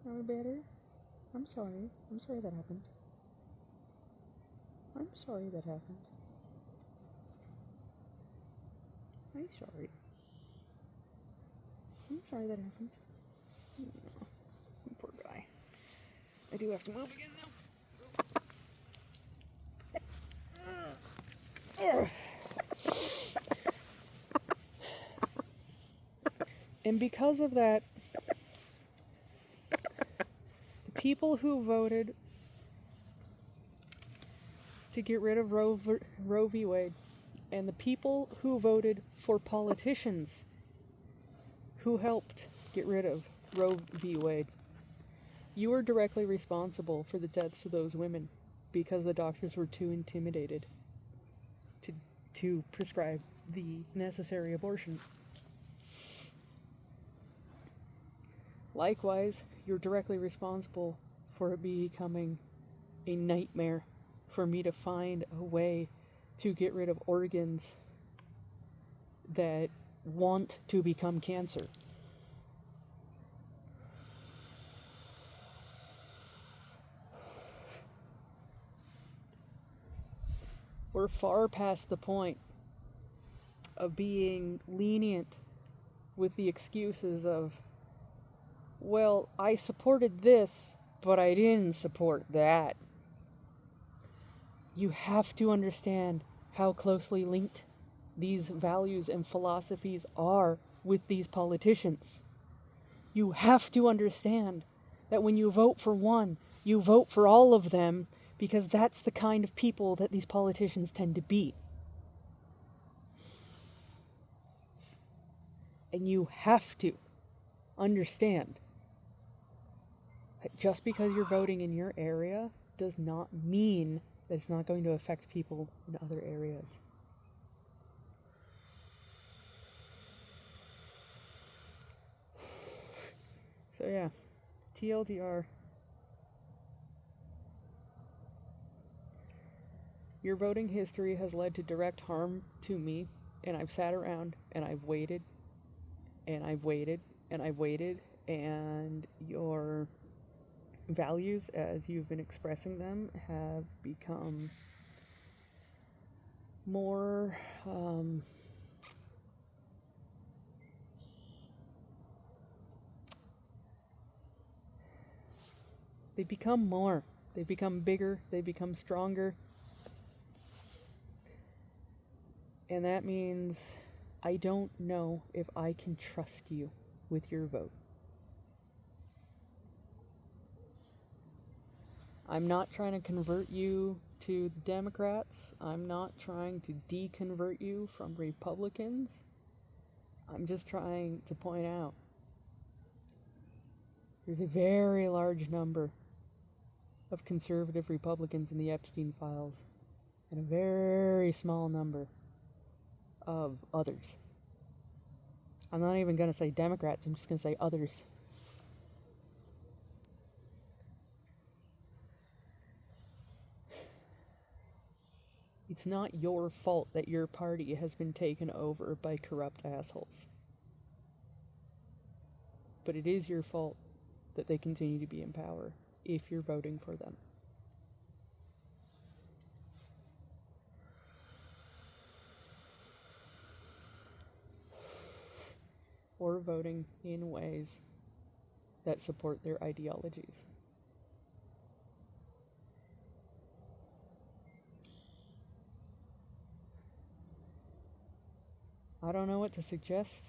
Are we better? I'm sorry. I'm sorry that happened. I'm sorry that happened. I'm sorry. I'm sorry that happened. Oh, poor guy. I do have to move again now. And because of that, the people who voted to get rid of Roe v. Wade, and the people who voted for politicians who helped get rid of Roe v. Wade, you are directly responsible for the deaths of those women because the doctors were too intimidated to prescribe the necessary abortion. Likewise, you're directly responsible for it becoming a nightmare for me to find a way to get rid of organs that want to become cancer. We're far past the point of being lenient with the excuses of, well, I supported this, but I didn't support that. You have to understand how closely linked these values and philosophies are with these politicians. You have to understand that when you vote for one, you vote for all of them because that's the kind of people that these politicians tend to be. And you have to understand that just because you're voting in your area does not mean that it's not going to affect people in other areas. So yeah, TLDR. Your voting history has led to direct harm to me, and I've sat around and I've waited, and I've waited, and I've waited, and your values as you've been expressing them have become more they become bigger, they become stronger, and that means I don't know if I can trust you with your vote. I'm not trying to convert you to the Democrats. I'm not trying to deconvert you from Republicans. I'm just trying to point out There's a very large number of conservative Republicans in the Epstein files, and a very small number of others. I'm not even going to say Democrats, I'm just going to say others. It's not your fault that your party has been taken over by corrupt assholes. But it is your fault that they continue to be in power if you're voting for them. Or voting in ways that support their ideologies. I don't know what to suggest.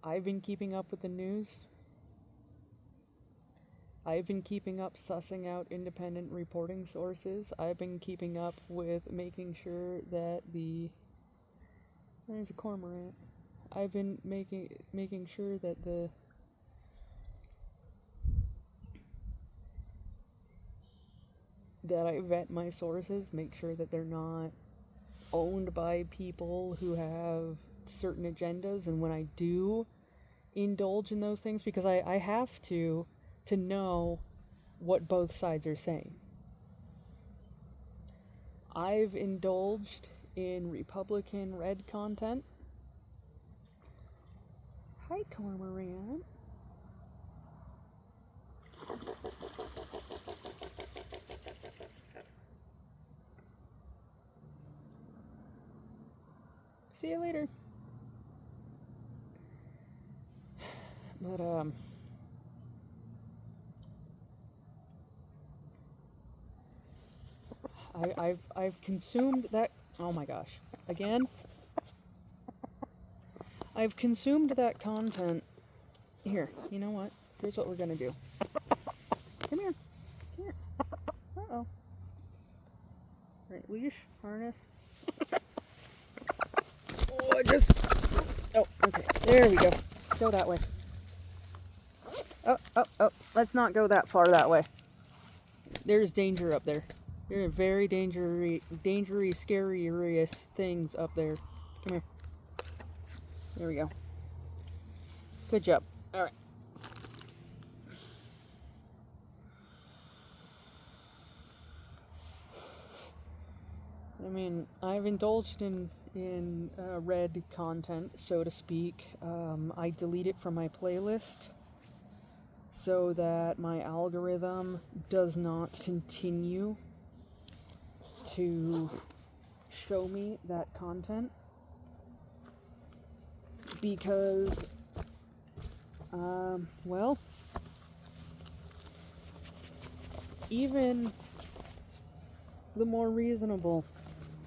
I've been keeping up with the news. I've been keeping up sussing out independent reporting sources. I've been keeping up with making sure that there's a cormorant. I've been making sure that that I vet my sources, make sure that they're not owned by people who have certain agendas. And when I do indulge in those things, because I have to know what both sides are saying. I've indulged in Republican red content. Hi, Cormorant. See you later. But, I've consumed that, oh my gosh, again? I've consumed that content. Here, you know what? Here's what we're gonna do. Come here. Come here. Uh-oh. Right, leash, harness. Oh, okay, there we go. Go that way. Oh, let's not go that far that way. There's danger up there. There are very dangerous, scary things up there. Come here. There we go. Good job. All right. I mean, I've indulged in red content, so to speak. I delete it from my playlist so that my algorithm does not continue to show me that content, because well, even the more reasonable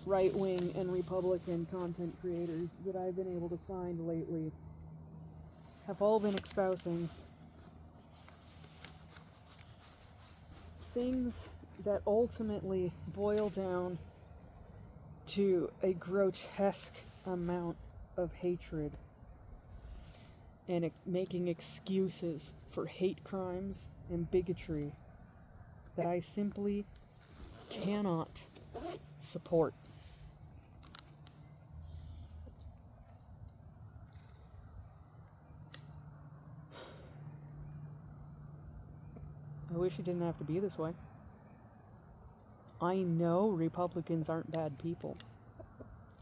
right-wing and Republican content creators that I've been able to find lately have all been espousing things that ultimately boil down to a grotesque amount of hatred and making excuses for hate crimes and bigotry that I simply cannot support. I wish it didn't have to be this way. I know Republicans aren't bad people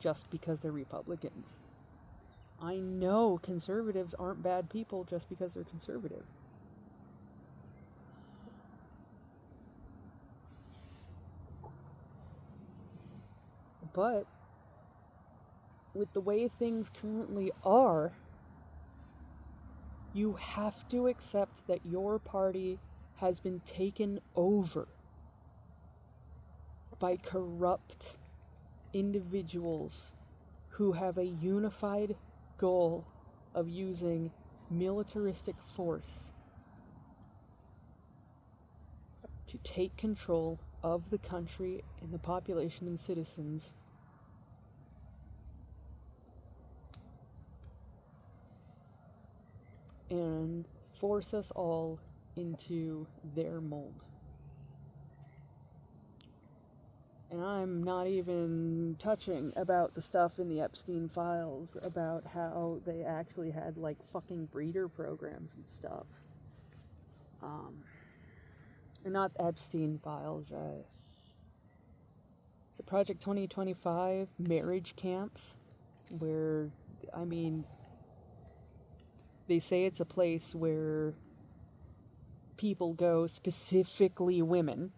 just because they're Republicans. I know conservatives aren't bad people just because they're conservative. But with the way things currently are, you have to accept that your party has been taken over by corrupt individuals who have a unified goal of using militaristic force to take control of the country and the population and citizens and force us all into their mold. And I'm not even touching about the stuff in the Epstein files about how they actually had like fucking breeder programs and stuff. And not Epstein files, the Project 2025 marriage camps, where, I mean, they say it's a place where people go, specifically women.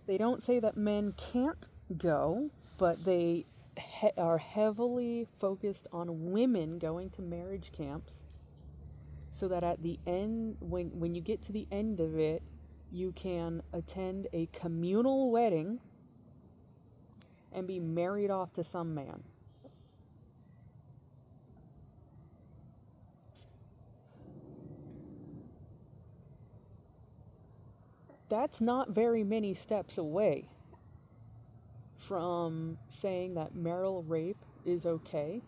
They don't say that men can't go, but they are heavily focused on women going to marriage camps, so that at the end, when you get to the end of it, you can attend a communal wedding and be married off to some man. That's not very many steps away from saying that marital rape is okay,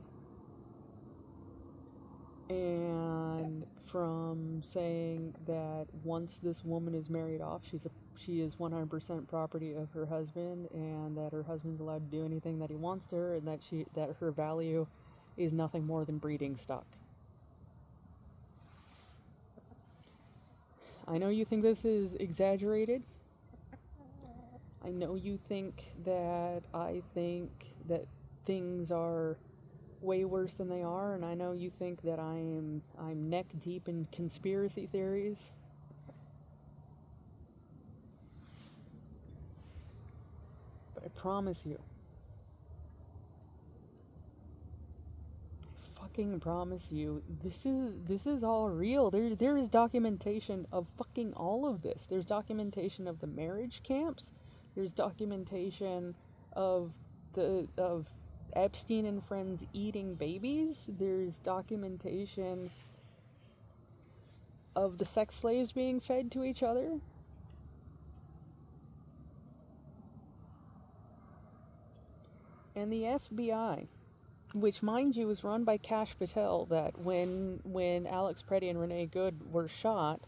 and from saying that once this woman is married off, she is 100% property of her husband, and that her husband's allowed to do anything that he wants to her, and that her value is nothing more than breeding stock. I know you think this is exaggerated. I know you think that I think that things are way worse than they are, and I know you think that I'm neck deep in conspiracy theories. But I promise you, promise you, this is all real. There is documentation of fucking all of this. There's documentation of the marriage camps. There's documentation of Epstein and friends eating babies. There's documentation of the sex slaves being fed to each other. And the FBI, which, mind you, is run by Kash Patel, that when Alex Preddy and Renee Good were shot,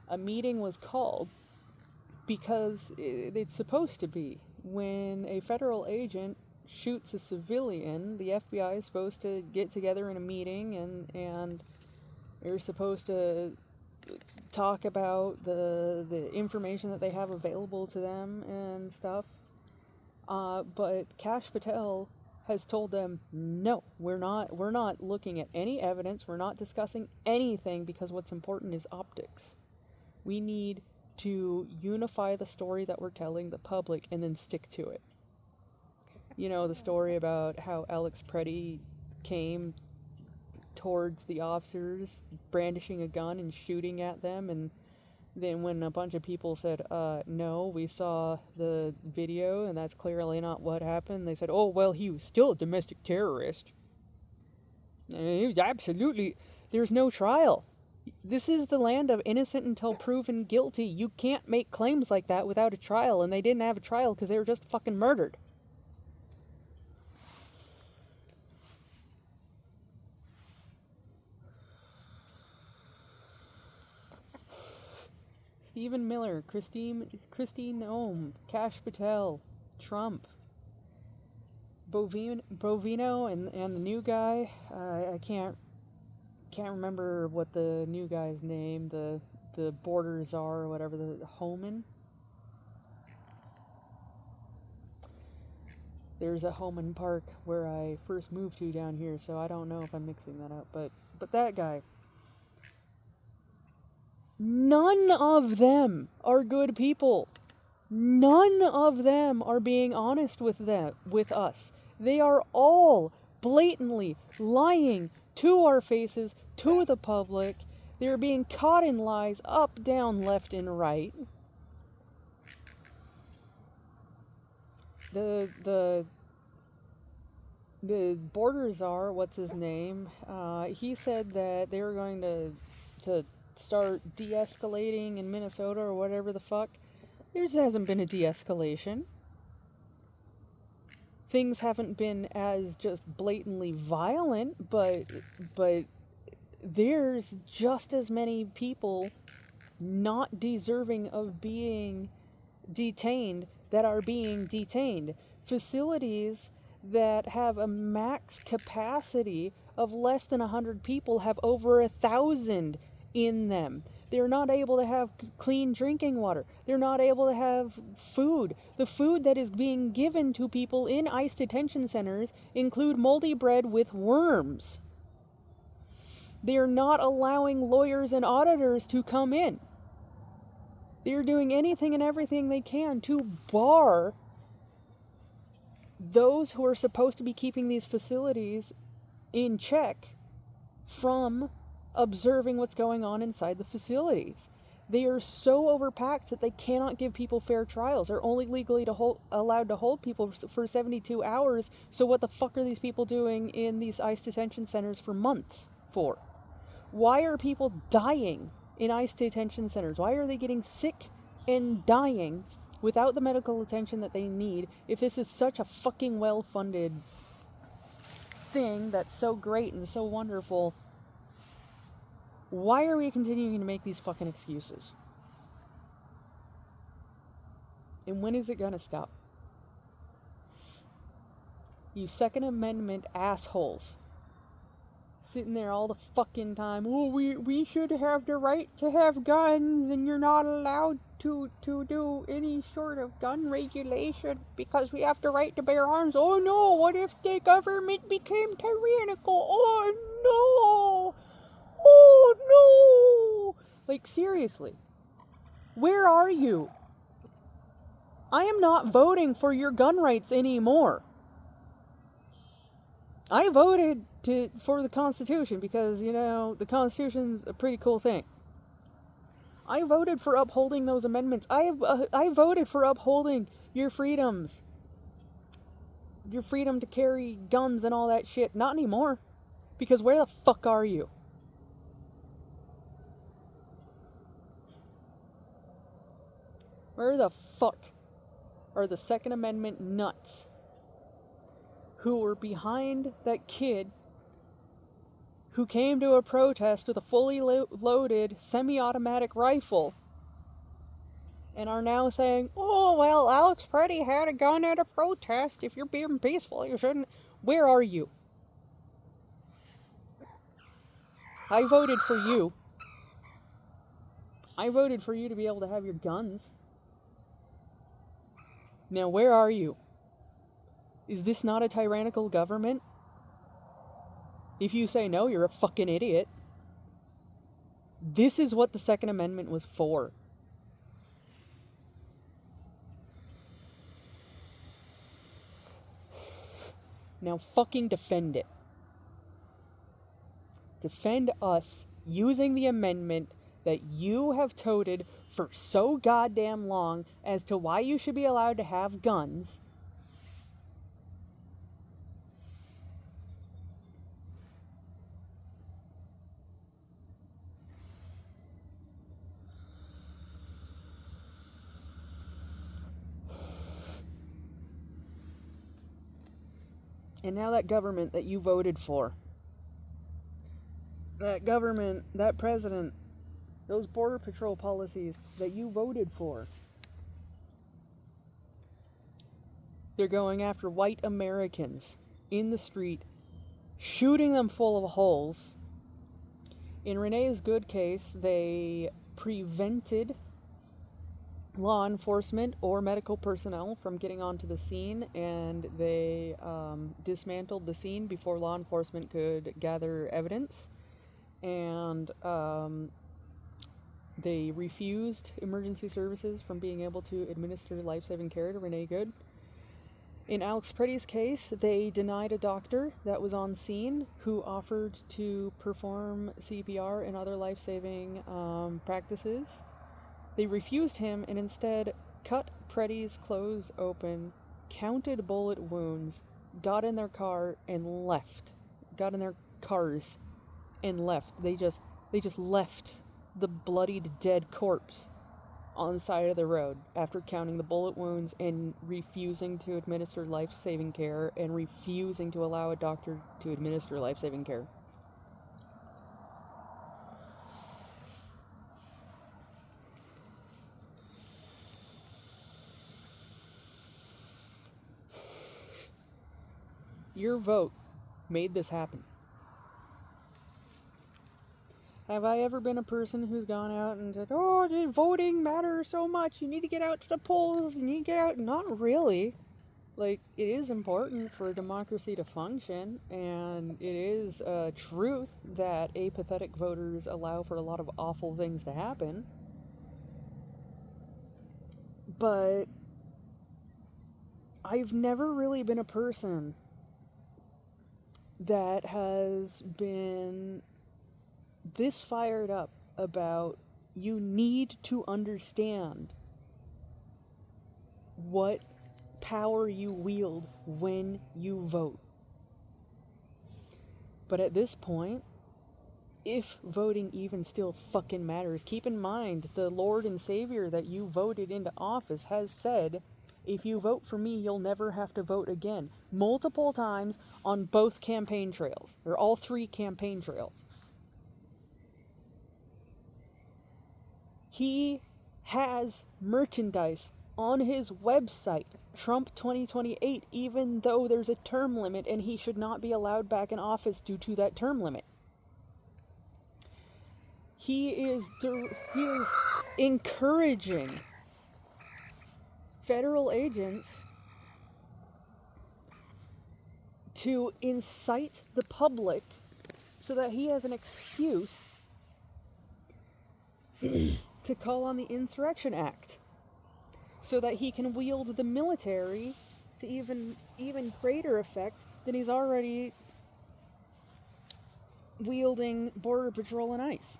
a meeting was called because it's supposed to be. When a federal agent shoots a civilian, the FBI is supposed to get together in a meeting, and they're supposed to talk about the information that they have available to them and stuff. But Kash Patel has told them, no, we're not looking at any evidence, we're not discussing anything, because what's important is optics. We need to unify the story that we're telling the public and then stick to it. You know, the story about how Alex Preddy came towards the officers brandishing a gun and shooting at them, and then when a bunch of people said, no, we saw the video and that's clearly not what happened, they said, oh, well, he was still a domestic terrorist. Absolutely. There's no trial. This is the land of innocent until proven guilty. You can't make claims like that without a trial, and they didn't have a trial because they were just fucking murdered. Stephen Miller, Christine Ohm, Kash Patel, Trump, Bovino, and the new guy. I can't remember what the new guy's name. The border czar or whatever. The Homan. There's a Homan Park where I first moved to down here, so I don't know if I'm mixing that up. But that guy. None of them are good people. None of them are being honest with us. They are all blatantly lying to our faces, to the public. They're being caught in lies up, down, left, and right. The border czar, what's his name? He said that they were going to start de-escalating in Minnesota or whatever the fuck. There hasn't been a de-escalation. Things haven't been as just blatantly violent, but there's just as many people not deserving of being detained that are being detained. Facilities that have a max capacity of less than 100 people have over 1,000 in them. They're not able to have clean drinking water. They're not able to have food. The food that is being given to people in ICE detention centers include moldy bread with worms. They're not allowing lawyers and auditors to come in. They're doing anything and everything they can to bar those who are supposed to be keeping these facilities in check from observing what's going on inside the facilities. They are so overpacked that they cannot give people fair trials. They're only legally allowed to hold people for 72 hours. So what the fuck are these people doing in these ICE detention centers for months for? Why are people dying in ICE detention centers? Why are they getting sick and dying without the medical attention that they need if this is such a fucking well-funded thing that's so great and so wonderful? Why are we continuing to make these fucking excuses? And when is it gonna stop? You Second Amendment assholes. Sitting there all the fucking time. Oh, we should have the right to have guns, and you're not allowed to do any sort of gun regulation because we have the right to bear arms. Oh no, what if the government became tyrannical? Oh no! Oh no! Like, seriously. Where are you? I am not voting for your gun rights anymore. I voted for the Constitution because, you know, the Constitution's a pretty cool thing. I voted for upholding those amendments. I voted for upholding your freedoms. Your freedom to carry guns and all that shit. Not anymore. Because where the fuck are you? Where the fuck are the Second Amendment nuts who were behind that kid who came to a protest with a fully loaded semi-automatic rifle and are now saying, oh, well, Alex Preddy had a gun at a protest. If you're being peaceful, you shouldn't. Where are you? I voted for you. I voted for you to be able to have your guns. Now, where are you? Is this not a tyrannical government? If you say no, you're a fucking idiot. This is what the Second Amendment was for. Now fucking defend it. Defend us using the amendment that you have toted for so goddamn long as to why you should be allowed to have guns. And now that government that you voted for, that government, that president, those border patrol policies that you voted for, they're going after white Americans in the street, shooting them full of holes. In Renee's Good case, they prevented law enforcement or medical personnel from getting onto the scene, and they dismantled the scene before law enforcement could gather evidence. And they refused emergency services from being able to administer life-saving care to Renee Good. In Alex Preddy's case, they denied a doctor that was on scene who offered to perform CPR and other life-saving practices. They refused him and instead cut Preddy's clothes open, counted bullet wounds, got in their car and left. Got in their cars and left. They just left the bloodied dead corpse on the side of the road after counting the bullet wounds and refusing to administer life-saving care and refusing to allow a doctor to administer life-saving care. Your vote made this happen. Have I ever been a person who's gone out and said, oh, voting matters so much, you need to get out to the polls, you need to get out? Not really. Like, it is important for democracy to function, and it is a truth that apathetic voters allow for a lot of awful things to happen. But I've never really been a person that has been this fired up about you need to understand what power you wield when you vote. But at this point, if voting even still fucking matters, keep in mind the Lord and Savior that you voted into office has said, if you vote for me, you'll never have to vote again. Multiple times on both campaign trails, or all 3 campaign trails. He has merchandise on his website, Trump 2028, even though there's a term limit and he should not be allowed back in office due to that term limit. He is encouraging federal agents to incite the public so that he has an excuse to call on the Insurrection Act, so that he can wield the military to even greater effect than he's already wielding Border Patrol and ICE.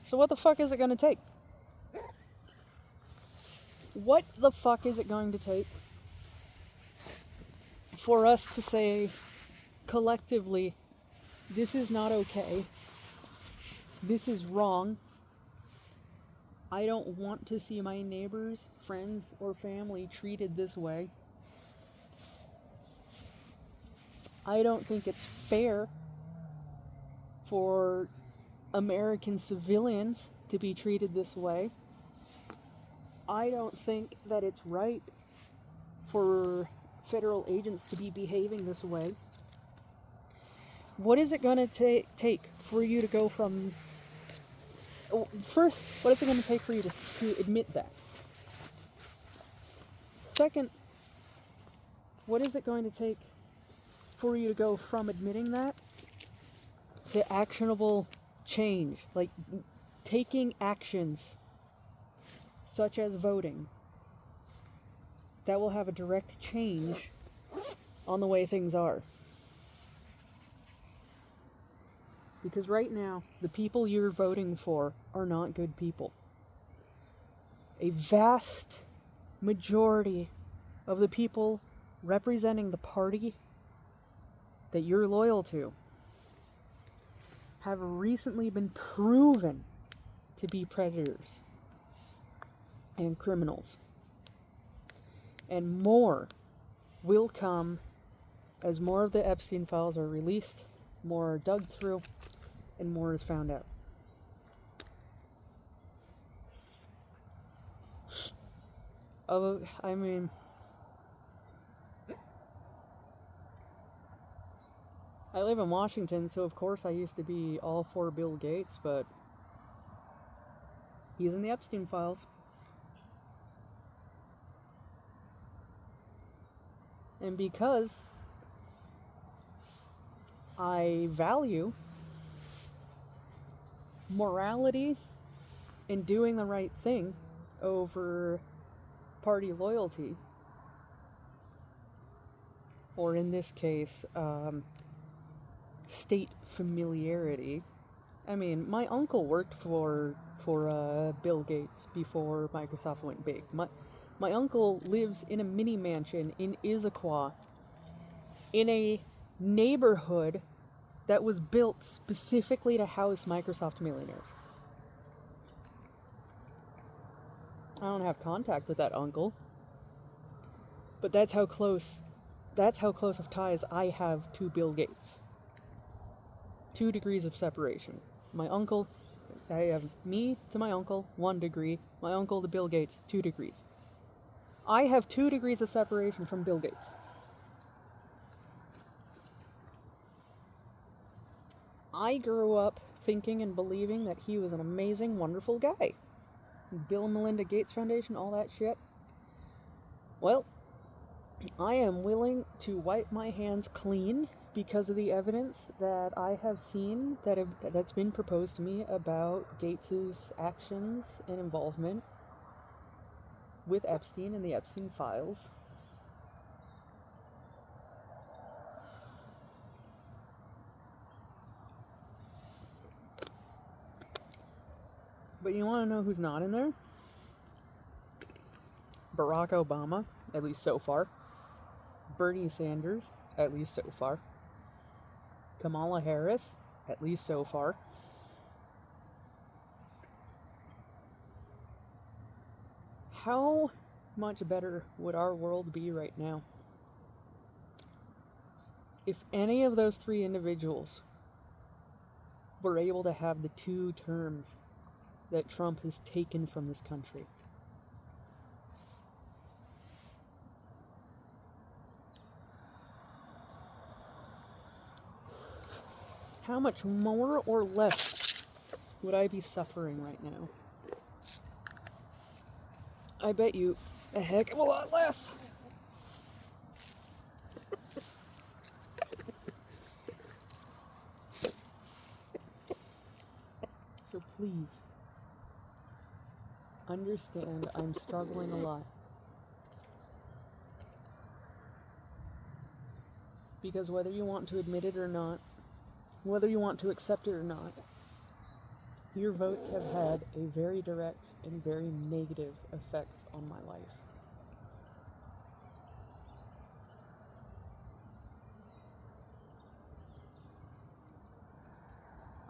So what the fuck is it going to take? What the fuck is it going to take for us to say collectively, this is not okay, this is wrong, I don't want to see my neighbors, friends, or family treated this way. I don't think it's fair for American civilians to be treated this way. I don't think that it's right for federal agents to be behaving this way. What is it going to take for you to go from... First, what is it going to take for you to admit that? Second, what is it going to take for you to go from admitting that to actionable change? Like taking actions such as voting that will have a direct change on the way things are. Because right now, the people you're voting for are not good people. A vast majority of the people representing the party that you're loyal to have recently been proven to be predators and criminals. And more will come as more of the Epstein files are released, more are dug through, and more is found out. I mean, I live in Washington, so of course I used to be all for Bill Gates, but he's in the Epstein files. And because I value morality and doing the right thing over party loyalty, or in this case, state familiarity. I mean, my uncle worked for Bill Gates before Microsoft went big. My uncle lives in a mini mansion in Issaquah, in a neighborhood that was built specifically to house Microsoft millionaires. I don't have contact with that uncle, but that's how close of ties I have to Bill Gates. 2 degrees of separation. My uncle, I have me to my uncle, 1 degree. My uncle to Bill Gates, 2 degrees. I have 2 degrees of separation from Bill Gates. I grew up thinking and believing that he was an amazing, wonderful guy. Bill and Melinda Gates Foundation, all that shit. Well, I am willing to wipe my hands clean because of the evidence that I have seen that's been proposed to me about Gates's actions and involvement with Epstein and the Epstein files. But you want to know who's not in there? Barack Obama, at least so far. Bernie Sanders, at least so far. Kamala Harris, at least so far. How much better would our world be right now if any of those 3 individuals were able to have the 2 terms that Trump has taken from this country? How much more or less would I be suffering right now? I bet you a heck of a lot less. So please, understand I'm struggling a lot. Because whether you want to admit it or not, whether you want to accept it or not, your votes have had a very direct and very negative effect on my life.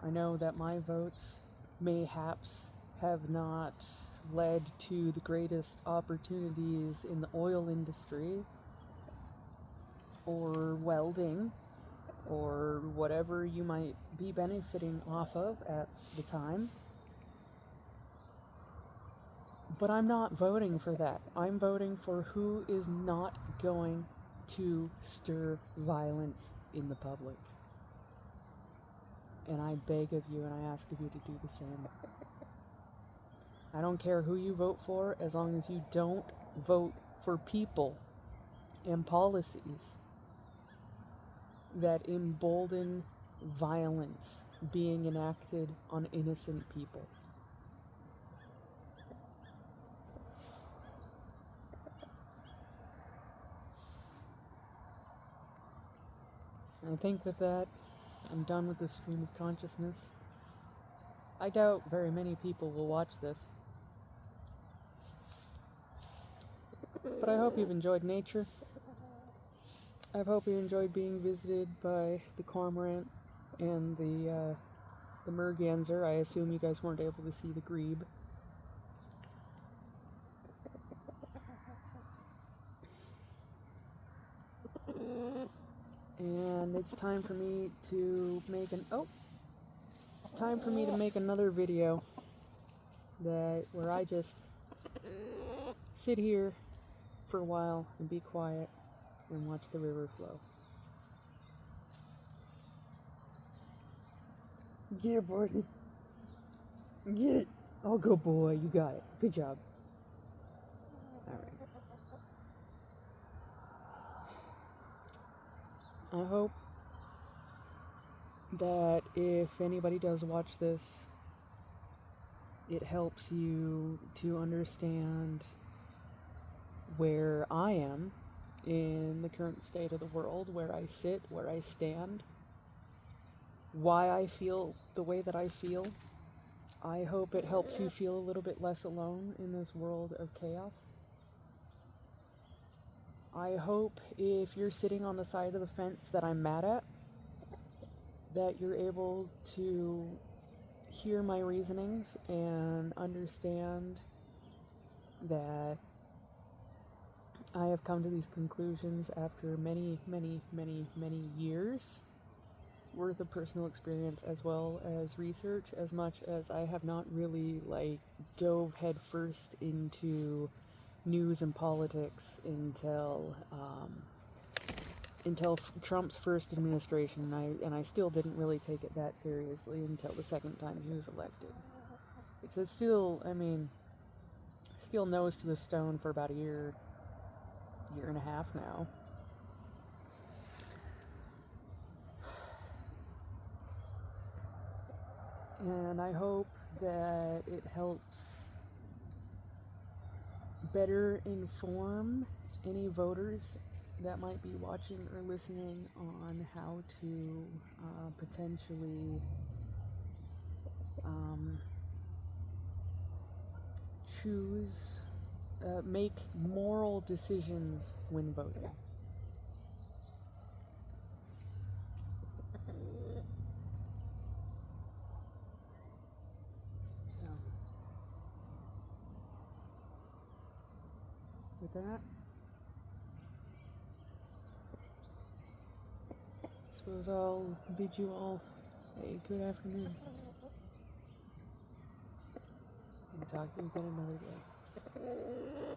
I know that my votes mayhaps have not led to the greatest opportunities in the oil industry or welding or whatever you might be benefiting off of at the time. But I'm not voting for that. I'm voting for who is not going to stir violence in the public. And I beg of you and I ask of you to do the same. I don't care who you vote for, as long as you don't vote for people and policies that embolden violence being enacted on innocent people. I think with that, I'm done with this stream of consciousness. I doubt very many people will watch this. But I hope you've enjoyed nature. I hope you enjoyed being visited by the cormorant and the merganser. I assume you guys weren't able to see the grebe. And it's time for me to make another video where I just sit here for a while and be quiet and watch the river flow. Get it, buddy. Get it. Oh, good boy. You got it. Good job. Alright. I hope that if anybody does watch this, it helps you to understand where I am in the current state of the world, where I sit, where I stand, why I feel the way that I feel. I hope it helps you feel a little bit less alone in this world of chaos. I hope if you're sitting on the side of the fence that I'm mad at, that you're able to hear my reasonings and understand that I have come to these conclusions after many, many, many, many years worth of personal experience as well as research, as much as I have not really dove headfirst into news and politics until Trump's first administration, and I still didn't really take it that seriously until the second time he was elected. Which is still, I mean, still nose to the stone for about a year and a half now. And I hope that it helps better inform any voters that might be watching or listening on how to potentially make moral decisions when voting. So, with that, I suppose I'll bid you all a good afternoon. And talk to you again another day.